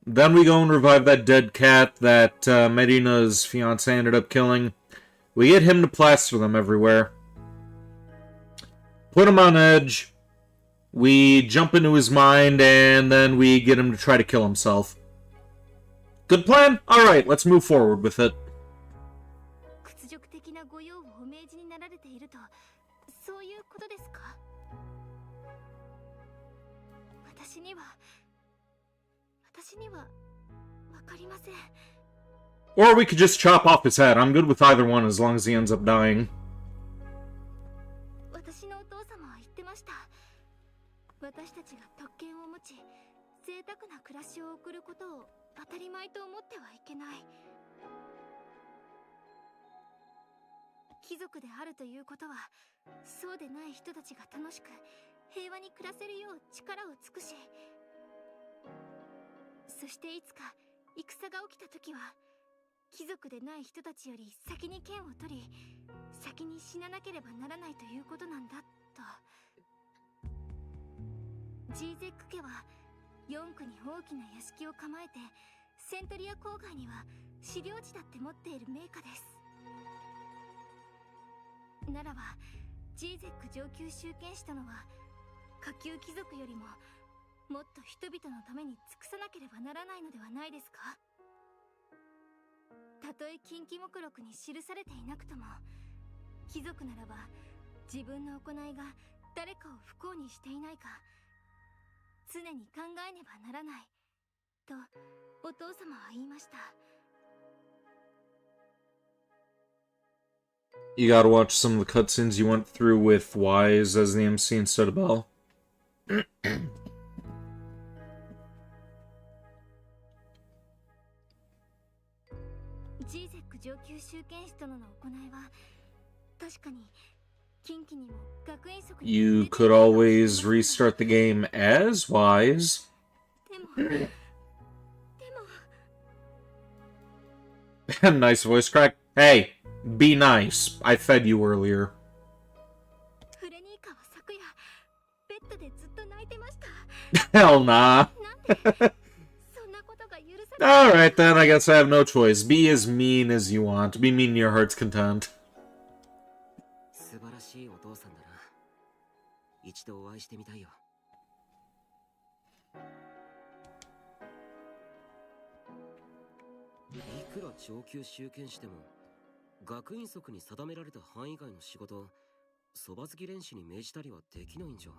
Then we go and revive that dead cat that Medina's fiancé ended up killing. We get him to plaster them everywhere. Put him on edge. We jump into his mind, and then we get him to try to kill himself. Good plan? Alright, let's move forward with it. 屈辱的なご用をお命じになられていると、そういうことですか？私にはわかりません。Or we could just chop off his head. I'm good with either one as long as he ends up dying. 私のお父様は言ってました。私たちが特権を持ち、贅沢な暮らしを送ることを当たり前と思ってはいけない。貴族であるということは、そうでない人たちが楽しく平和に暮らせるよう力を尽くし、そしていつか戦が起きた時は貴族でない人たちより先に剣を取り、先に死ななければならないということなんだと。ジーゼック家は4区に大きな屋敷を構えて、セントリア郊外には資料地だって持っている名家です。ならばジーゼック上級集権士殿は下級貴族よりももっと人々のために尽くさなければならないのではないですか？たとえ近畿目録に記されていなくとも、貴族ならば自分の行いが誰かを不幸にしていないか常に考えねばならないとお父様は言いました。You gotta watch some of the cutscenes you went through with Wise as the MC instead of Bell. ジーゼック上級集権士殿の行いは確かに近畿にも学園則に You could always restart the game as Wise. でも Nice voice crack. Hey, be nice. I fed you earlier. フレニーカは昨夜ベッドでずっと泣いてました。 Hell nah. なんでそんなことが許されない。 Alright then, I guess I have no choice. Be as mean as you want. Be mean to your heart's content. 素晴らしいお父さんだな。一度お会いしてみたいよ。いくら上級集権士でも学院則に定められた範囲外の仕事、そば好き練習に命じたりはできないんじゃ。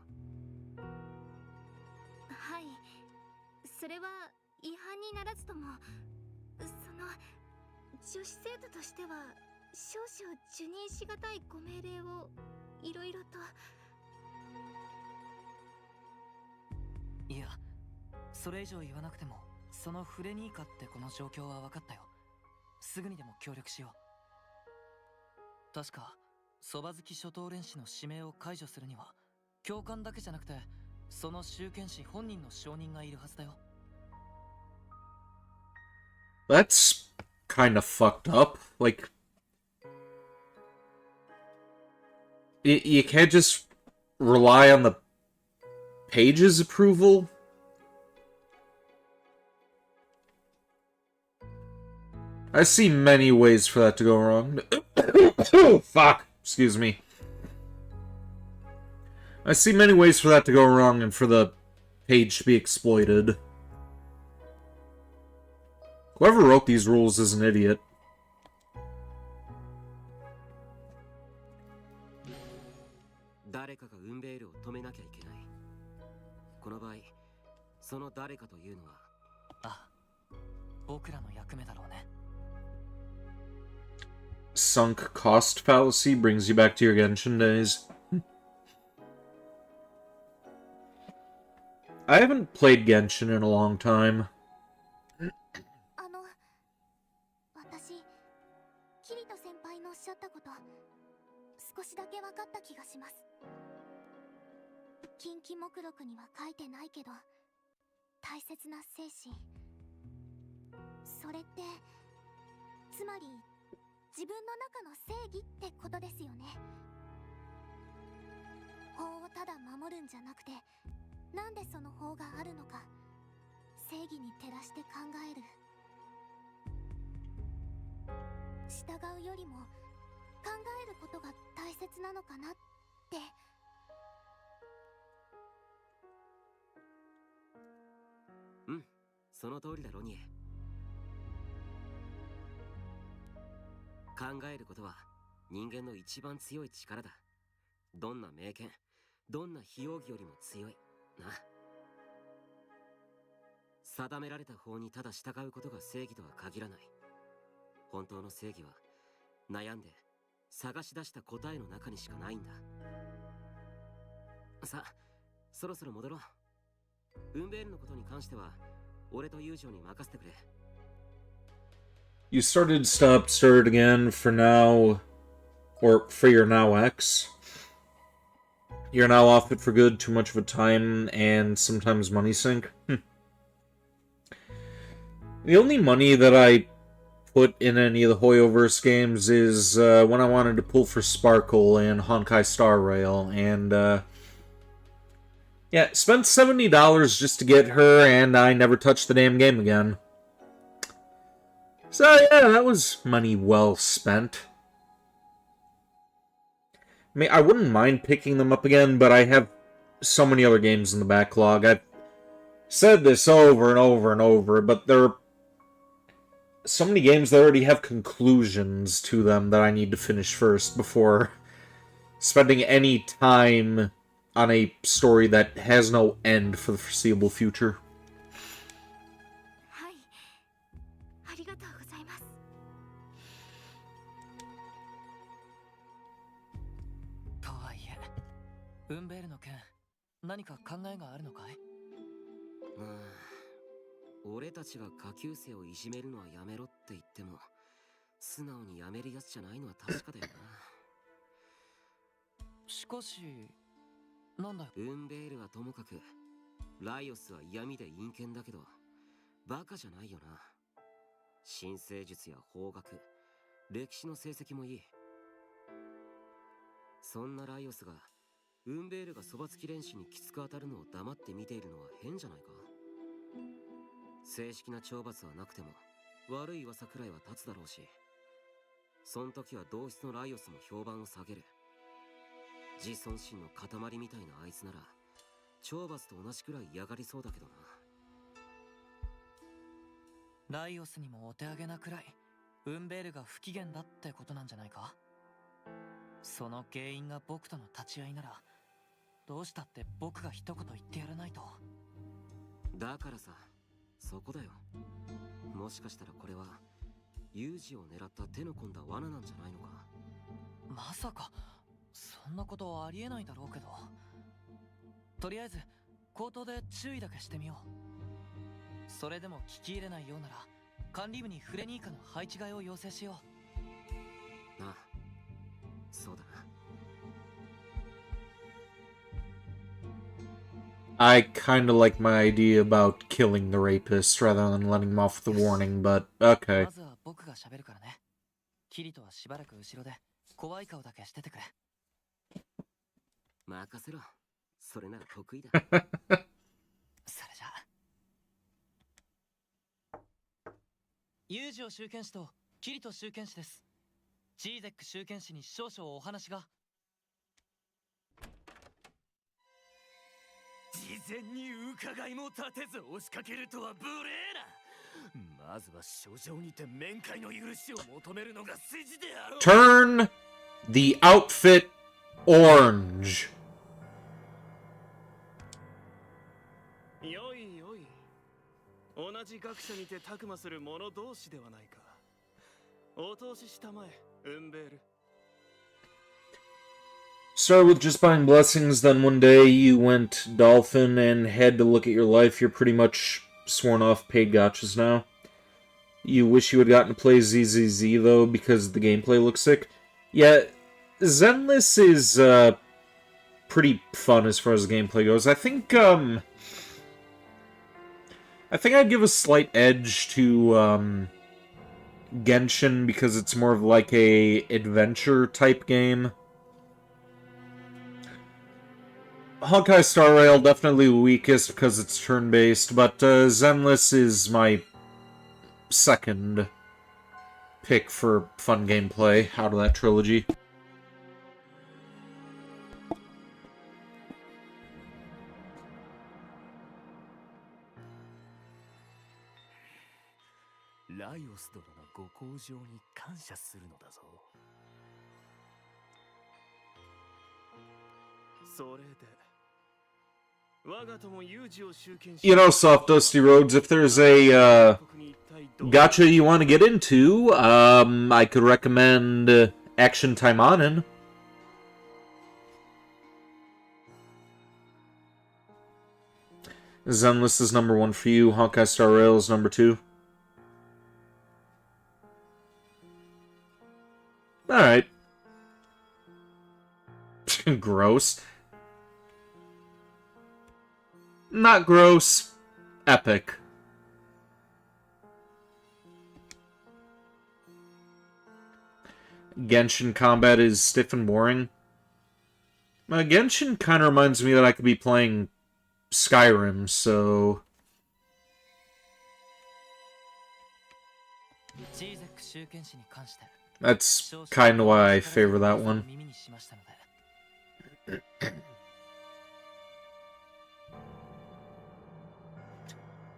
はい、それは違反にならずとも、その女子生徒としては少々受任しがたいご命令をいろいろと。いや、それ以上言わなくても、そのフレニーカってこの状況は分かったよ。すぐにでも協力しよう。確かそば好き初等練士の指名を解除するには教官だけじゃなくてその集権士本人の承認がいるはずだよ。 That's kind of fucked up. Like, you can't just rely on the page's approval? I see many ways for that to go wrong. Fuck. Excuse me. I see many ways for that to go wrong and for the page to be exploited. Whoever wrote these rules is an idiot. 誰かがウンベールを止めなきゃいけない。この場合、その誰かというのは、あ、僕らの役目だろうね。Sunk cost fallacy brings you back to your Genshin days. I haven't played Genshin in a long time. 私、キリト先輩のおっしゃったこと、少しだけ分かった気がします。近畿目録には書いてないけど、大切な精神。それって、つまり、自分の中の正義ってことですよね。法をただ守るんじゃなくて、なんでその法があるのか、正義に照らして考える。従うよりも考えることが大切なのかなって。うん、その通りだロニエ。考えることは人間の一番強い力だ。どんな名剣、どんな非容疑よりも強いな。定められた法にただ従うことが正義とは限らない。本当の正義は悩んで探し出した答えの中にしかないんだ。さあ、そろそろ戻ろう。ウンベールのことに関しては俺と友情に任せてくれ。You started, stopped, started again for now, or for your now ex. You're now off it for good, too much of a time, and sometimes money sink. The only money that I put in any of the Hoyoverse games is when I wanted to pull for Sparkle and Honkai Star Rail, and yeah, spent $70 just to get her, and I never touched the damn game again. So yeah, that was money well spent. I mean, I wouldn't mind picking them up again, but I have so many other games in the backlog. I've said this over and over and over, but there are so many games that already have conclusions to them that I need to finish first before spending any time on a story that has no end for the foreseeable future. はい、ありがとうございます。とはいえ、ウンベールの件、何か考えがあるのかい？まあ、俺たちが下級生をいじめるのはやめろって言っても素直にやめるやつじゃないのは確かだよな。しかし、なんだよ。ウンベールはともかくライオスは闇で陰険だけどバカじゃないよな。神聖術や法学、歴史の成績もいい。そんなライオスがウンベールがそばつき練習にきつく当たるのを黙って見ているのは変じゃないか。正式な懲罰はなくても悪い噂くらいは立つだろうし、そん時は同室のライオスも評判を下げる。自尊心の塊みたいなあいつなら懲罰と同じくらい嫌がりそうだけどな。ライオスにもお手上げなくらいウンベールが不機嫌だってことなんじゃないか。その原因が僕との立ち会いならどうしたって僕が一言言ってやらないと。だからさ、そこだよ。もしかしたらこれはユージを狙った手の込んだ罠なんじゃないのか。まさかそんなことはありえないだろうけど、とりあえず口頭で注意だけしてみよう。それでも聞き入れないようなら管理部にフレニーカの配置換えを要請しよう。ああ、そうだな。I kinda like my idea about killing the rapist rather than letting him off with a warning, but う。 okay. まずは僕が喋るからね。キリトはしばらく後ろで怖い顔だけしててくれ。任せろ。それなら得意だ。それじゃあ。ユージを集権士とキリト集権士です。ジーゼック集権士に少々お話が。事前に伺いも立てず押しかけるとは無礼な。まずは書状にて面会の許しを求めるのが筋であろう。 Turn the outfit orange. よいよい。同じ学者にてたくまする者同士ではないか。お通ししたまえ、ウンベール。 Started with just buying blessings, then one day you went dolphin and had to look at your life. You're pretty much sworn off paid gachas now. You wish you had gotten to play ZZZ, though, because the gameplay looks sick. Yeah, Zenless is, pretty fun as far as the gameplay goes. I think I'd give a slight edge to, Genshin, because it's more of like a adventure-type game. Honkai Star Rail, definitely the weakest because it's turn-based, but Zenless is my second pick for fun gameplay out of that trilogy. ライオス殿のご厚情に感謝するのだぞ。それで You know, Soft Dusty Roads, if there's a gacha you want to get into, I could recommend Action Taimanin. Zenless is number 1 for you, Honkai Star Rail is number 2. Alright. Gross. Not gross. Epic. Genshin combat is stiff and boring. Genshin kind of reminds me that I could be playing Skyrim, so... That's kind of why I favor that one.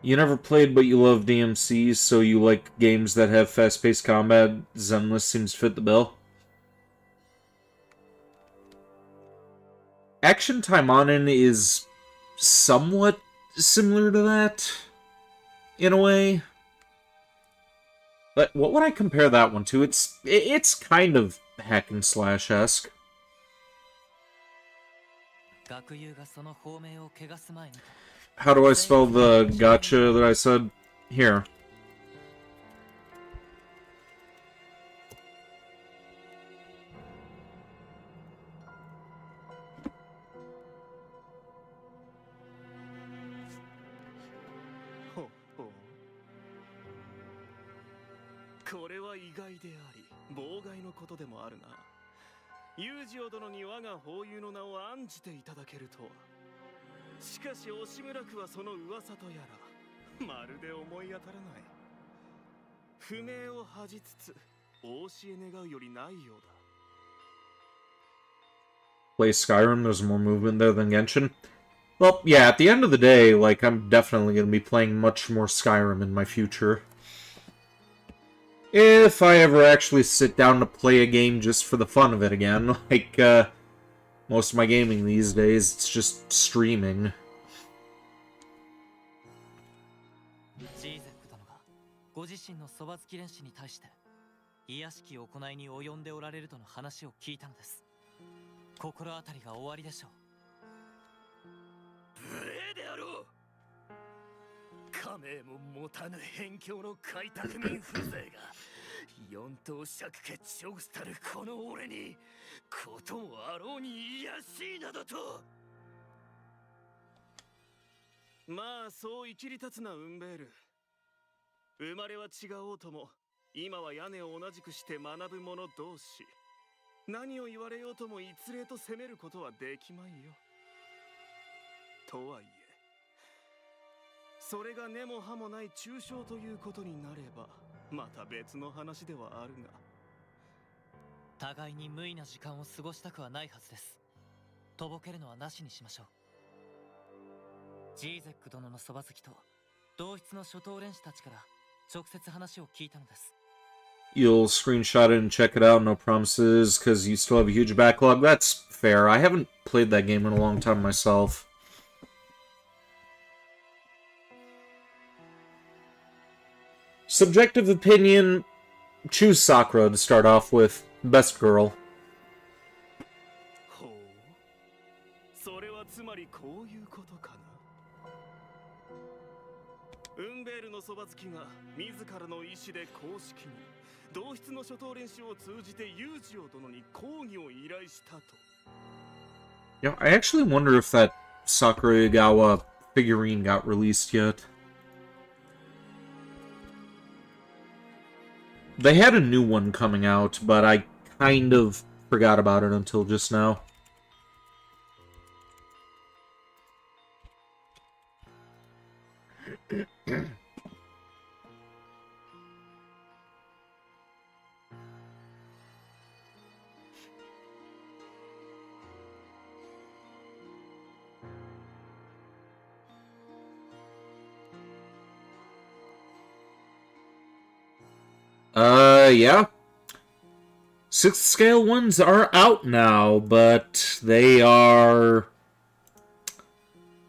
You never played, but you love DMCs, so you like games that have fast-paced combat. Zenless seems to fit the bill. Action Taimanin is somewhat similar to that, in a way. But what would I compare that one to? It's kind of hack and slash-esque. How do I spell the gacha that I said? Here. これは意外であり妨害のことでもあるな。ユージオ殿に我が法友の名を案じていただけるとは。しかし押村区はその噂とやらまるで思い当たらない。不明を恥じつつお教え願うよりないようだ。 Play Skyrim, there's more movement there than Genshin. Well, yeah, at the end of the day, like, I'm definitely going to be playing much more Skyrim in my future. If I ever actually sit down to play a game just for the fun of it again, like, most of my gaming these days, it's just streaming. ジーゼック殿がご自身のそばつき練習に対して卑しき行いに及んでおられるとの話を聞いたのです。心当たりが終わりでしょう。無礼であろう。家名も持たぬ辺境の開拓民風情が四等尺決勝したるこの俺にこともあろうに卑しいなどと。まあそう生きり立つなウンベール。生まれは違おうとも今は屋根を同じくして学ぶ者同士。何を言われようとも一例と責めることはできまいよ。とはいえそれが根も葉もない抽象ということになればまた別の話ではあるが、互いに無意な時間を過ごしたくはないはずです。とぼけるのはなしにしましょう。ジーゼック殿のそば好きと同室の初等練士たちから直接話を聞いたのです。 You'll screenshot it and check it out, no promises, because you still have a huge backlog. That's fair. I haven't played that game in a long time myself. Subjective opinion, choose Sakura to start off with. Best girl. ほう、それはつまりこういうことかな。ウンベールのそば好きが自らの意思で公式に同室の初等練習を通じてユージオ殿に講義を依頼したと。 Yeah, I actually wonder if that Sakuragawa figurine got released yet. They had a new one coming out, but I kind of forgot about it until just now. Yeah. 6th scale ones are out now, but they are a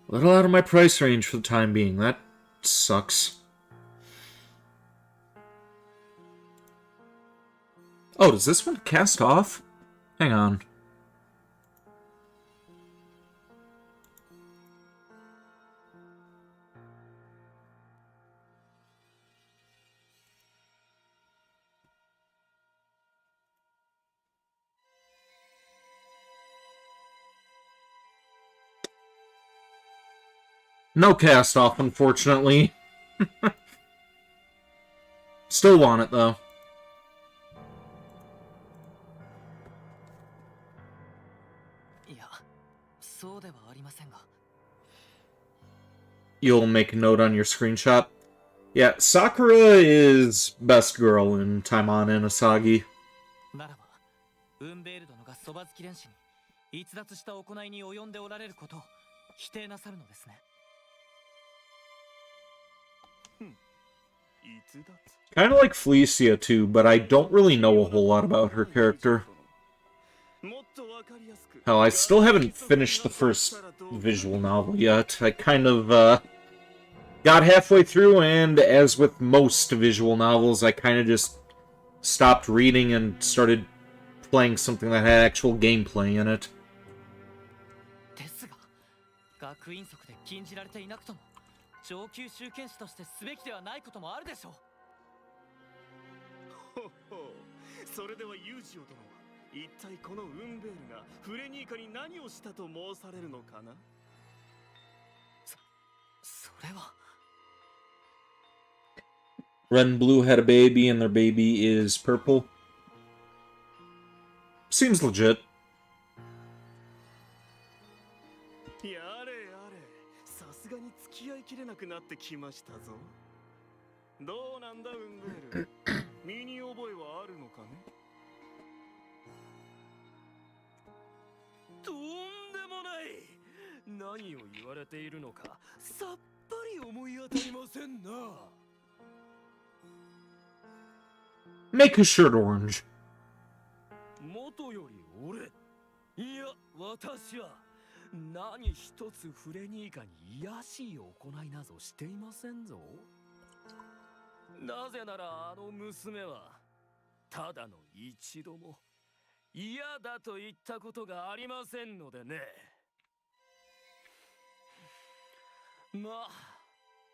little out of my price range for the time being. That sucks. Oh, does this one cast off? Hang on. No cast off, unfortunately. Still want it, though. You'll make a note on your screenshot. Yeah, Sakura is best girl in Taimon and Asagi. ならば、ウンベール殿がそばつき練習に逸脱した行いに及んでおられることを否定なさるのですね。 Kind of like Felicia too, but I don't really know a whole lot about her character. Hell, I still haven't finished the first visual novel yet. I kind of got halfway through, and as with most visual novels, I kind of just stopped reading and started playing something that had actual gameplay in it. ですが、学院則で禁じられていなくとも上級集権士としてすべきではないこともあるでしょう。ほほう、それではユージオ殿は一体このウンベールがフレニーカに何をしたと申されるのかな。それは Red and blue had a baby and their baby is purple. Seems legit. やれやれ、さすがに付き合いきれなくなってきましたぞ。どうなんだウンベール、身に覚えはあるのかね。とんでもない。何を言われているのかさっぱり思い当たりませんな。Make his shirt orange. 元より俺、いや私は何一つフレニーカに卑しい行いなどしていませんぞ。なぜならあの娘はただの一度も嫌だと言ったことがありませんのでね。まあ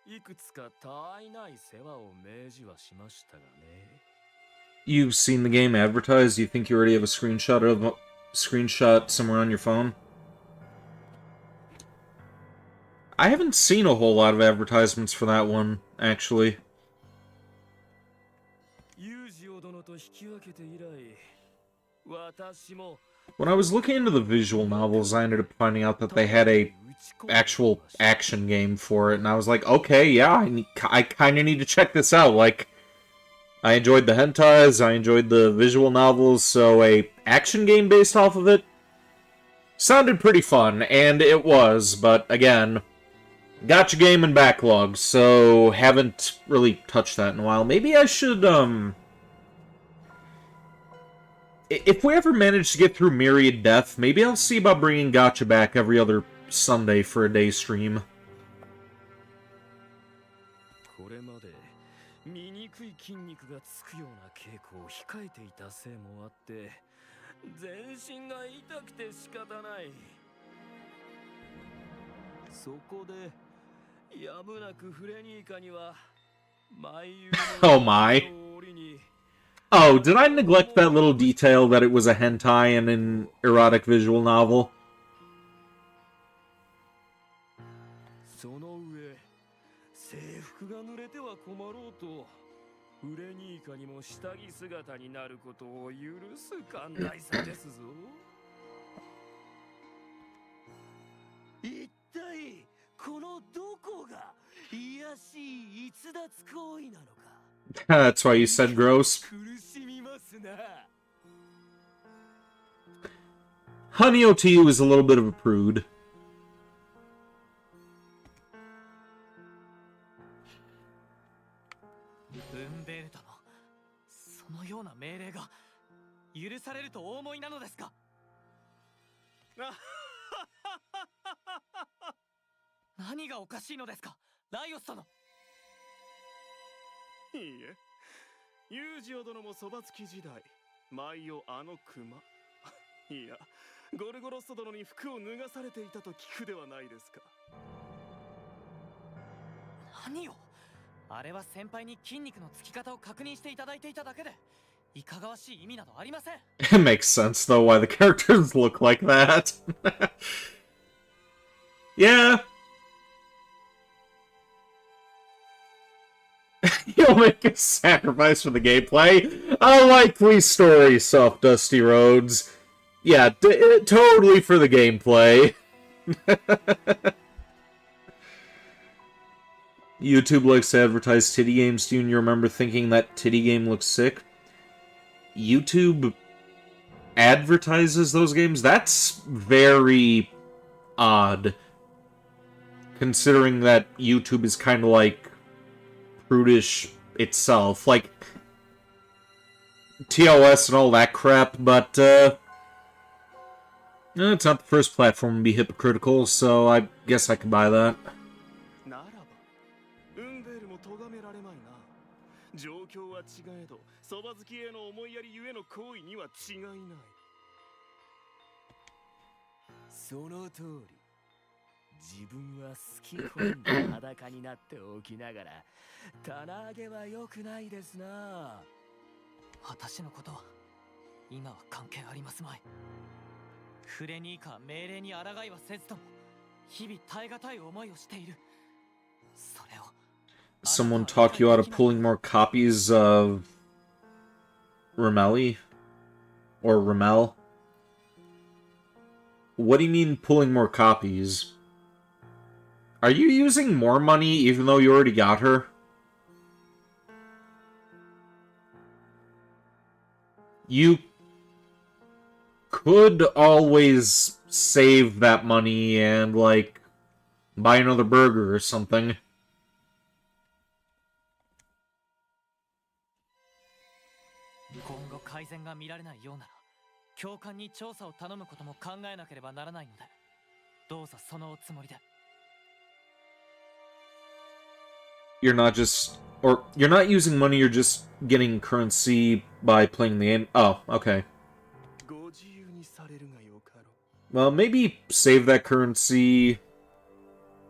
いくつかたわいない世話を命じはしましたがね。You've seen the game advertised. You think you already have a screenshot somewhere on your phone? I haven't seen a whole lot of advertisements for that one, actually. ユージオ殿と引き分けて以来、私も When I was looking into the visual novels, I ended up finding out that they had a actual action game for it, and I was like, okay, yeah, I kind of need to check this out. Like, I enjoyed the hentais, I enjoyed the visual novels, so a action game based off of it sounded pretty fun, and it was, but again, gacha game and backlog, so haven't really touched that in a while. Maybe I should, if we ever manage to get through Myriad Death, maybe I'll see about bringing gacha back every other Sunday for a day stream. これまで醜い筋肉がつくような稽古を控えていたせいもあって全身が痛くて仕方ない。そこでやむなくフレニーカには毎夕 Oh my. Oh, did I neglect that little detail that it was a hentai and an erotic visual novel? その上制服が濡れては困ろうとフレニーカにも下着姿になることを許す寛大さですぞ。一体このどこが卑しい逸脱行為なのか。That's why you said gross. 苦しみますな。Honey OTU is a little bit of a prude. ウンベルトのそのような命令が許されるとお思いなのですか。何がおかしいのですか、ライオス殿。いいえ、ユージオ殿もそばつき時代、毎夜あの熊いや、ゴルゴロッソ殿に服を脱がされていたと聞くではないですか。何よ、あれは先輩に筋肉のつき方を確認していただいていただけで、いかがわしい意味などありません。It makes sense, though, why the characters look like that. Yeah. You'll make a sacrifice for the gameplay. A likely story, soft dusty roads. Yeah, totally for the gameplay. YouTube likes to advertise titty games. Do you remember thinking that titty game looks sick? YouTube advertises those games? That's very odd. Considering that YouTube is kind of like prudish itself. Like, TOS and all that crap, but, it's not the first platform to be hypocritical, so I guess I can buy that. ならば、ウンベールも咎められまいな。状況は違えど、そば好きへの思いやりゆえの行為には違いない。その通り。自分は好き好んで裸になっておきながら、棚上げは良くないですな。私のことは今は関係ありますまい。フレニーカは命令に抗いはせずとも日々耐え難い思いをしている。それを someone talk you out of pulling more copies of Ramelli? Or Ramel? What do you mean pulling more copies? Are you using more money even though you already got her? You could always save that money and, like, buy another burger or something. 今後改善が見られないようなら教官に調査を頼むことも考えなければならないのでどうぞそのおつもりで You're not just... Or, you're not using money, you're just getting currency by playing the game. Oh, okay. Well, maybe save that currency,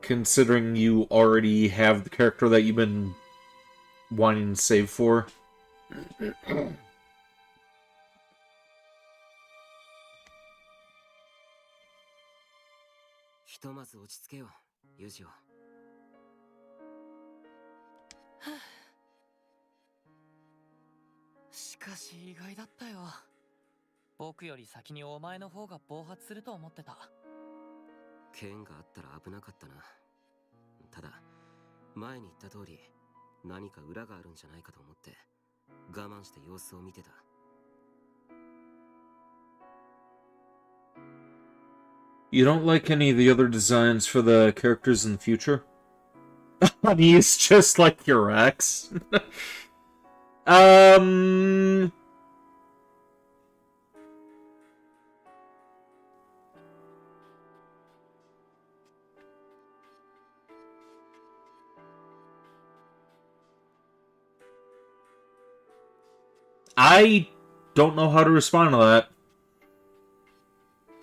considering you already have the character that you've been wanting to save for. ひとまず落ち着けよ、ユジオ。しかし意外だったよ。僕より先にお前の方が暴発すると思ってた。剣があったら危なかったな。ただ、前に言った通り、何か裏があるんじゃないかと思って、我慢して様子を見てた。You don't like any of the other designs for the characters in the future? He's just like your ex. I don't know how to respond to that.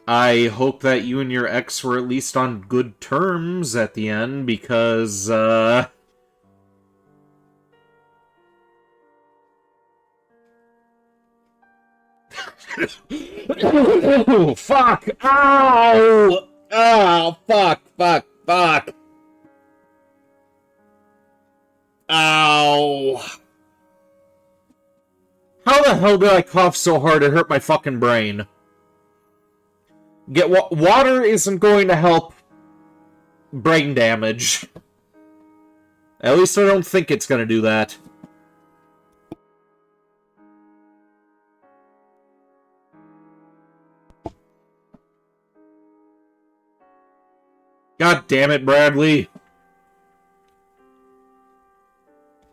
I hope that you and your ex were at least on good terms at the end, because, Oh, fuck! Ow! Oh, fuck, fuck, fuck! Ow! How the hell did I cough so hard it hurt my fucking brain? Water isn't going to help brain damage. At least I don't think it's going to do that. God damn it, Bradley.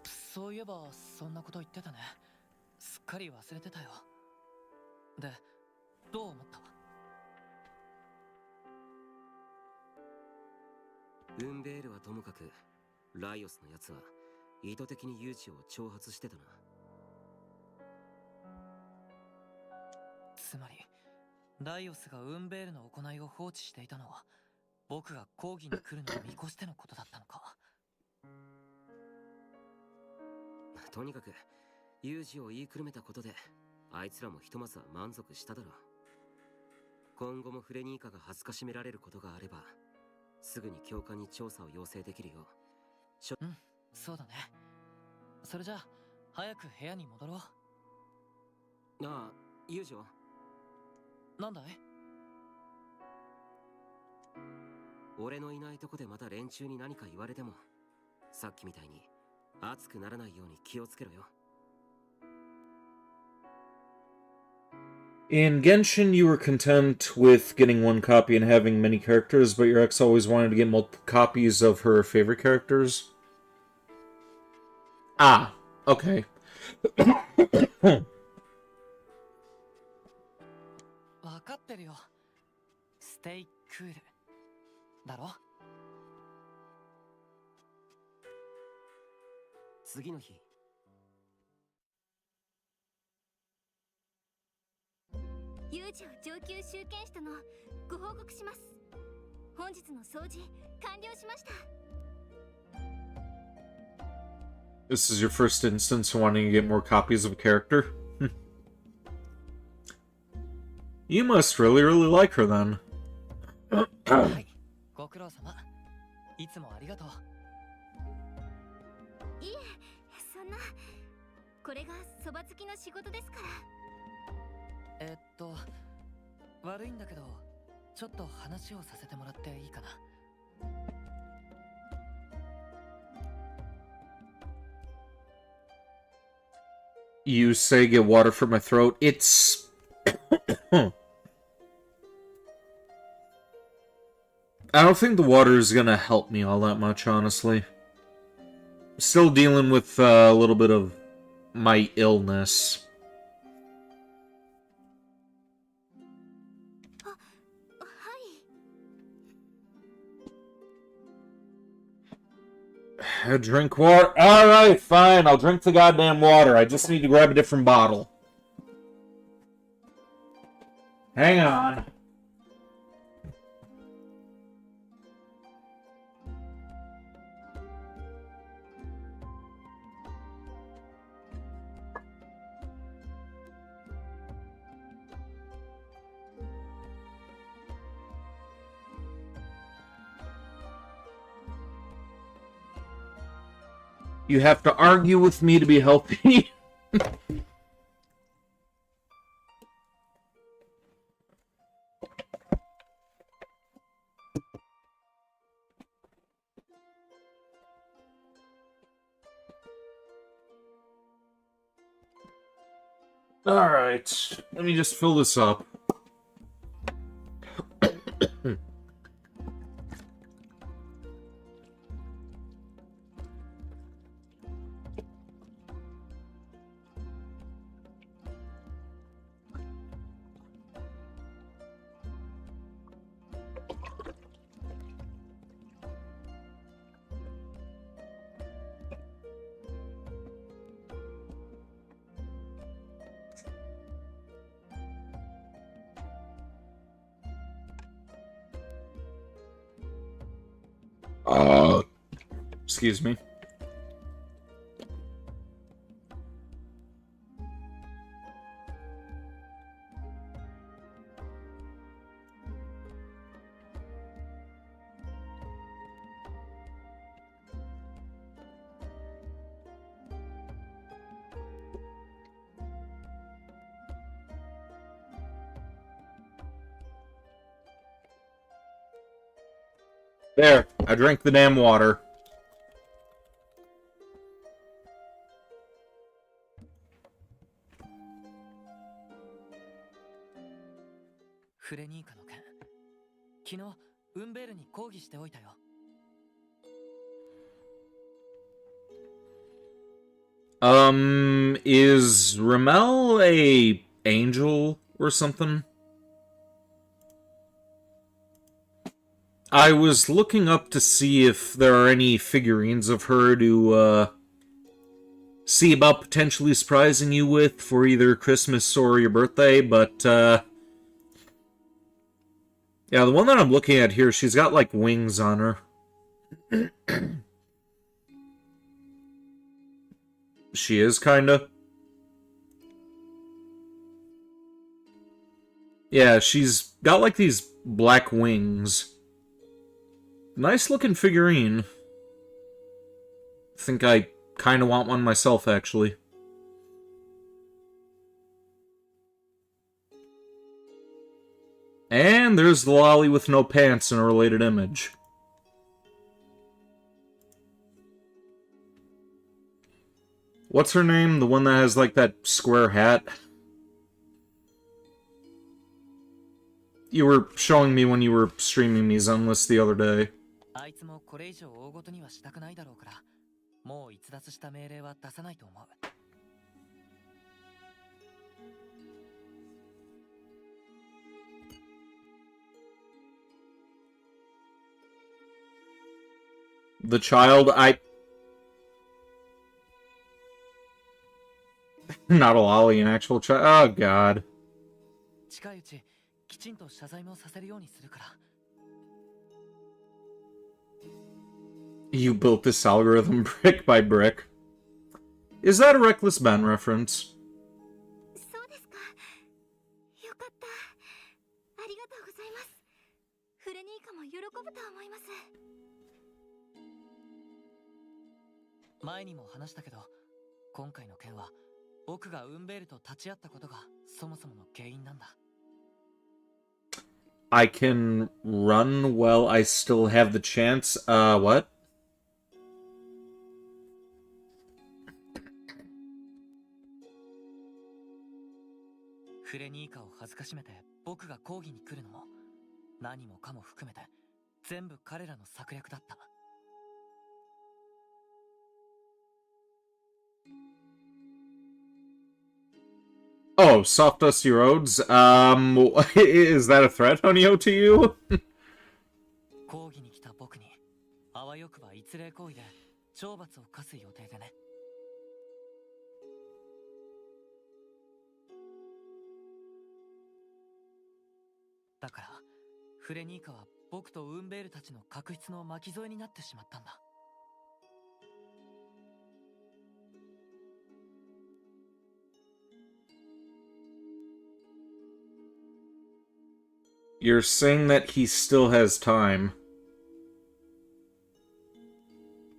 そういえばそんなこと言ってたね。すっかり忘れてたよ。で、どう思った？ウンベールはともかく、ライオスのやつは意図的にユージを挑発してたな。つまり、ライオスがウンベールの行いを放置していたのは、僕が講義に来るのを見越してのことだったのか。とにかく、ユージを言いくるめたことで、あいつらもひとまずは満足しただろう。今後もフレニーカが恥ずかしめられることがあれば、すぐに教官に調査を要請できるよ。うん、そうだね。それじゃあ、早く部屋に戻ろう。ああ、ユージオ。なんだい？俺のいないとこでまた連中に何か言われても、さっきみたいに熱くならないように気をつけろよ。In Genshin, you were content with getting one copy and having many characters, but your ex always wanted to get multiple copies of her favorite characters? Ah, okay. わかってるよ。ステイクール。だろ？次の日。有事を上級集権士とのご報告します。本日の掃除完了しました。 This is your first instance of wanting to get more copies of a character? You must really, really like her then. はい、ご苦労様。いつもありがとう。これがそば好きの仕事ですから。悪いんだけど、ちょっと話をさせてもらっていいかな。You say get water for my throat. It's... I don't think the water is gonna help me all that much, honestly. Still dealing with a little bit of my illness. はい。 Drink water. Alright, fine. I'll drink the goddamn water. I just need to grab a different bottle. Hang on. You have to argue with me to be healthy. Alright, let me just fill this up. Excuse me. There, I drank the damn water. Is Ramel a angel or something? I was looking up to see if there are any figurines of her to, see about potentially surprising you with for either Christmas or your birthday, but, yeah, the one that I'm looking at here, she's got, like, wings on her. She is, kinda. Yeah, she's got, like, these black wings. Nice looking figurine. Think I kinda want one myself, actually. And there's the lolly with no pants in a related image. What's her name? The one that has, like, that square hat? You were showing me when you were streaming me Zenless the other day. The child, Not a lolly, an actual child. Oh, God. You built this algorithm brick by brick. Is that a Reckless Ben reference? そうですか。よかった。ありがとうございます。フレニーカも喜ぶと思います。前にも話したけど、今回の件は僕がウンベールと立ち会ったことがそもそもの原因なんだ。I can run while I still have the chance. What? フレニーカを恥ずかしめて僕が講義に来るのも何もかも含めて全部彼らの策略だった。Oh, soft dusty roads. Is that a threat, Honio, to you? 講義に来た僕にあわよくば一例行為で懲罰を課す予定でね。だからフレニーカは僕とウンベールたちの確執の巻き添えになってしまったんだ。You're saying that he still has time.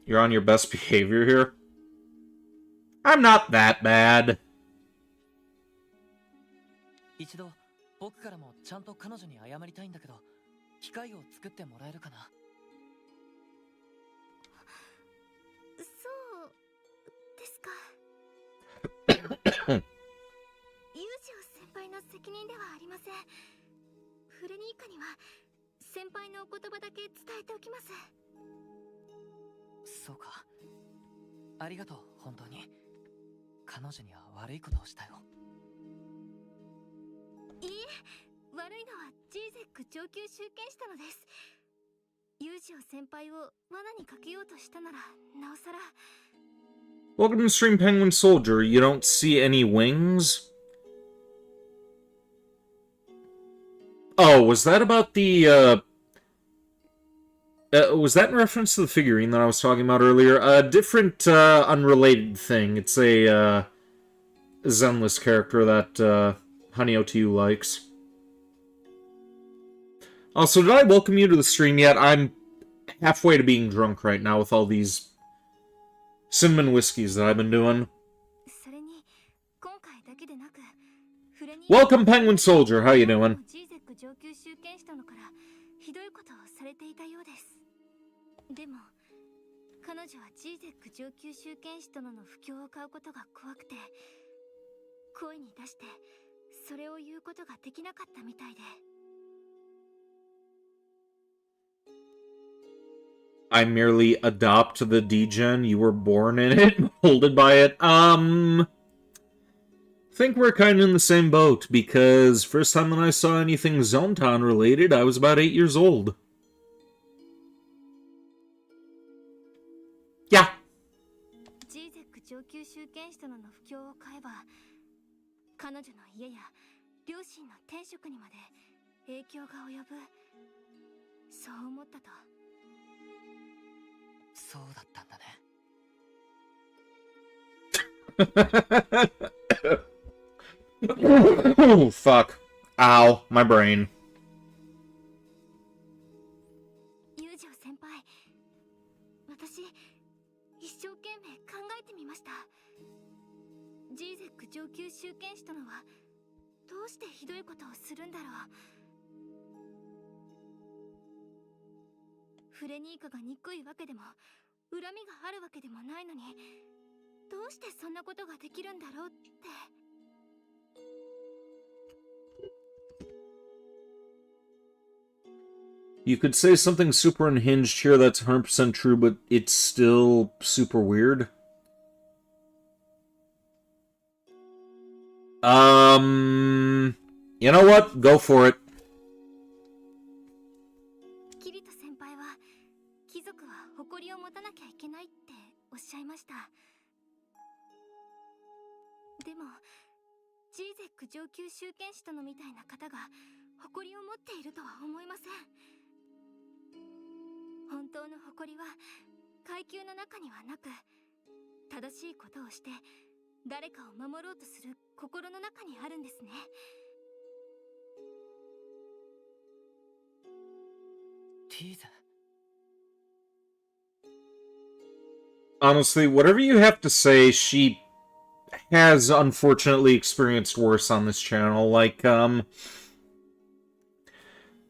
You're on your best behavior here? I'm not that bad. 一度僕からもちゃんと彼女に謝りたいんだけど、機会を作ってもらえるかな。そうですか。ユージオ先輩の責任ではありません。フレニーカには先輩のお言葉だけ伝えておきます。そうか。ありがとう、本当に。彼女には悪いことをしたよ。いいえ、悪いのはジーゼック上級集権したのです。ユージオ先輩を罠にかけようとしたならなおさら。 Welcome to Stream Penguin Soldier. You don't see any wings? Oh, was that about the, was that in reference to the figurine that I was talking about earlier? A different, unrelated thing. It's a, Zenless character that, Honey OTU likes. Also, did I welcome you to the stream yet? I'm halfway to being drunk right now with all these cinnamon whiskeys that I've been doing. それに今回だけでなく、フレニー Welcome, Penguin Soldier. How you doing? ジーゼック上級集権したのからひどいことをされていたようです。でも彼女はジーゼック上級集権士殿の不況を買うことが怖くて声に出してそれを言うことができなかったみたいで。I merely adopt the degen. You were born in it, molded by it. Think we're kind of in the same boat, because first time that I saw anything Zontan related, I was about 8 years old. Yeah. ジーゼック上級集権士殿の不況を買えば彼女の家や両親の転職にまで影響が及ぶ、そう思ったと。そうだったんだね。Oh, fuck. Ow, my brain. ユージオ先輩、私一生懸命考えてみました。ジーゼック上級集権士殿はどうしてひどいことをするんだろう。フレニーカが憎いわけでも恨みがあるわけでもないのに、どうしてそんなことができるんだろうって。You could say something super unhinged here that's 100% true, but it's still super weird. You know what? Go for it. キリト先輩は貴族は誇りを持たなきゃいけないっておっしゃいました。でもジーゼック上級集権士殿みたいな方が誇りを持っているとは思いません。本当の誇りは階級の中にはなく、正しいことをして誰かを守ろうとする心の中にあるんですね。ティーゼ。 Honestly, whatever you have to say, she has unfortunately experienced worse on this channel. Like, there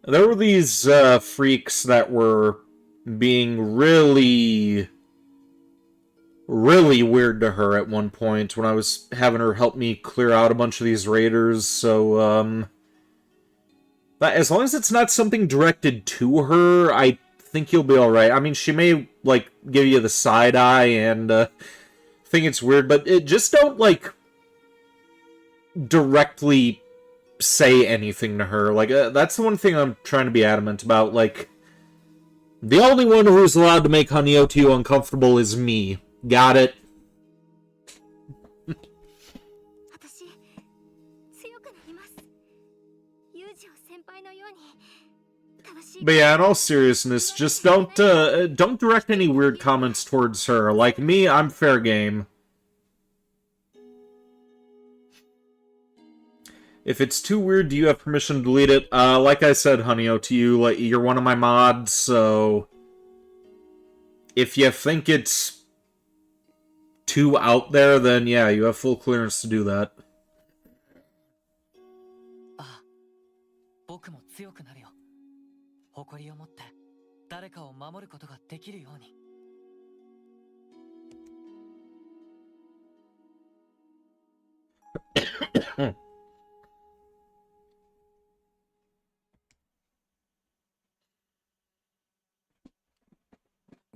were these freaks that were being really weird to her at one point when I was having her help me clear out a bunch of these raiders, so, as long as it's not something directed to her, I think you'll be alright. I mean, she may, like, give you the side eye and, think it's weird, but just don't, like, directly say anything to her. Like, that's the one thing I'm trying to be adamant about. Like, the only one who's allowed to make Hanyo to you uncomfortable is me. Got it? 私強くなります。ユージを先輩のように正しい。 But yeah, in all seriousness, just don't direct any weird comments towards her. Like me, I'm fair game. If it's too weird, do you have permission to delete it? Like I said, Hanyo, to you, like, you're one of my mods, so if you think it's too out there, then yeah, you have full clearance to do that. あ、僕も強くなるよ。誇りを持って誰かを守ることができるように。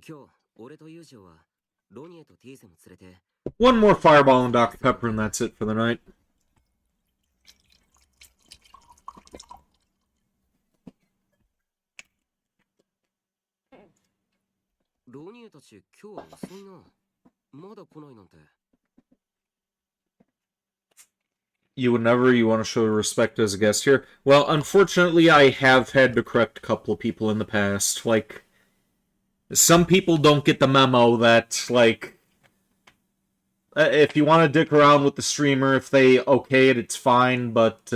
今日俺とユージはロニエとティーゼも連れて One more fireball and Dr. Pepper, and that's it for the night. ロニエたち今日は遅いな。まだ来ないなんて。You would never, you want to show respect as a guest here? Well, unfortunately, I have had to correct a couple of people in the past. Like, some people don't get the memo that, like, if you want to dick around with the streamer, if they okay it, it's fine, but,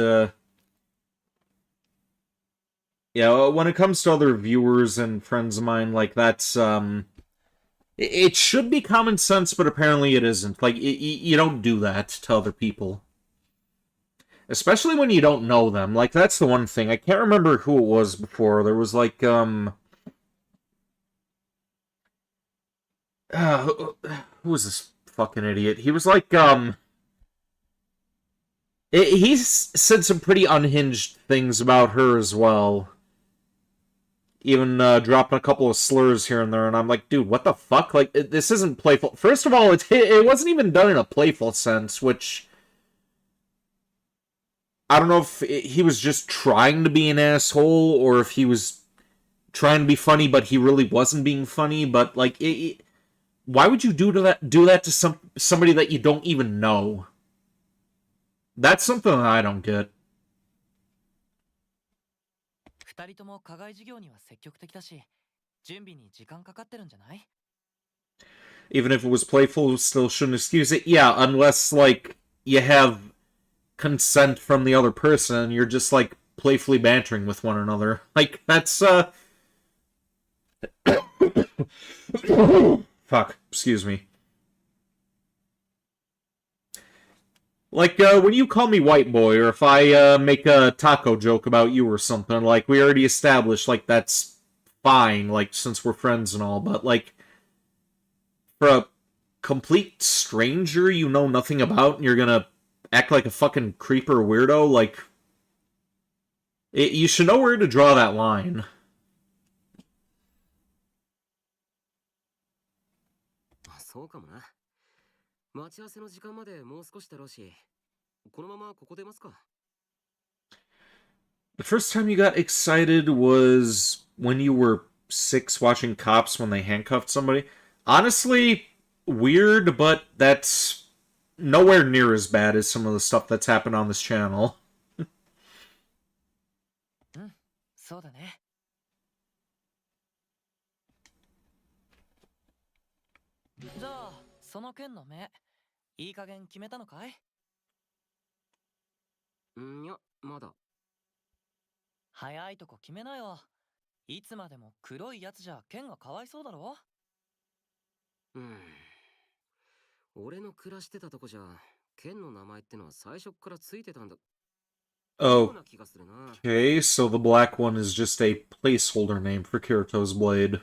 yeah, when it comes to other viewers and friends of mine, like, that's, it should be common sense, but apparently it isn't. Like, you don't do that to other people. Especially when you don't know them. Like, that's the one thing. I can't remember who it was before. There was, like, who was this fucking idiot? He was like, he said some pretty unhinged things about her as well. Even dropping a couple of slurs here and there, and I'm like, dude, what the fuck? Like, this isn't playful. First of all, it wasn't even done in a playful sense, which I don't know if he was just trying to be an asshole, or if he was trying to be funny, but he really wasn't being funny. But like, why would you do that to somebody that you don't even know? That's something that I don't get. 二人とも課外授業には積極的だし、準備に時間かかってるんじゃない？ Even if it was playful, still shouldn't excuse it. Yeah, unless like you have consent from the other person and you're just like playfully bantering with one another. Like that's fuck, excuse me. Like, when you call me white boy, or if I, make a taco joke about you or something, like, we already established, like, that's fine, like, since we're friends and all, but, like, for a complete stranger you know nothing about, and you're gonna act like a fucking creeper weirdo, like, you should know where to draw that line. そうかもな。待ち合わせの時間までもう少しだろうし、このままここ出ますか。The first time you got excited was when you were 6 watching Cops when they handcuffed somebody. Honestly, weird, but that's nowhere near as bad as some of the stuff that's happened on this channel. うん、そうだね。じゃあ、その件の目、いい加減決めたのかい？いや、まだ。早いとこ決めなよ。いつまでも黒いやつじゃ剣がかわいそうだろ？俺の暮らしてたとこじゃ剣の名前ってのは最初からついてたんだ。 Oh, な気がするな。 okay, so the black one is just a placeholder name for Kirito's blade.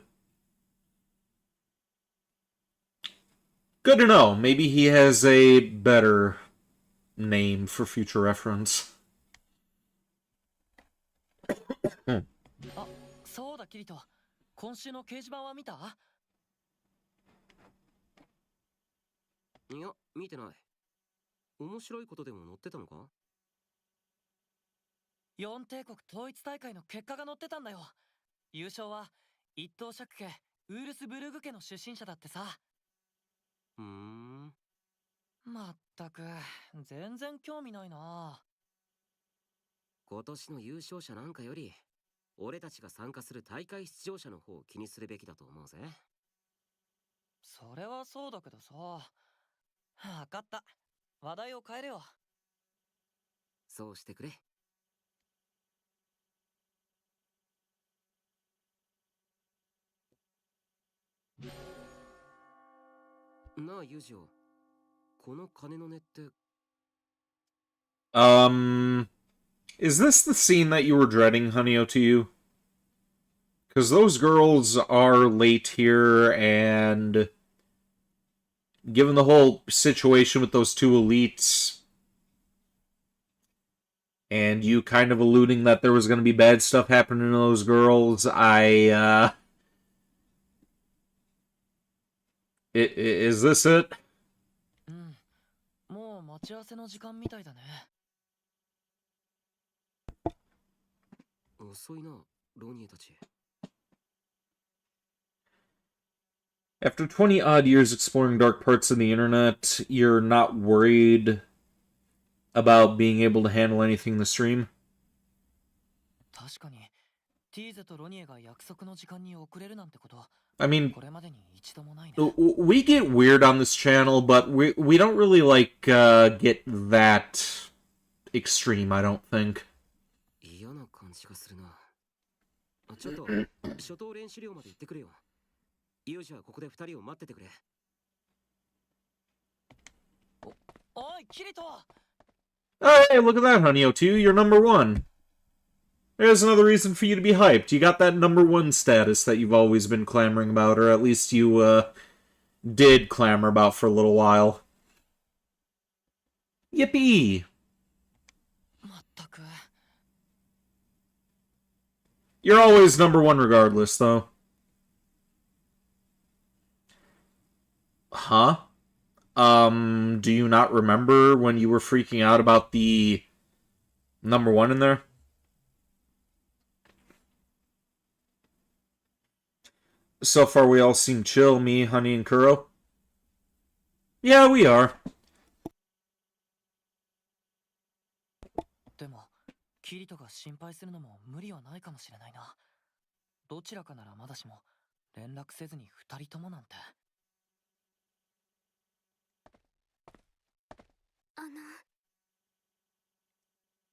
Good to know. Maybe he has a better name for future reference. あ、そうだキリト。今週の掲示板は見た？いや、見てない。面白いことでも載ってたのか？四帝国統一大会の結果が載ってたんだよ。優勝は一等爵家ウールスブルグ家の出身者だってさ。まったく全然興味ないな。今年の優勝者なんかより俺たちが参加する大会出場者の方を気にするべきだと思うぜ。それはそうだけどさ。わかった。話題を変えるよ。そうしてくれ。なあユージオ、この金の音って。 Is this the scene that you were dreading, Honey-O, to you? Because those girls are late here, and given the whole situation with those two elites, and you kind of alluding that there was going to be bad stuff happening to those girls, is this it? うん。もう待ち合わせの時間みたいだね。遅いな、ロニエたち。 After 20 odd years exploring dark parts of the internet, you're not worried about being able to handle anything in the stream? 確かに、ティーゼとロニエが約束の時間に遅れるなんてこと、I mean, これまでに一度もないね。we get weird on this channel, but we don't really, get that extreme, I don't think. 嫌な感じがするな。ちょっと初等練習量まで行ってくれよ。ユージはここで二人を待っててくれ。おい、キリト！ Hey, look at that, Honey-O 2, you're number one. There's another reason for you to be hyped. You got that number one status that you've always been clamoring about, or at least you, did clamor about for a little while. Yippee! まったく。 You're always number one regardless, though. Huh? Do you not remember when you were freaking out about the number one in there? So far we all seem chill, me, Honey, and Kuro. Yeah, we are. でも、キリトが心配するのも無理はないかもしれないな。どちらかならまだしも、連絡せずに二人ともなんて。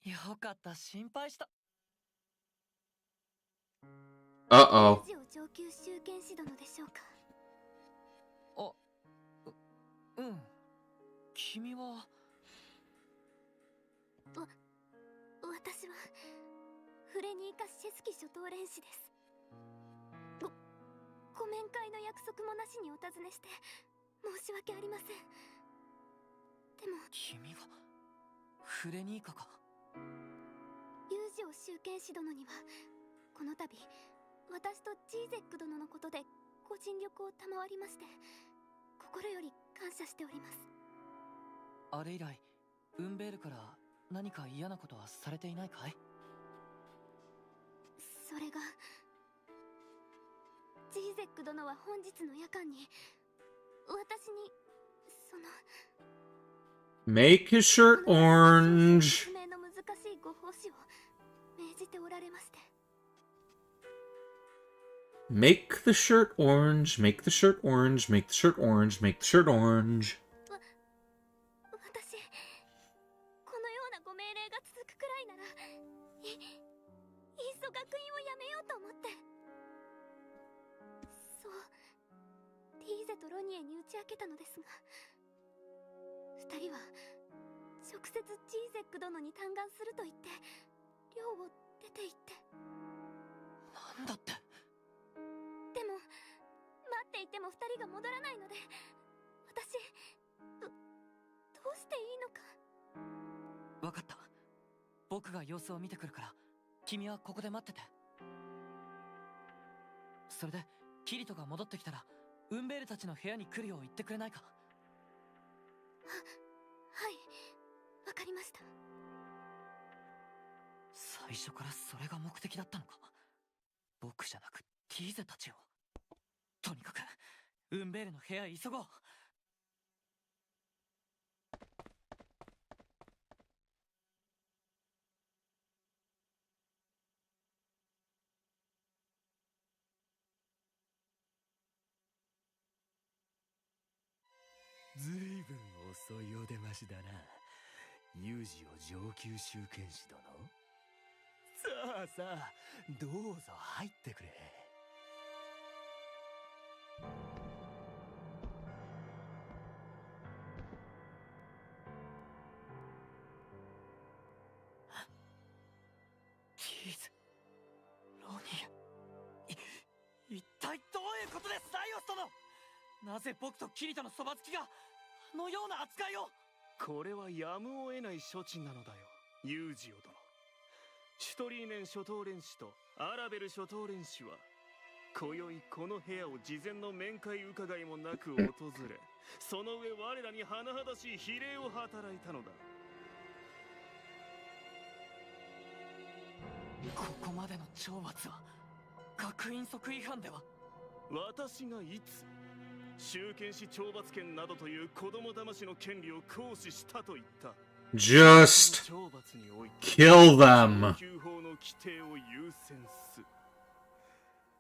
よかった、心配した。Uh-oh. 上級集権士殿でしょうか。うん。君は。私はフレニーカ・シェスキ初等練士です。ご面会の約束もなしにお尋ねして申し訳ありません。でも君がフレニーカか。ユージオ集権士殿にはこの度私とジーゼック殿のことでご尽力を賜りまして心より感謝しております。あれ以来ウンベールから何か嫌なことはされていないかい？それがジーゼック殿は本日の夜間に私にその Make his shirt orange. 説明の難しいご奉仕を命じておられまして。 Make the shirt orange, make the shirt orange, make the shirt orange, make the shirt orange. 私このようなご命令が続くくらいならいっそ学院をやめようと思って。そうティーゼとロニエに打ち明けたのですが、二人は直接ジーゼック殿に嘆願すると言って寮を出て行って。なんだって。でも待っていても二人が戻らないので、私どうしていいのか。わかった。僕が様子を見てくるから君はここで待ってて。それでキリトが戻ってきたらウンベールたちの部屋に来るよう言ってくれないか。はい、わかりました。最初からそれが目的だったのか。僕じゃなくティーゼたちを。とにかくウンベールの部屋へ急ごう。ずいぶん遅いお出ましだな、有事を上級集権士殿。さあさあ、どうぞ入ってくれ。ティーゼ、ロニー、一体どういうことです、ライオス殿。なぜ僕とキリトのそばつきがあのような扱いを。これはやむを得ない処置なのだよ、ユージオ殿。シュトリーメン諸島連士とアラベル諸島連士は今宵この部屋を事前の面会伺いもなく訪れ、その上我らに甚だしい非礼を働いたのだ。ここまでの懲罰は学院則違反では。私がいつ集権士懲罰権などという子供騙しの権利を行使したと言った。 Just kill them. 救法の規定を優先す。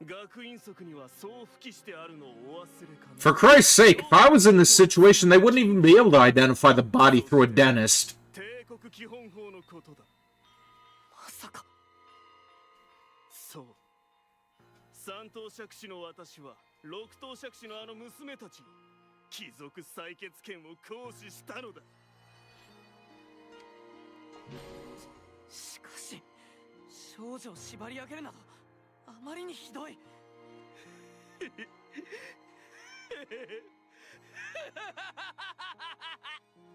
学院則にはそう付記してあるのをお忘れかな。 For Christ's sake, if I was in this situation, they wouldn't even be able to identify the body through a dentist. 帝国基本法のことだ。まさか。そう。三等爵士の私は六等爵士のあの娘たちに貴族採血権を行使したのだ。しかし少女を縛り上げるなどあまりにひどい。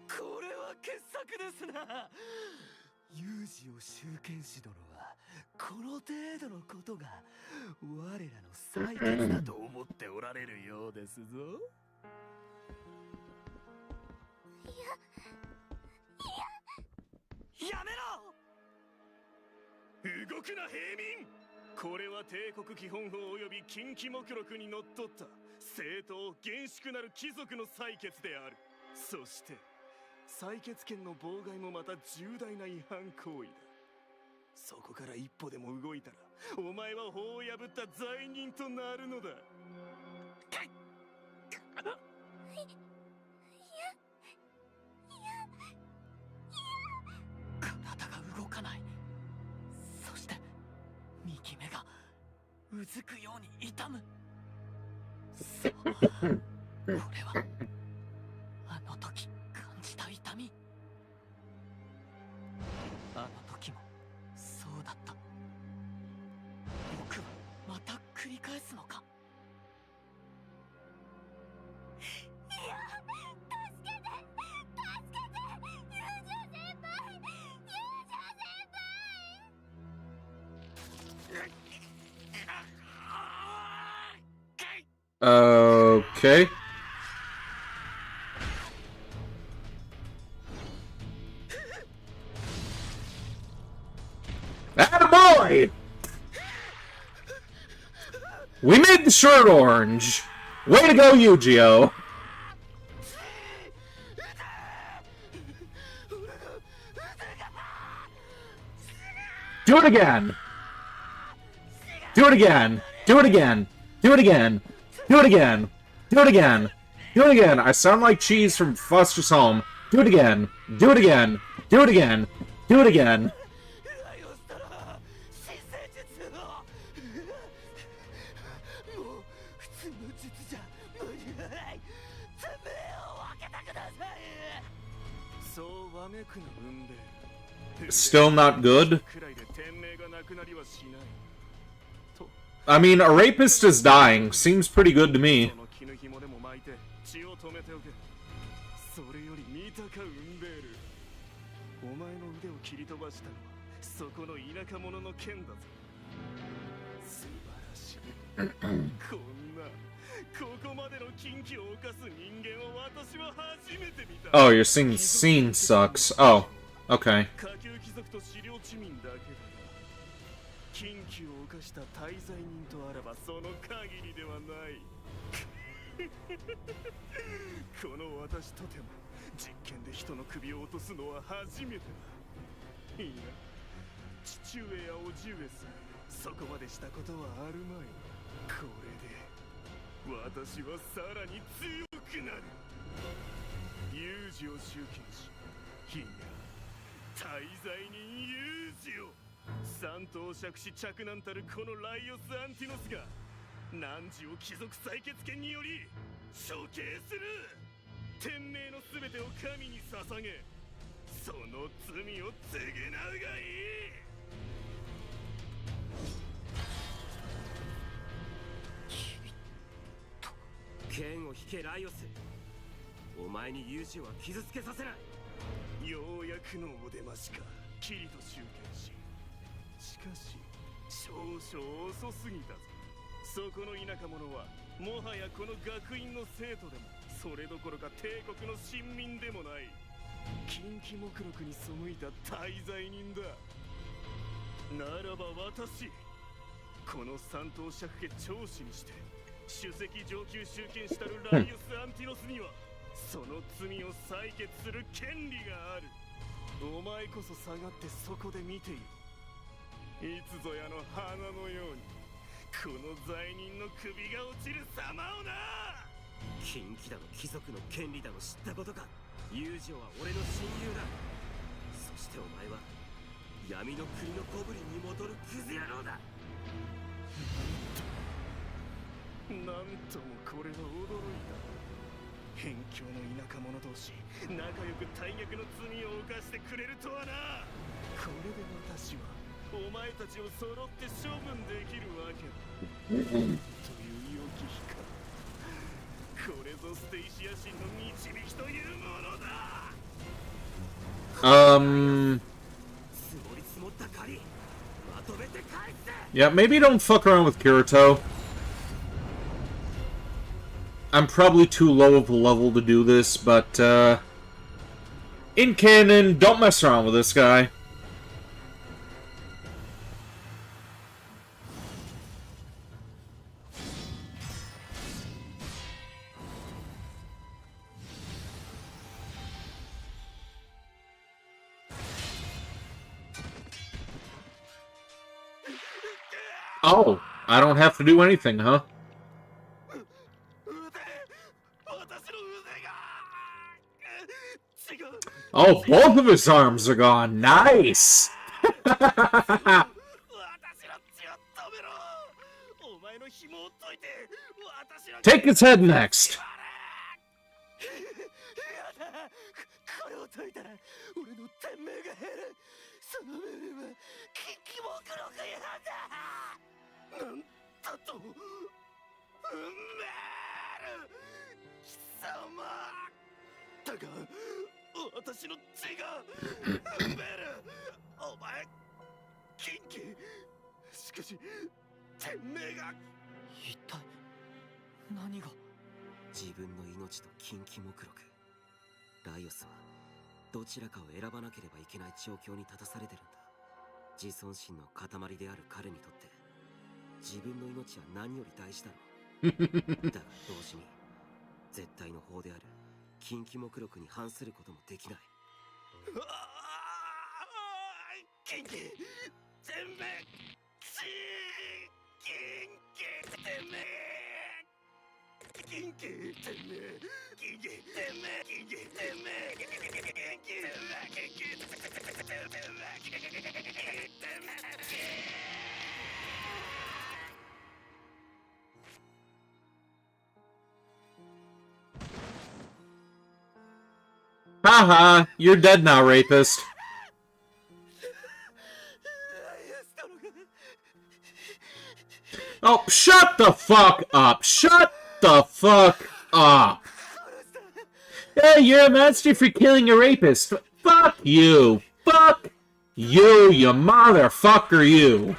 これは傑作ですな。有事を集権士殿はこの程度のことが我らの採決だと思っておられるようですぞ。やめろ。動くな平民。これは帝国基本法及び近畿目録にのっとった正当厳粛なる貴族の採決である。そして採血権の妨害もまた重大な違反行為だ。そこから一歩でも動いたらお前は法を破った罪人となるのだ。体が動かない。そして右目がうずくように痛む。そうこれはあの時感じた痛み。あの時もそうだった。僕はまた繰り返すのか。Okay. Attaboy! We made the shirt orange. Way to go, Yu-Gi-Oh! Do it again! Do it again! Do it again! Do it again! Do it again! Do it again! Do it again! I sound like Cheese from Foster's Home. Do it again! Do it again! Do it again! Do it again! Still not good? I mean, a rapist is dying. Seems pretty good to me. それより見たかウンベール。お前の腕を切り飛ばしたのはそこの田舎者の剣だぞ。素晴らしい。こんなここまでの禁忌を犯す人間を私は初めて見た。 Oh, you're seeing the scene sucks. Oh, okay. 下級貴族と狩猟地民だけだが、禁忌を犯した大罪人とあらばその限りではない。この私とても実験で人の首を落とすのは初めてだ。いいな、父上や叔父上さえそこまでしたことはあるまい。これで私はさらに強くなる。有事を集権し、いや大罪人有事を三頭借子着難たるこのライオス・アンティノスが汝を貴族採血権により処刑する。天命のすべてを神に捧げ、その罪を償うがいい。剣を引けライオス。お前に勇士は傷つけさせない。ようやくのお出ましか、キリと集権し。しかし少々遅すぎたぞ。そこの田舎者はもはやこの学院の生徒でもそれどころか帝国の臣民でもない。近畿目録に背いた大罪人だ。ならば私、この三頭借家長子にして首席上級集権したるライオス・アンティノスにはその罪を採決する権利がある。お前こそ下がってそこで見ている。いつぞやの花のようにこの罪人の首が落ちる様をな。禁忌だの貴族の権利だの知ったことか。友情は俺の親友だ。そしてお前は闇の国のゴブリンに戻るクズ野郎だ。なんともこれは驚いた。辺境の田舎者同士仲良く大逆の罪を犯してくれるとはな。これで私はお前たちを揃って処分できるわけだ。という良き日か。これぞステイシア神の導きというものだ。積もり積もった狩り、まとめて返せ。 Yeah, maybe don't fuck around with Kirito. I'm probably too low of a level to do this, but, in canon, don't mess around with this guy. Oh, I don't have to do anything, huh? Oh, both of his arms are gone. Nice! Take his head next.ライオスはどちらかを選ばなければいけない状況に立たされてるんだ。自尊心の塊である彼にとって自分の命は何より大事だろう。だが同時に絶対の法である禁忌目録に反することもできない。禁忌全滅禁忌天命禁忌天命禁忌天命禁忌天命禁忌天命。Haha, you're dead now, rapist. Oh, shut the fuck up. Shut the fuck up. Hey, you're a monster for killing a rapist. Fuck you. Fuck you, you motherfucker, you.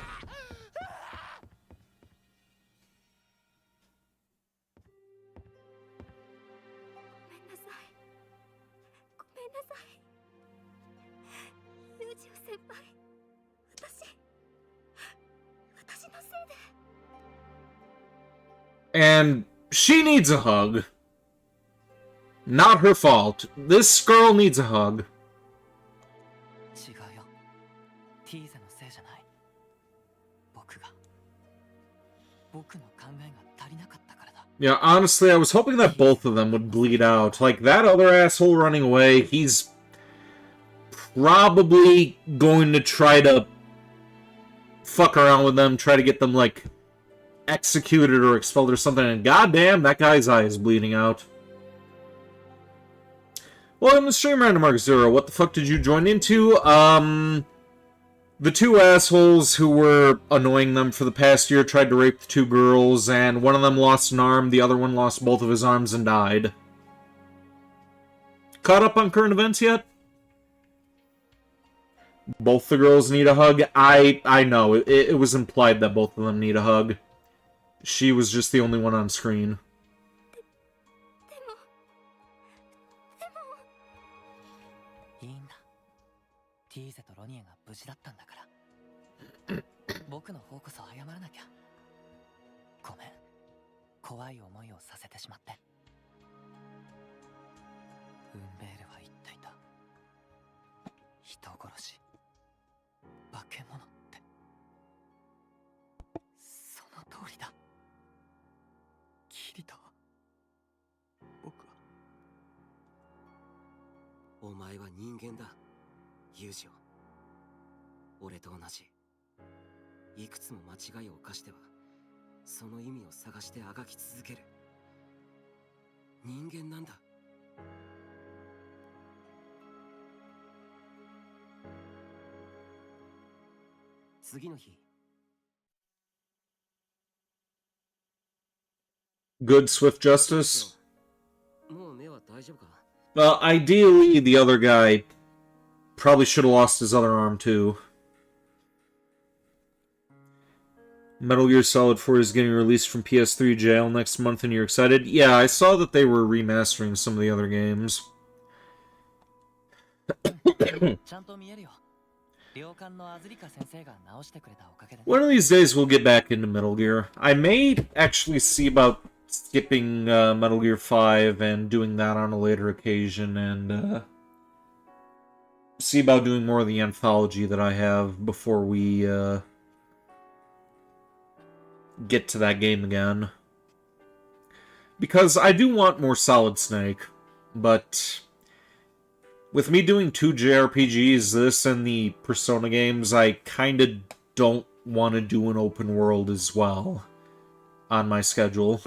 And she needs a hug. Not her fault. This girl needs a hug. 違うよ。ティーゼのせいじゃない。僕の考えが足りなかったからだ。Yeah, honestly, I was hoping that both of them would bleed out. Like, that other asshole running away, he's probably going to try to fuck around with them, try to get them, like, executed or expelled or something, and goddamn, that guy's eye is bleeding out. Welcome to Stream Random Mark Zero. What the fuck did you join into? The two assholes who were annoying them for the past year tried to rape the two girls, and one of them lost an arm, the other one lost both of his arms and died. Caught up on current events yet? Both the girls need a hug? I know. It was implied that both of them need a hug. She was just the only one on screen. いいんだ。ティーゼとロニエが無事だったんだから。僕の方こそ謝らなきゃ。ごめん。怖い思いをさせてしまって。ウンベールは言っていた。人殺し。化け物って。その通りだ。キリト。僕は。お前は人間だ、ユージオ。俺と同じ。いくつも間違いを犯しては、その意味を探してあがき続ける。人間なんだ。次の日。Good, swift justice? もう目は大丈夫か? Ideally, the other guy probably should have lost his other arm, too. Metal Gear Solid 4 is getting released from PS3 jail next month, and you're excited? Yeah, I saw that they were remastering some of the other games. One of these days we'll get back into Metal Gear. I may actually see about skipping Metal Gear 5 and doing that on a later occasion, and see about doing more of the anthology that I have before we get to that game again. Because I do want more Solid Snake, but with me doing two JRPGs, this and the Persona games, I kinda don't want to do an open world as well on my schedule.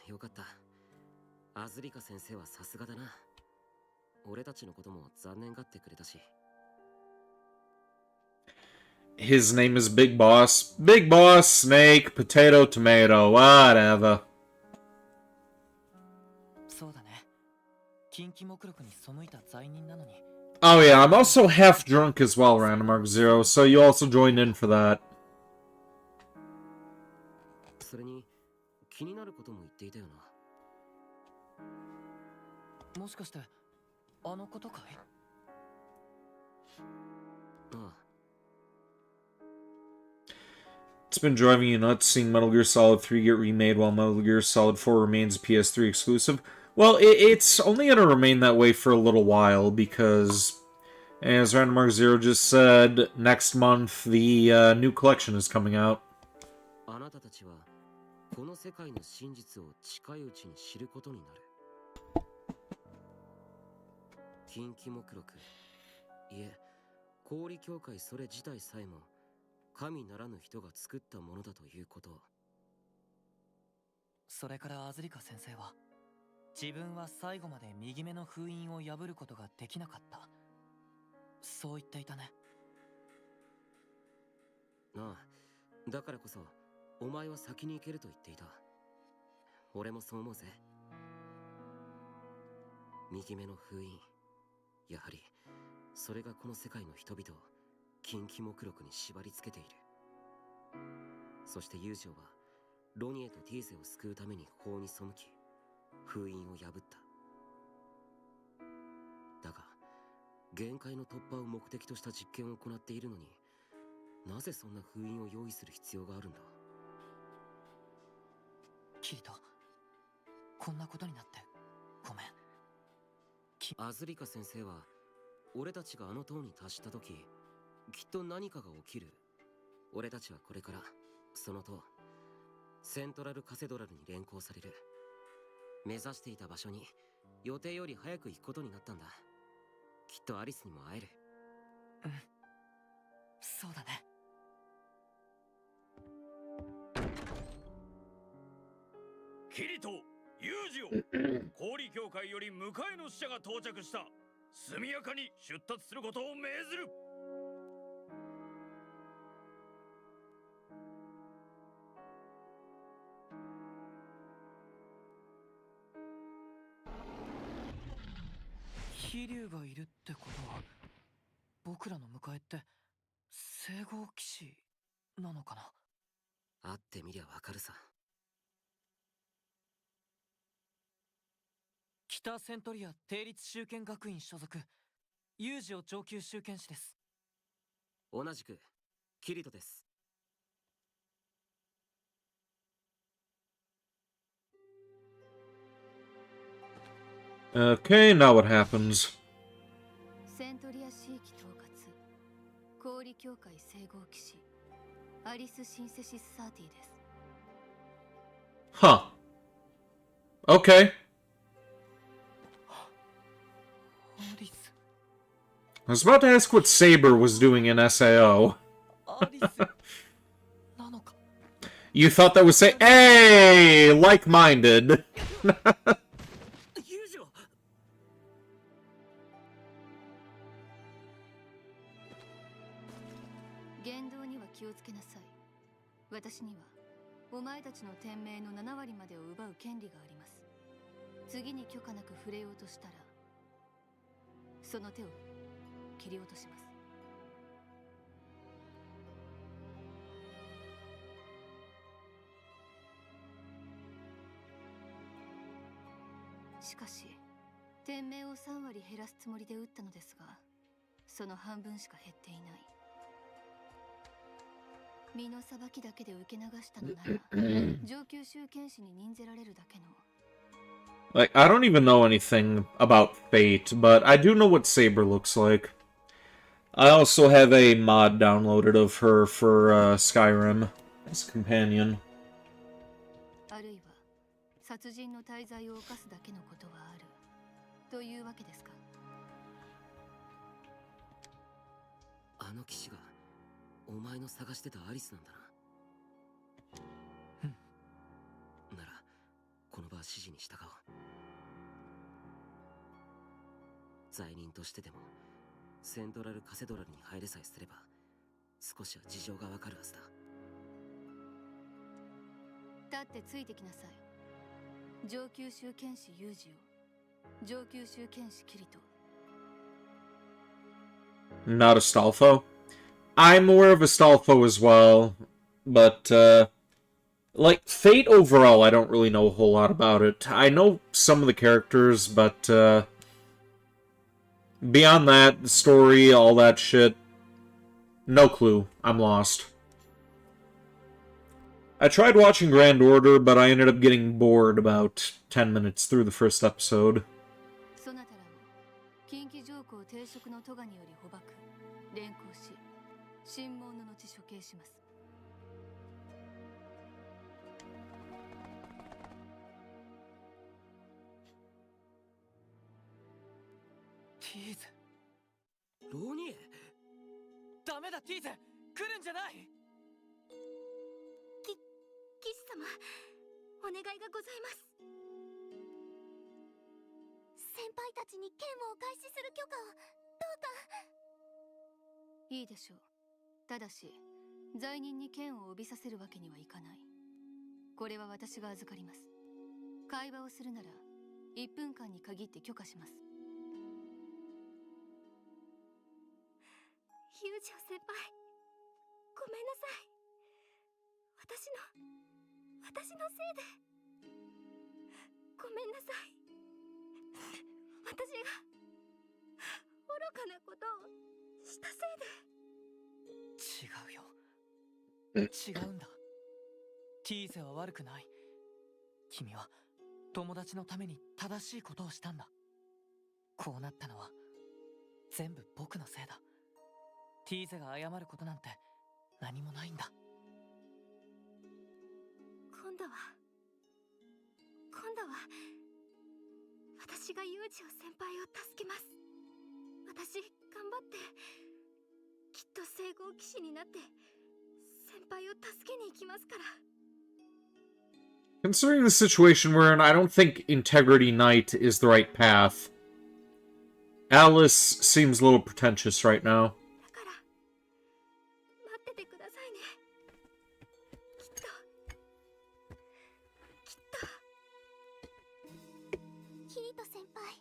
よかった。アズリカ先生はさすがだな。俺たちのことも残念がってくれたし。His name is Big Boss. Big Boss, Snake, Potato, Tomato, whatever. Oh yeah, I'm also half drunk as well, Random Mark Zero, so you also joined in for that. それに気になることも言っていたよな。もしかしてあのことかい？ああ。It's been driving you nuts seeing Metal Gear Solid 3 get remade while Metal Gear Solid 4 remains a PS3 exclusive. Well, it's only going to remain that way for a little while because, as Random Mark Zero just said, next month the new collection is coming out. あなたたちはこの世界の真実を近いうちに知ることになる。近畿目録、いえ、氷協会それ自体さえも神ならぬ人が作ったものだということ。それからアズリカ先生は自分は最後まで右目の封印を破ることができなかった。そう言っていたね。ああ、だからこそお前は先に行けると言っていた。俺もそう思うぜ。右目の封印、やはりそれがこの世界の人々を禁忌目録に縛り付けている。そして友情はロニエとティーゼを救うために法に背き、封印を破った。だが限界の突破を目的とした実験を行っているのに、なぜそんな封印を用意する必要があるんだ。キリト、こんなことになってごめん。アズリカ先生は俺たちがあの塔に達した時、きっと何かが起きる。俺たちはこれからその塔、セントラルカセドラルに連行される。目指していた場所に予定より早く行くことになったんだ。きっとアリスにも会える。うん、そうだね。キリト、ユージオ、氷協会より迎えの使者が到着した。速やかに出立することを命ずる。飛竜がいるってことは、僕らの迎えって聖号騎士なのかな。会ってみりゃわかるさ。北セントリア定立修験学院所属、有事を上級修験士です。同じくキリトです。Okay, now what happens? セントリア地域統括氷協会聖号騎士アリス・シンセシス・サーティです。 Huh. Okay. アリス。 I was about to ask what Saber was doing in SAO. アリスなのか。You thought that was say, hey, like-minded. ユージオ、言動には気をつけなさい。私にはお前たちの天命の7割までを奪う権利があります。次に許可なく触れようとしたら、その手を切り落とします。しかし天命を3割減らすつもりで撃ったのですが、その半分しか減っていない。身の裁きだけで受け流したのなら上級修験士に任ぜられるだけの。 Like, I don't even know anything about Fate, but I do know what Saber looks like. I also have a mod downloaded of her for Skyrim as a companion. あるいは殺人の大罪を犯すだけのことはあるというわけですか。あの騎士がお前の探してたアリスなんだな。ならこの場は指示に従おう。罪人としてでもセントラルカセドラルに入れさえすれば少しは事情がわかるはずだ。立ってついてきなさい。上級修剣士ユージオ、上級修剣士キリト。 Not Astolfo. I'm aware of Astolfo as well, but, like, Fate overall, I don't really know a whole lot about it. I know some of the characters, but, beyond that, the story, all that shit, no clue. I'm lost. I tried watching Grand Order, but I ended up getting bored about 10 minutes through the first episode. そなたらを近畿条項抵触の咎により捕獲、連行し、審問の後処刑します。ティーゼ。ロニエ、ダメだティーゼ、来るんじゃない。騎士様、お願いがございます。先輩たちに剣をお返しする許可をどうか。いいでしょう。ただし罪人に剣を帯びさせるわけにはいかない。これは私が預かります。会話をするなら1分間に限って許可します。友情先輩、ごめんなさい。私のせいで。ごめんなさい。私が愚かなことをしたせいで。違うよ。違うんだ。ティーゼは悪くない。君は友達のために正しいことをしたんだ。こうなったのは全部僕のせいだ。ティーゼが謝ることなんて何もないんだ。今度は私が友情先輩を助けます。私頑張ってきっと聖号騎士になって先輩を助けに行きますから。 Considering the situation we're in, I don't think Integrity Knight is the right path. Alice seems a little pretentious right now. だから待っててくださいね。きっとキリト先輩、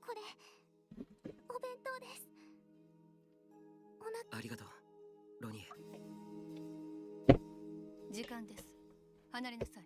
これお弁当です。お腹。ありがとうロニー。時間です。離れなさい。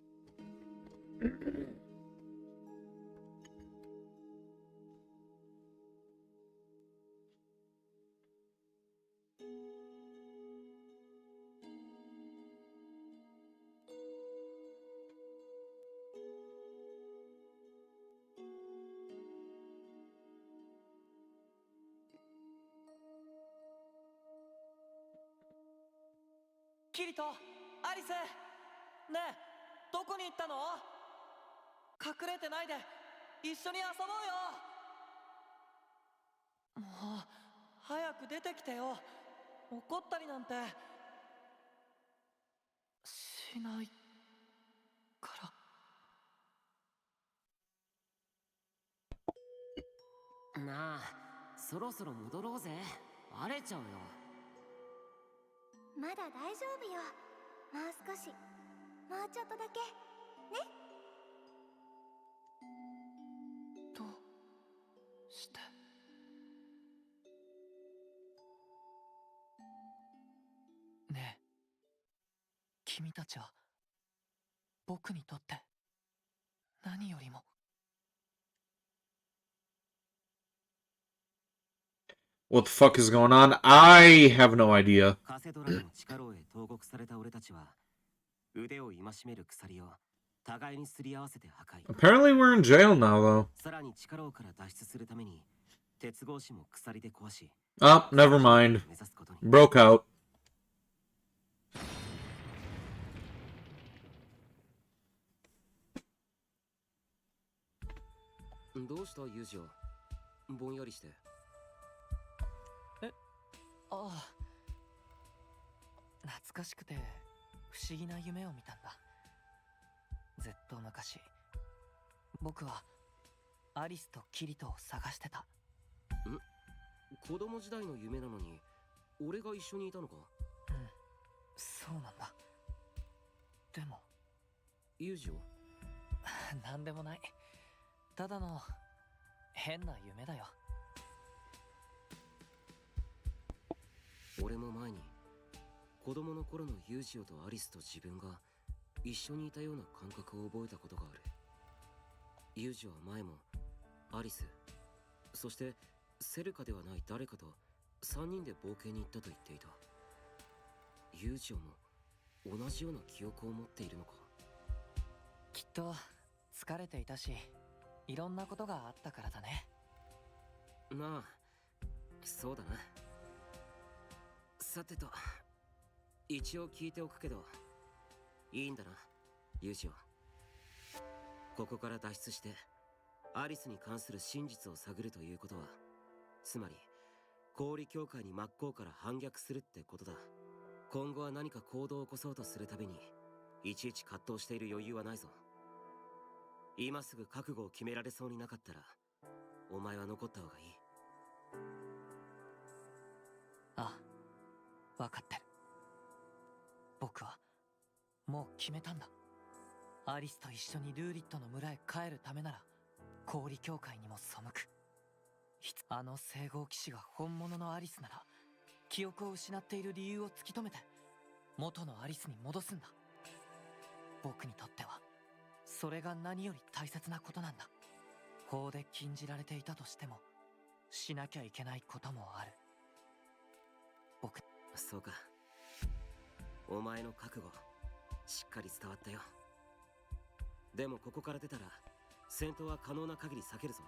キリト、アリス、ねえ、どこに行ったの？隠れてないで一緒に遊ぼうよ。もう早く出てきてよ。怒ったりなんてしないから。なあ、そろそろ戻ろうぜ。荒れちゃうよ。まだ大丈夫よ。もう少し、もうちょっとだけね。どうしてねえ、君たちは僕にとって何よりも。What the fuck is going on? I have no idea. カセドラの地下牢へ投獄された俺たちは腕を戒める鎖を互いにすり合わせて破壊。 Apparently we're in jail now, though. さらに地下牢から脱出するために鉄格子も鎖で壊し、 Oh, never mind. 目指すことに。 Broke out. どうしたユージオ、ぼんやりして。ああ、懐かしくて不思議な夢を見たんだ。ずっと昔、僕はアリスとキリトを探してた。子供時代の夢なのに俺が一緒にいたのか？うん、そうなんだ。でもユージオ、なんでもない。ただの変な夢だよ。俺も前に子供の頃のユージオとアリスと自分が一緒にいたような感覚を覚えたことがある。ユージオは前もアリス、そしてセルカではない誰かと3人で冒険に行ったと言っていた。ユージオも同じような記憶を持っているのか？きっと疲れていたし、いろんなことがあったからだね。なあ、そうだな。さてと、一応聞いておくけどいいんだなユージオ。ここから脱出してアリスに関する真実を探るということは、つまり氷協会に真っ向から反逆するってことだ。今後は何か行動を起こそうとするたびにいちいち葛藤している余裕はないぞ。今すぐ覚悟を決められそうになかったら、お前は残った方がいい。ああ、わかってる。僕はもう決めたんだ。アリスと一緒にルーリットの村へ帰るためなら氷協会にも背く。あの聖号騎士が本物のアリスなら記憶を失っている理由を突き止めて元のアリスに戻すんだ。僕にとってはそれが何より大切なことなんだ。法で禁じられていたとしてもしなきゃいけないこともある。僕、そうか。お前の覚悟しっかり伝わったよ。でもここから出たら戦闘は可能な限り避けるぞ。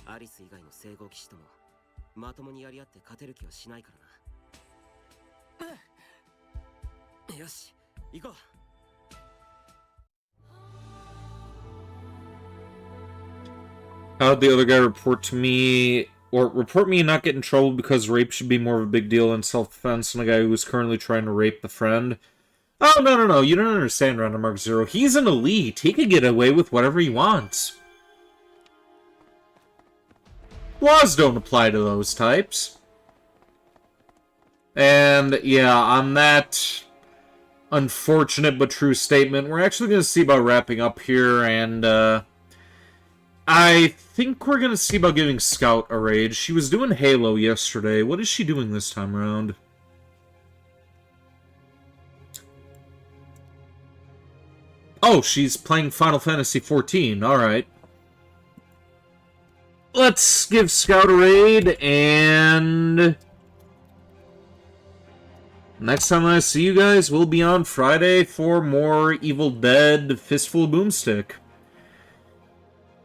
アリス以外の聖号騎士ともまともにやり合って勝てる気はしないからな。よし、行こう。How'd the other guy report to me, or report me and not get in trouble because rape should be more of a big deal in self-defense than a guy who was currently trying to rape the friend? Oh, no, you don't understand, Random Mark Zero. He's an elite. He can get away with whatever he wants. Laws don't apply to those types. And, yeah, on that unfortunate but true statement, we're actually going to see about wrapping up here, and, I think we're going to see about giving Scout a raid. She was doing Halo yesterday. What is she doing this time around? Oh, she's playing Final Fantasy XIV. Alright. Let's give Scout a raid, and next time I see you guys, we'll be on Friday for more Evil Dead Fistful of Boomstick.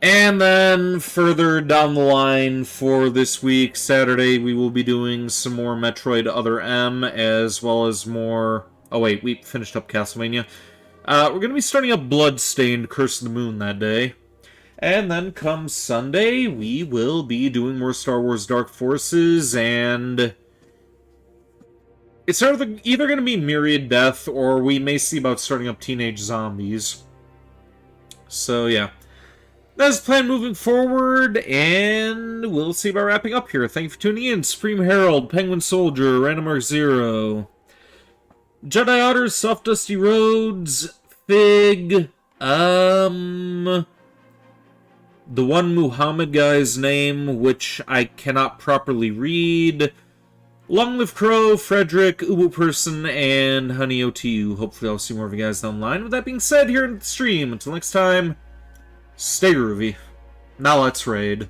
And then further down the line for this week, Saturday, we will be doing some more Metroid Other M, as well as more... Oh wait, we finished up Castlevania. We're going to be starting up Bloodstained Curse of the Moon that day. And then come Sunday, we will be doing more Star Wars Dark Forces, and it's either going to be Myriad Death, or we may see about starting up Teenage Zombies. So yeah. That's the plan moving forward, and we'll see about wrapping up here. Thank you for tuning in. Supreme Herald, Penguin Soldier, Random Mark Zero, Jedi Otters, Soft Dusty Roads, Fig, the one Muhammad guy's name, which I cannot properly read, Long Live Crow, Frederick, Ubu Person, and Honey OTU. Hopefully I'll see more of you guys down the line. With that being said, here in the stream, until next time, stay groovy. Now let's raid.